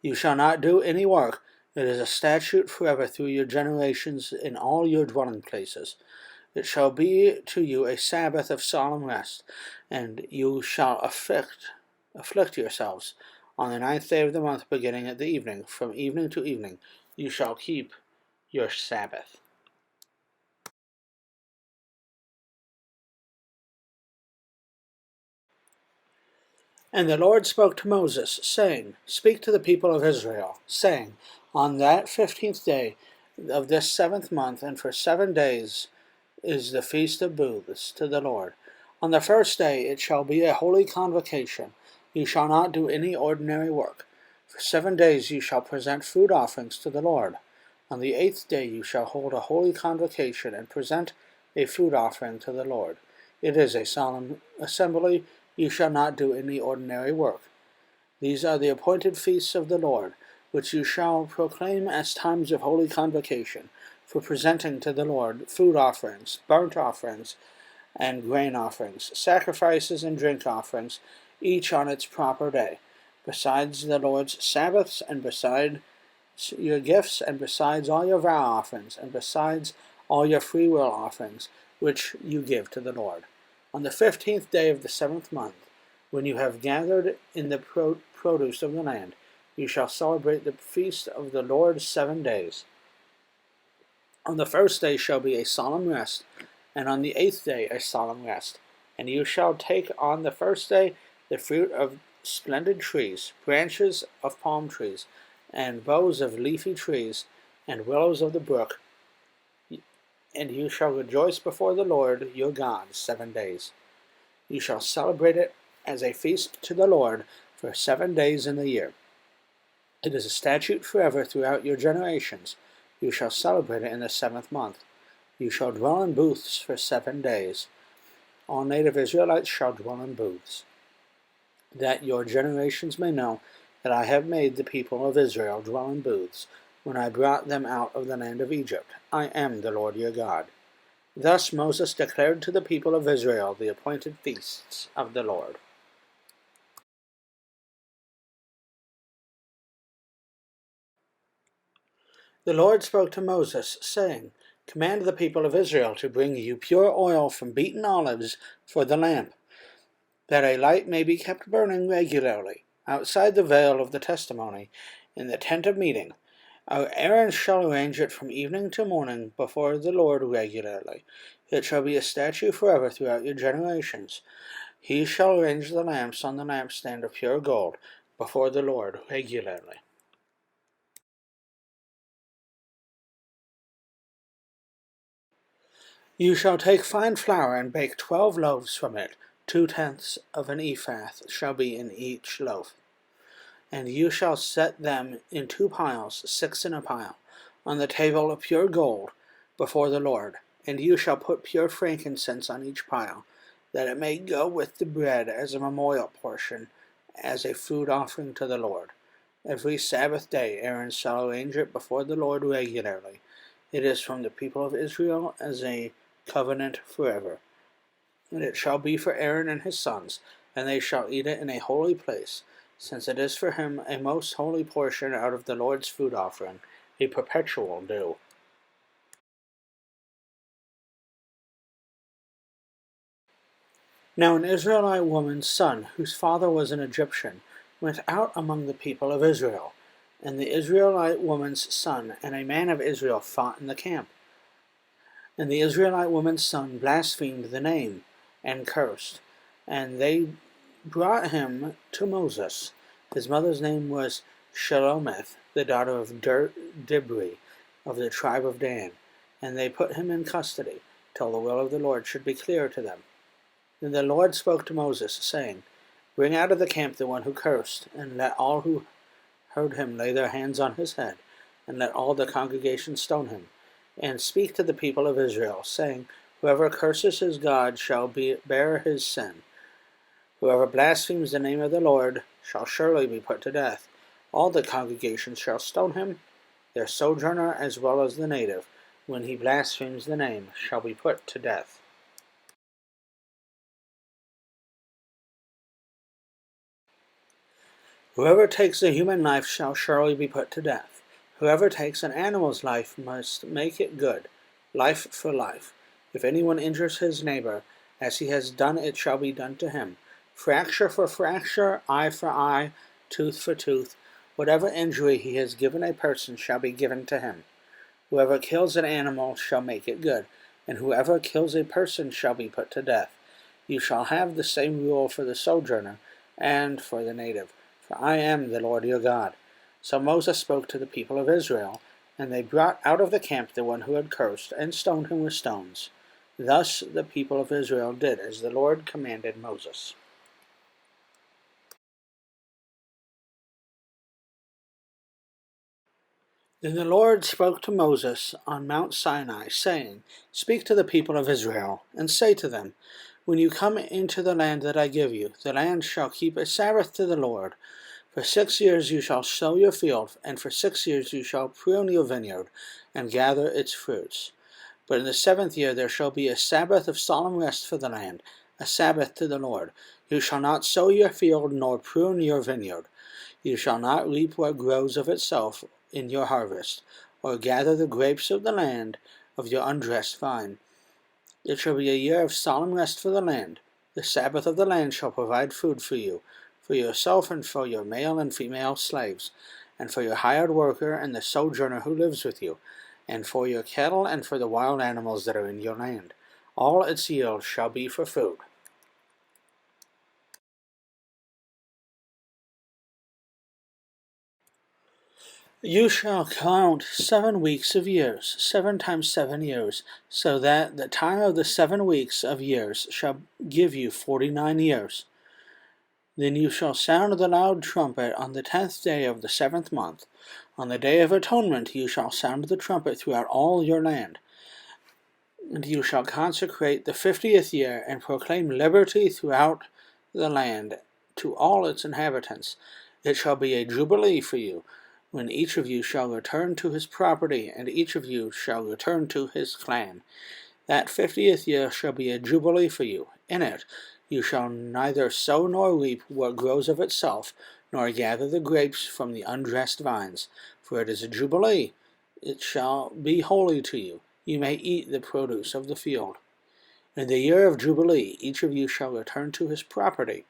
You shall not do any work. It is a statute forever through your generations in all your dwelling places. It shall be to you a Sabbath of solemn rest, and you shall afflict yourselves. On the 9th day of the month, beginning at the evening, from evening to evening, you shall keep your Sabbath. And the Lord spoke to Moses, saying, Speak to the people of Israel, saying, On that 15th day of this 7th month, and for 7 days is the feast of booths to the Lord. On the 1st day it shall be a holy convocation. You shall not do any ordinary work. For 7 days you shall present food offerings to the Lord. On the 8th day you shall hold a holy convocation and present a food offering to the Lord. It is a solemn assembly. You shall not do any ordinary work. These are the appointed feasts of the Lord, which you shall proclaim as times of holy convocation, for presenting to the Lord food offerings, burnt offerings, and grain offerings, sacrifices and drink offerings, each on its proper day, besides the Lord's Sabbaths, and besides your gifts, and besides all your vow offerings, and besides all your freewill offerings, which you give to the Lord. On the 15th day of the 7th month, when you have gathered in the produce of the land, you shall celebrate the feast of the Lord 7 days. On the 1st day shall be a solemn rest, and on the 8th day a solemn rest. And you shall take on the 1st day the fruit of splendid trees, branches of palm trees, and boughs of leafy trees, and willows of the brook, and you shall rejoice before the Lord your God 7 days. You shall celebrate it as a feast to the Lord for 7 days in the year. It is a statute forever throughout your generations. You shall celebrate it in the 7th month. You shall dwell in booths for 7 days. All native Israelites shall dwell in booths, that your generations may know that I have made the people of Israel dwell in booths when I brought them out of the land of Egypt. I am the Lord your God. Thus Moses declared to the people of Israel the appointed feasts of the Lord. The Lord spoke to Moses, saying, Command the people of Israel to bring you pure oil from beaten olives for the lamp, that a light may be kept burning regularly, outside the veil of the testimony, in the tent of meeting. Aaron shall arrange it from evening to morning before the Lord regularly. It shall be a statute forever throughout your generations. He shall arrange the lamps on the lampstand of pure gold before the Lord regularly. You shall take fine flour and bake 12 loaves from it. 2/10 of an ephah shall be in each loaf. And you shall set them in 2 piles, 6 in a pile, on the table of pure gold before the Lord. And you shall put pure frankincense on each pile, that it may go with the bread as a memorial portion, as a food offering to the Lord. Every Sabbath day Aaron shall arrange it before the Lord regularly. It is from the people of Israel as a covenant forever. And it shall be for Aaron and his sons, and they shall eat it in a holy place, since it is for him a most holy portion out of the Lord's food offering, a perpetual due. Now an Israelite woman's son, whose father was an Egyptian, went out among the people of Israel. And the Israelite woman's son and a man of Israel fought in the camp. And the Israelite woman's son blasphemed the name, and cursed. And they brought him to Moses. His mother's name was Shelomith, the daughter of Dibri, of the tribe of Dan. And they put him in custody, till the will of the Lord should be clear to them. Then the Lord spoke to Moses, saying, Bring out of the camp the one who cursed, and let all who heard him lay their hands on his head, and let all the congregation stone him. And speak to the people of Israel, saying, Whoever curses his God shall bear his sin. Whoever blasphemes the name of the Lord shall surely be put to death. All the congregation shall stone him, their sojourner as well as the native, when he blasphemes the name, shall be put to death. Whoever takes a human life shall surely be put to death. Whoever takes an animal's life must make it good, life for life. If anyone injures his neighbor, as he has done, it shall be done to him. Fracture for fracture, eye for eye, tooth for tooth. Whatever injury he has given a person shall be given to him. Whoever kills an animal shall make it good, and whoever kills a person shall be put to death. You shall have the same rule for the sojourner and for the native, for I am the Lord your God. So Moses spoke to the people of Israel, and they brought out of the camp the one who had cursed, and stoned him with stones. Thus the people of Israel did as the Lord commanded Moses. Then the Lord spoke to Moses on Mount Sinai, saying, Speak to the people of Israel, and say to them, When you come into the land that I give you, the land shall keep a Sabbath to the Lord. For 6 years you shall sow your field, and for 6 years you shall prune your vineyard, and gather its fruits. But in the 7th year there shall be a Sabbath of solemn rest for the land, a Sabbath to the Lord. You shall not sow your field, nor prune your vineyard. You shall not reap what grows of itself in your harvest, or gather the grapes of the land of your undressed vine. It shall be a year of solemn rest for the land. The Sabbath of the land shall provide food for yourself and for your male and female slaves, and for your hired worker and the sojourner who lives with you, and for your cattle and for the wild animals that are in your land. All its yield shall be for food. You shall count 7 weeks of years, 7 times 7 years, so that the time of the 7 weeks of years shall give you 49 years. Then you shall sound the loud trumpet on the 10th day of the 7th month. On the day of atonement you shall sound the trumpet throughout all your land. And you shall consecrate the 50th year, and proclaim liberty throughout the land to all its inhabitants. It shall be a jubilee for you, when each of you shall return to his property, and each of you shall return to his clan. That 50th year shall be a jubilee for you. In it you shall neither sow nor reap what grows of itself, nor gather the grapes from the undressed vines. For it is a jubilee. It shall be holy to you. You may eat the produce of the field. In the year of Jubilee, each of you shall return to his property.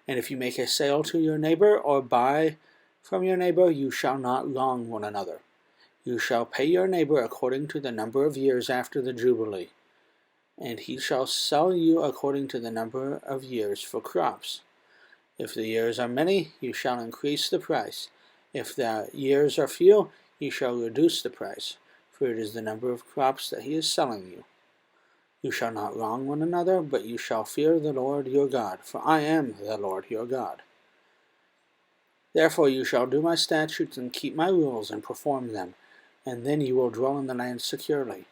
And if you make a sale to your neighbor, or buy from your neighbor, you shall not wrong one another. You shall pay your neighbor according to the number of years after the Jubilee, and he shall sell you according to the number of years for crops. If the years are many, you shall increase the price. If the years are few, you shall reduce the price, for it is the number of crops that he is selling you. You shall not wrong one another, but you shall fear the Lord your God, for I am the Lord your God. Therefore you shall do my statutes and keep my rules and perform them, and then you will dwell in the land securely.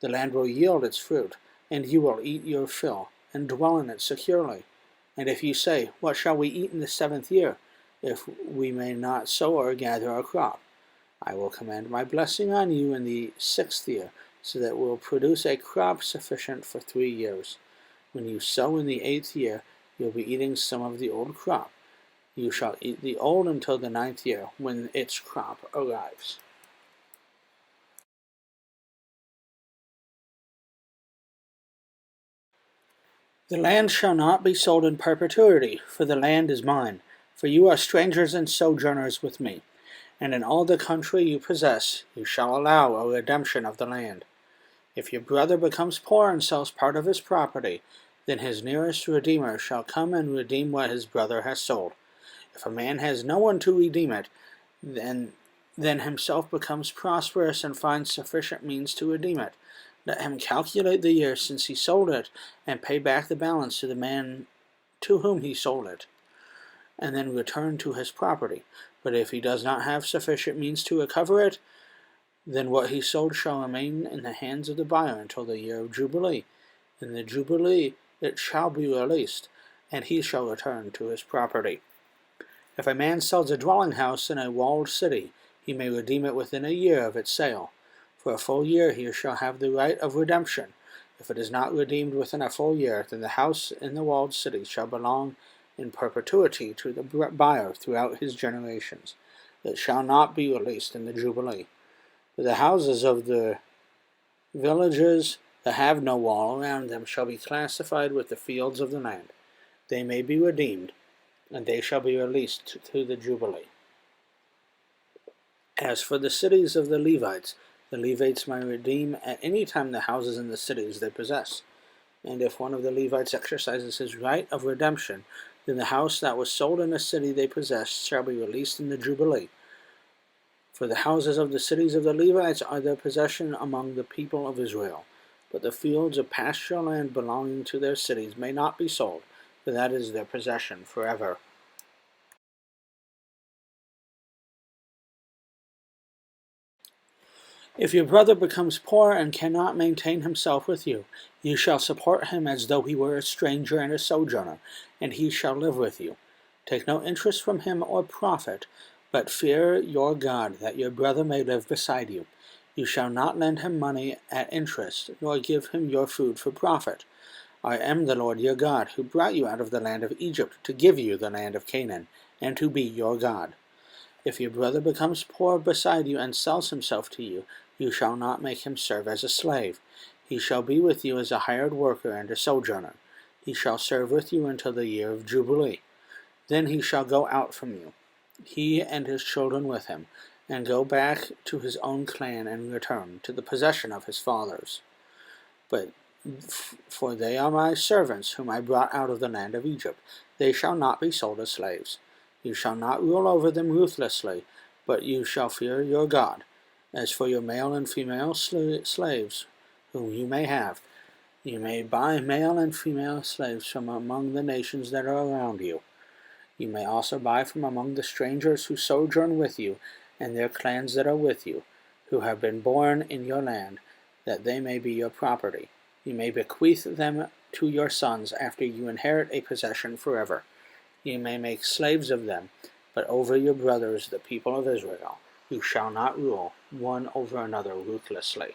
The land will yield its fruit, and you will eat your fill, and dwell in it securely. And if you say, what shall we eat in the 7th year, if we may not sow or gather our crop? I will command my blessing on you in the 6th year, so that it will produce a crop sufficient for 3 years. When you sow in the 8th year, you will be eating some of the old crop. You shall eat the old until the 9th year, when its crop arrives. The land shall not be sold in perpetuity, for the land is mine. For you are strangers and sojourners with me, and in all the country you possess you shall allow a redemption of the land. If your brother becomes poor and sells part of his property, then his nearest redeemer shall come and redeem what his brother has sold. If a man has no one to redeem it, then himself becomes prosperous and finds sufficient means to redeem it. Let him calculate the year since he sold it, and pay back the balance to the man to whom he sold it, and then return to his property. But if he does not have sufficient means to recover it, then what he sold shall remain in the hands of the buyer until the year of Jubilee. In the Jubilee it shall be released, and he shall return to his property. If a man sells a dwelling house in a walled city, he may redeem it within a year of its sale. For a full year he shall have the right of redemption. If it is not redeemed within a full year, then the house in the walled city shall belong in perpetuity to the buyer throughout his generations. It shall not be released in the Jubilee. For the houses of the villages that have no wall around them shall be classified with the fields of the land. They may be redeemed, and they shall be released to the Jubilee. As for the cities of the Levites may redeem at any time the houses in the cities they possess. And if one of the Levites exercises his right of redemption, then the house that was sold in the city they possess shall be released in the Jubilee. For the houses of the cities of the Levites are their possession among the people of Israel. But the fields of pasture land belonging to their cities may not be sold, for that is their possession forever. If your brother becomes poor and cannot maintain himself with you, you shall support him as though he were a stranger and a sojourner, and he shall live with you. Take no interest from him or profit, but fear your God, that your brother may live beside you. You shall not lend him money at interest, nor give him your food for profit. I am the Lord your God, who brought you out of the land of Egypt to give you the land of Canaan, and to be your God. If your brother becomes poor beside you and sells himself to you, you shall not make him serve as a slave. He shall be with you as a hired worker and a sojourner. He shall serve with you until the year of Jubilee. Then he shall go out from you, he and his children with him, and go back to his own clan and return to the possession of his fathers. But for they are my servants, whom I brought out of the land of Egypt. They shall not be sold as slaves. You shall not rule over them ruthlessly, but you shall fear your God. As for your male and female slaves, whom you may have, you may buy male and female slaves from among the nations that are around you. You may also buy from among the strangers who sojourn with you, and their clans that are with you, who have been born in your land, that they may be your property. You may bequeath them to your sons after you inherit a possession forever. You may make slaves of them, but over your brothers, the people of Israel, you shall not rule one over another ruthlessly.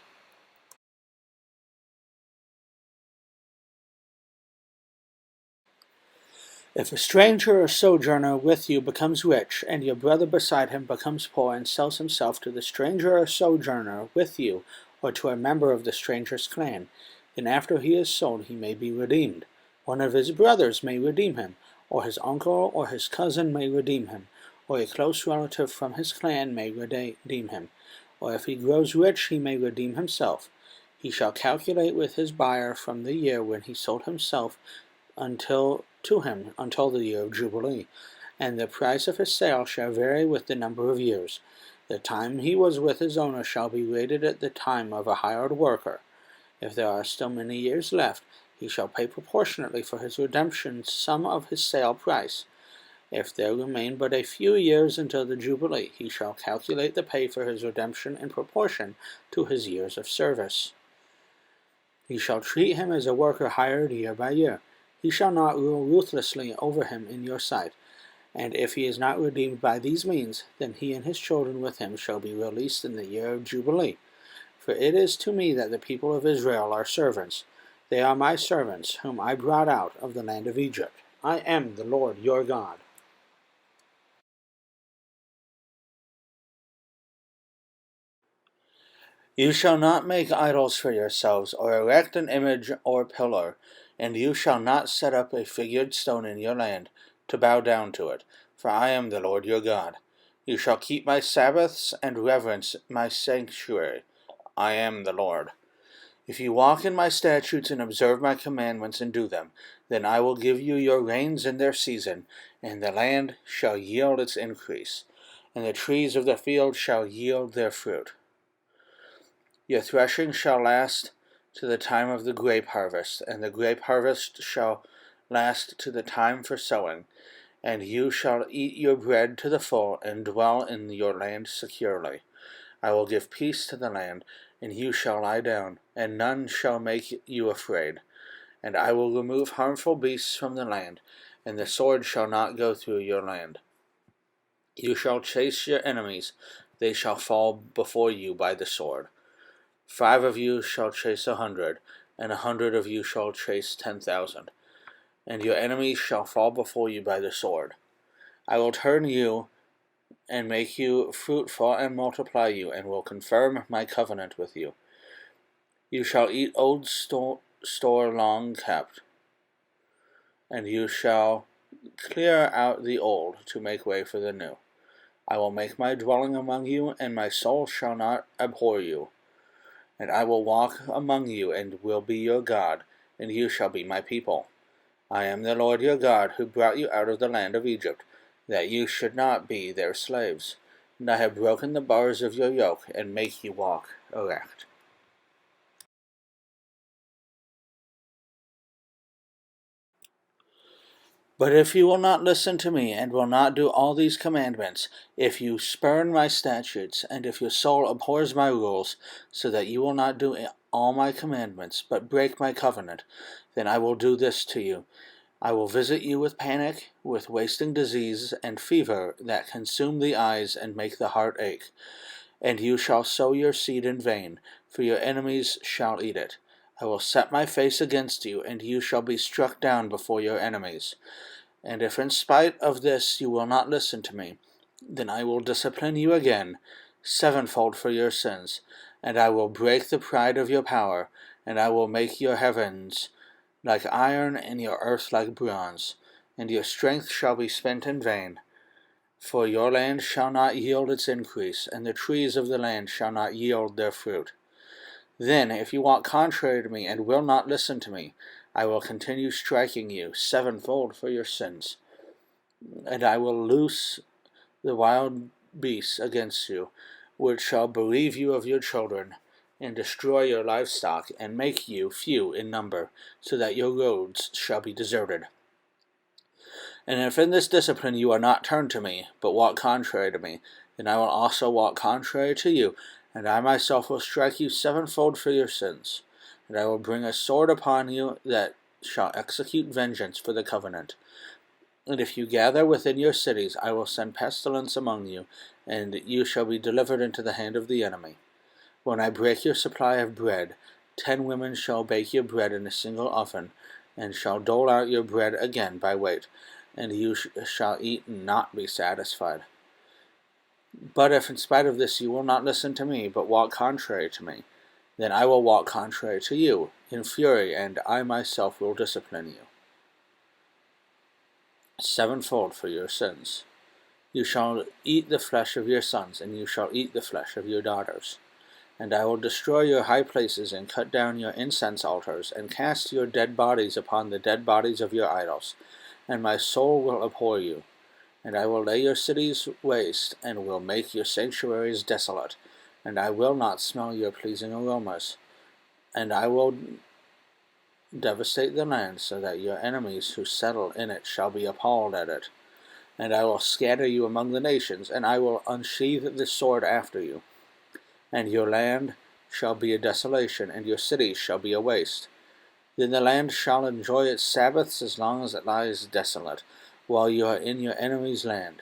If a stranger or sojourner with you becomes rich, and your brother beside him becomes poor and sells himself to the stranger or sojourner with you, or to a member of the stranger's clan, then after he is sold he may be redeemed. One of his brothers may redeem him, or his uncle or his cousin may redeem him, or a close relative from his clan may redeem him. Or if he grows rich he may redeem himself. He shall calculate with his buyer from the year when he sold himself until the year of Jubilee, and the price of his sale shall vary with the number of years. The time he was with his owner shall be rated at the time of a hired worker. If there are still many years left, he shall pay proportionately for his redemption some of his sale price. If there remain but a few years until the Jubilee, he shall calculate the pay for his redemption in proportion to his years of service. He shall treat him as a worker hired year by year. He shall not rule ruthlessly over him in your sight. And if he is not redeemed by these means, then he and his children with him shall be released in the year of Jubilee. For it is to me that the people of Israel are servants. They are my servants, whom I brought out of the land of Egypt. I am the Lord your God. You shall not make idols for yourselves, or erect an image or pillar, and you shall not set up a figured stone in your land, to bow down to it, for I am the Lord your God. You shall keep my Sabbaths and reverence my sanctuary. I am the Lord. If you walk in my statutes and observe my commandments and do them, then I will give you your rains in their season, and the land shall yield its increase, and the trees of the field shall yield their fruit. Your threshing shall last to the time of the grape harvest, and the grape harvest shall last to the time for sowing, and you shall eat your bread to the full, and dwell in your land securely. I will give peace to the land, and you shall lie down, and none shall make you afraid. And I will remove harmful beasts from the land, and the sword shall not go through your land. You shall chase your enemies, they shall fall before you by the sword. 5 of you shall chase 100, and 100 of you shall chase 10,000. And your enemies shall fall before you by the sword. I will turn you and make you fruitful and multiply you, and will confirm my covenant with you. You shall eat old store long kept, and you shall clear out the old to make way for the new. I will make my dwelling among you, and my soul shall not abhor you. And I will walk among you, and will be your God, and you shall be my people. I am the Lord your God, who brought you out of the land of Egypt, that you should not be their slaves. And I have broken the bars of your yoke, and make you walk erect. But if you will not listen to me, and will not do all these commandments, if you spurn my statutes, and if your soul abhors my rules, so that you will not do all my commandments, but break my covenant, then I will do this to you. I will visit you with panic, with wasting disease, and fever that consume the eyes and make the heart ache. And you shall sow your seed in vain, for your enemies shall eat it. I will set my face against you, and you shall be struck down before your enemies. And if in spite of this you will not listen to me, then I will discipline you again, sevenfold for your sins, and I will break the pride of your power, and I will make your heavens like iron and your earth like bronze, and your strength shall be spent in vain. For your land shall not yield its increase, and the trees of the land shall not yield their fruit. Then, if you walk contrary to me and will not listen to me, I will continue striking you sevenfold for your sins. And I will loose the wild beasts against you, which shall bereave you of your children, and destroy your livestock, and make you few in number, so that your roads shall be deserted. And if in this discipline you are not turned to me, but walk contrary to me, then I will also walk contrary to you, and I myself will strike you sevenfold for your sins. And I will bring a sword upon you that shall execute vengeance for the covenant. And if you gather within your cities, I will send pestilence among you, and you shall be delivered into the hand of the enemy. When I break your supply of bread, 10 women shall bake your bread in a single oven, and shall dole out your bread again by weight, and you shall eat and not be satisfied. But if in spite of this you will not listen to me, but walk contrary to me, then I will walk contrary to you in fury, and I myself will discipline you sevenfold for your sins. You shall eat the flesh of your sons, and you shall eat the flesh of your daughters. And I will destroy your high places, and cut down your incense altars, and cast your dead bodies upon the dead bodies of your idols. And my soul will abhor you. And I will lay your cities waste, and will make your sanctuaries desolate. And I will not smell your pleasing aromas. And I will devastate the land, so that your enemies who settle in it shall be appalled at it. And I will scatter you among the nations, and I will unsheathe the sword after you. And your land shall be a desolation, and your cities shall be a waste. Then the land shall enjoy its Sabbaths as long as it lies desolate, while you are in your enemy's land.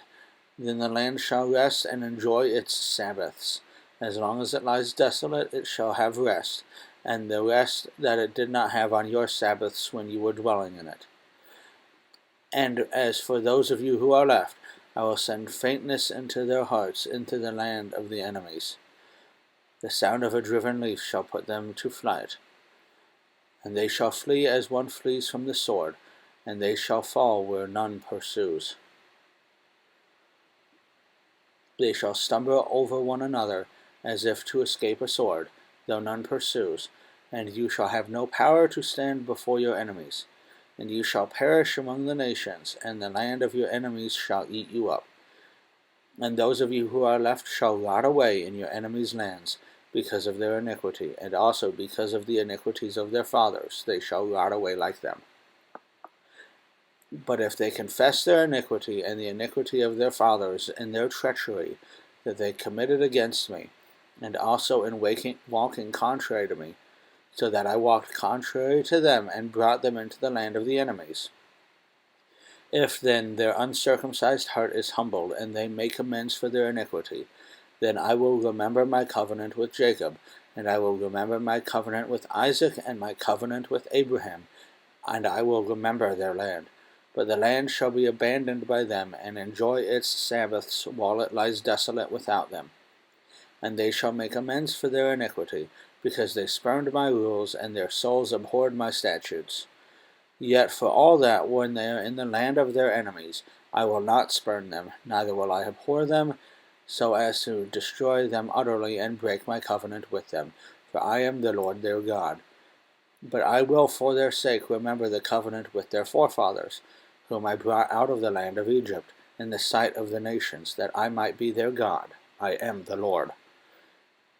Then the land shall rest and enjoy its Sabbaths. As long as it lies desolate, it shall have rest, and the rest that it did not have on your Sabbaths when you were dwelling in it. And as for those of you who are left, I will send faintness into their hearts, into the land of the enemies. The sound of a driven leaf shall put them to flight. And they shall flee as one flees from the sword, and they shall fall where none pursues. They shall stumble over one another, as if to escape a sword, though none pursues, and you shall have no power to stand before your enemies. And you shall perish among the nations, and the land of your enemies shall eat you up. And those of you who are left shall rot away in your enemies' lands, because of their iniquity, and also because of the iniquities of their fathers, they shall rot away like them. But if they confess their iniquity and the iniquity of their fathers in their treachery that they committed against me, and also in walking contrary to me, so that I walked contrary to them and brought them into the land of the enemies. If then their uncircumcised heart is humbled, and they make amends for their iniquity, then I will remember my covenant with Jacob, and I will remember my covenant with Isaac, and my covenant with Abraham, and I will remember their land. But the land shall be abandoned by them, and enjoy its Sabbaths while it lies desolate without them. And they shall make amends for their iniquity, because they spurned my rules, and their souls abhorred my statutes. Yet for all that, when they are in the land of their enemies, I will not spurn them, neither will I abhor them, so as to destroy them utterly and break my covenant with them, for I am the Lord their God. But I will for their sake remember the covenant with their forefathers, whom I brought out of the land of Egypt, in the sight of the nations, that I might be their God. I am the Lord.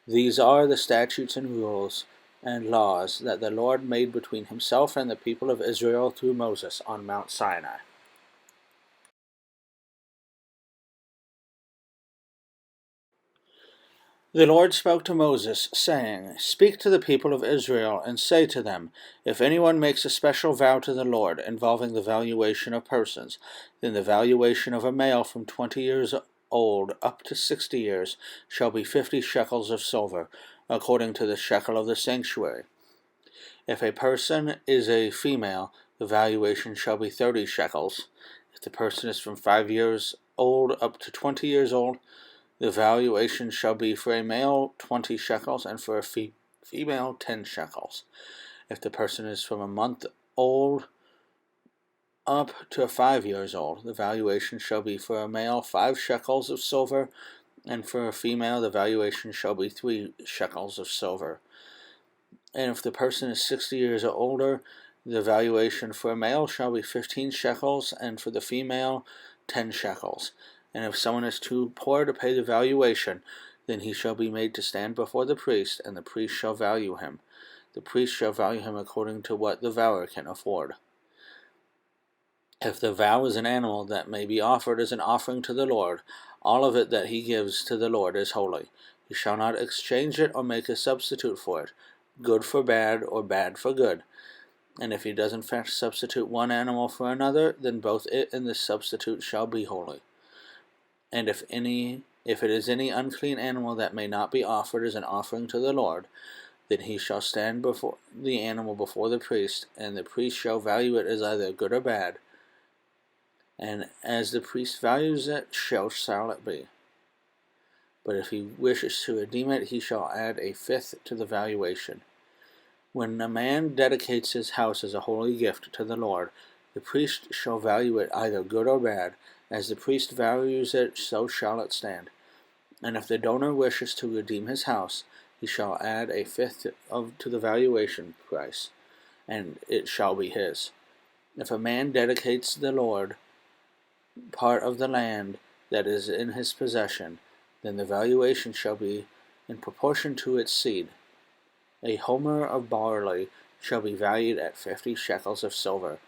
These are the statutes and rules and laws that the Lord made between himself and the people of Israel through Moses on Mount Sinai. The Lord spoke to Moses, saying, Speak to the people of Israel, and say to them, If anyone makes a special vow to the Lord, involving the valuation of persons, then the valuation of a male from 20 years old up to 60 years shall be 50 shekels of silver, according to the shekel of the sanctuary. If a person is a female, the valuation shall be 30 shekels. If the person is from 5 years old up to 20 years old, the valuation shall be for a male 20 shekels, and for a female 10 shekels. If the person is from a month old up to 5 years old, the valuation shall be for a male 5 shekels of silver, and for a female the valuation shall be 3 shekels of silver. And if the person is 60 years or older, the valuation for a male shall be 15 shekels, and for the female 10 shekels. And if someone is too poor to pay the valuation, then he shall be made to stand before the priest, and the priest shall value him. The priest shall value him according to what the valuer can afford. If the vow is an animal that may be offered as an offering to the Lord, all of it that he gives to the Lord is holy. He shall not exchange it or make a substitute for it, good for bad or bad for good. And if he does in fact substitute one animal for another, then both it and the substitute shall be holy. And if it is any unclean animal that may not be offered as an offering to the Lord, then he shall stand before the animal before the priest, and the priest shall value it as either good or bad. And as the priest values it, shall it be. But if he wishes to redeem it, he shall add a fifth to the valuation. When a man dedicates his house as a holy gift to the Lord, the priest shall value it either good or bad. As the priest values it, so shall it stand. And if the donor wishes to redeem his house, he shall add a fifth to the valuation price, and it shall be his. If a man dedicates the Lord part of the land that is in his possession, then the valuation shall be in proportion to its seed. A homer of barley shall be valued at 50 shekels of silver.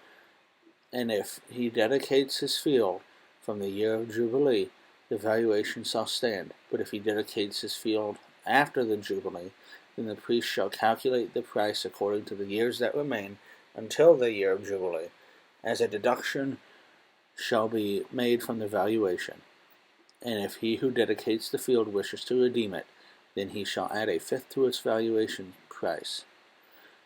And if he dedicates his field from the year of Jubilee, the valuation shall stand. But if he dedicates his field after the Jubilee, then the priest shall calculate the price according to the years that remain until the year of Jubilee, as a deduction shall be made from the valuation. And if he who dedicates the field wishes to redeem it, then he shall add a fifth to its valuation price,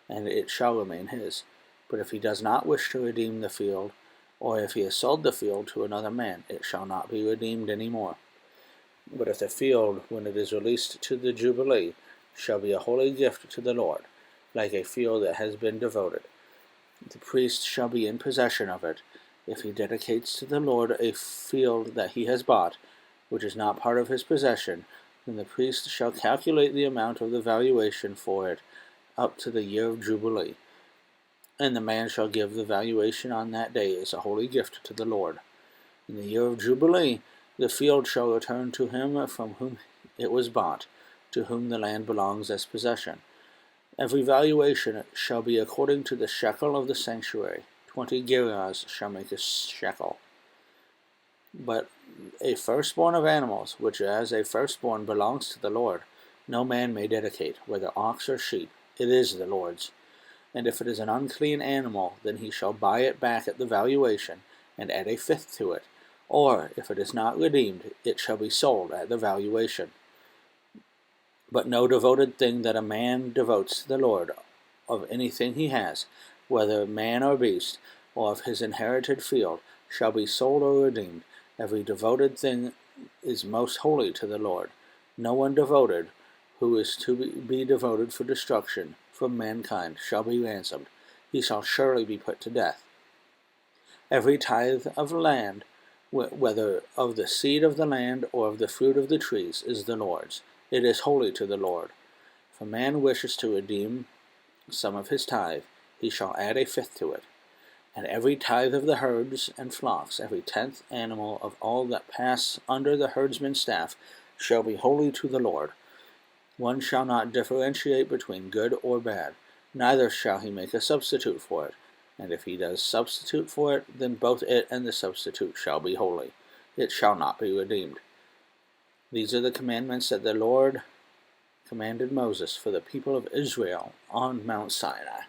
and it shall remain his. But if he does not wish to redeem the field, or if he has sold the field to another man, it shall not be redeemed any more. But if the field, when it is released to the Jubilee, shall be a holy gift to the Lord, like a field that has been devoted, the priest shall be in possession of it. If he dedicates to the Lord a field that he has bought, which is not part of his possession, then the priest shall calculate the amount of the valuation for it up to the year of Jubilee. And the man shall give the valuation on that day as a holy gift to the Lord. In the year of Jubilee, the field shall return to him from whom it was bought, to whom the land belongs as possession. Every valuation shall be according to the shekel of the sanctuary. 20 gerahs shall make a shekel. But a firstborn of animals, which as a firstborn belongs to the Lord, no man may dedicate, whether ox or sheep. It is the Lord's. And if it is an unclean animal, then he shall buy it back at the valuation, and add a fifth to it. Or, if it is not redeemed, it shall be sold at the valuation. But no devoted thing that a man devotes to the Lord, of anything he has, whether man or beast, or of his inherited field, shall be sold or redeemed. Every devoted thing is most holy to the Lord. No one devoted, who is to be devoted for destruction from mankind, shall be ransomed. He shall surely be put to death. Every tithe of land, whether of the seed of the land or of the fruit of the trees, is the Lord's. It is holy to the Lord. If a man wishes to redeem some of his tithe, he shall add a fifth to it. And every tithe of the herds and flocks, every 10th animal of all that pass under the herdsman's staff, shall be holy to the Lord. One shall not differentiate between good or bad, neither shall he make a substitute for it. And if he does substitute for it, then both it and the substitute shall be holy. It shall not be redeemed. These are the commandments that the Lord commanded Moses for the people of Israel on Mount Sinai.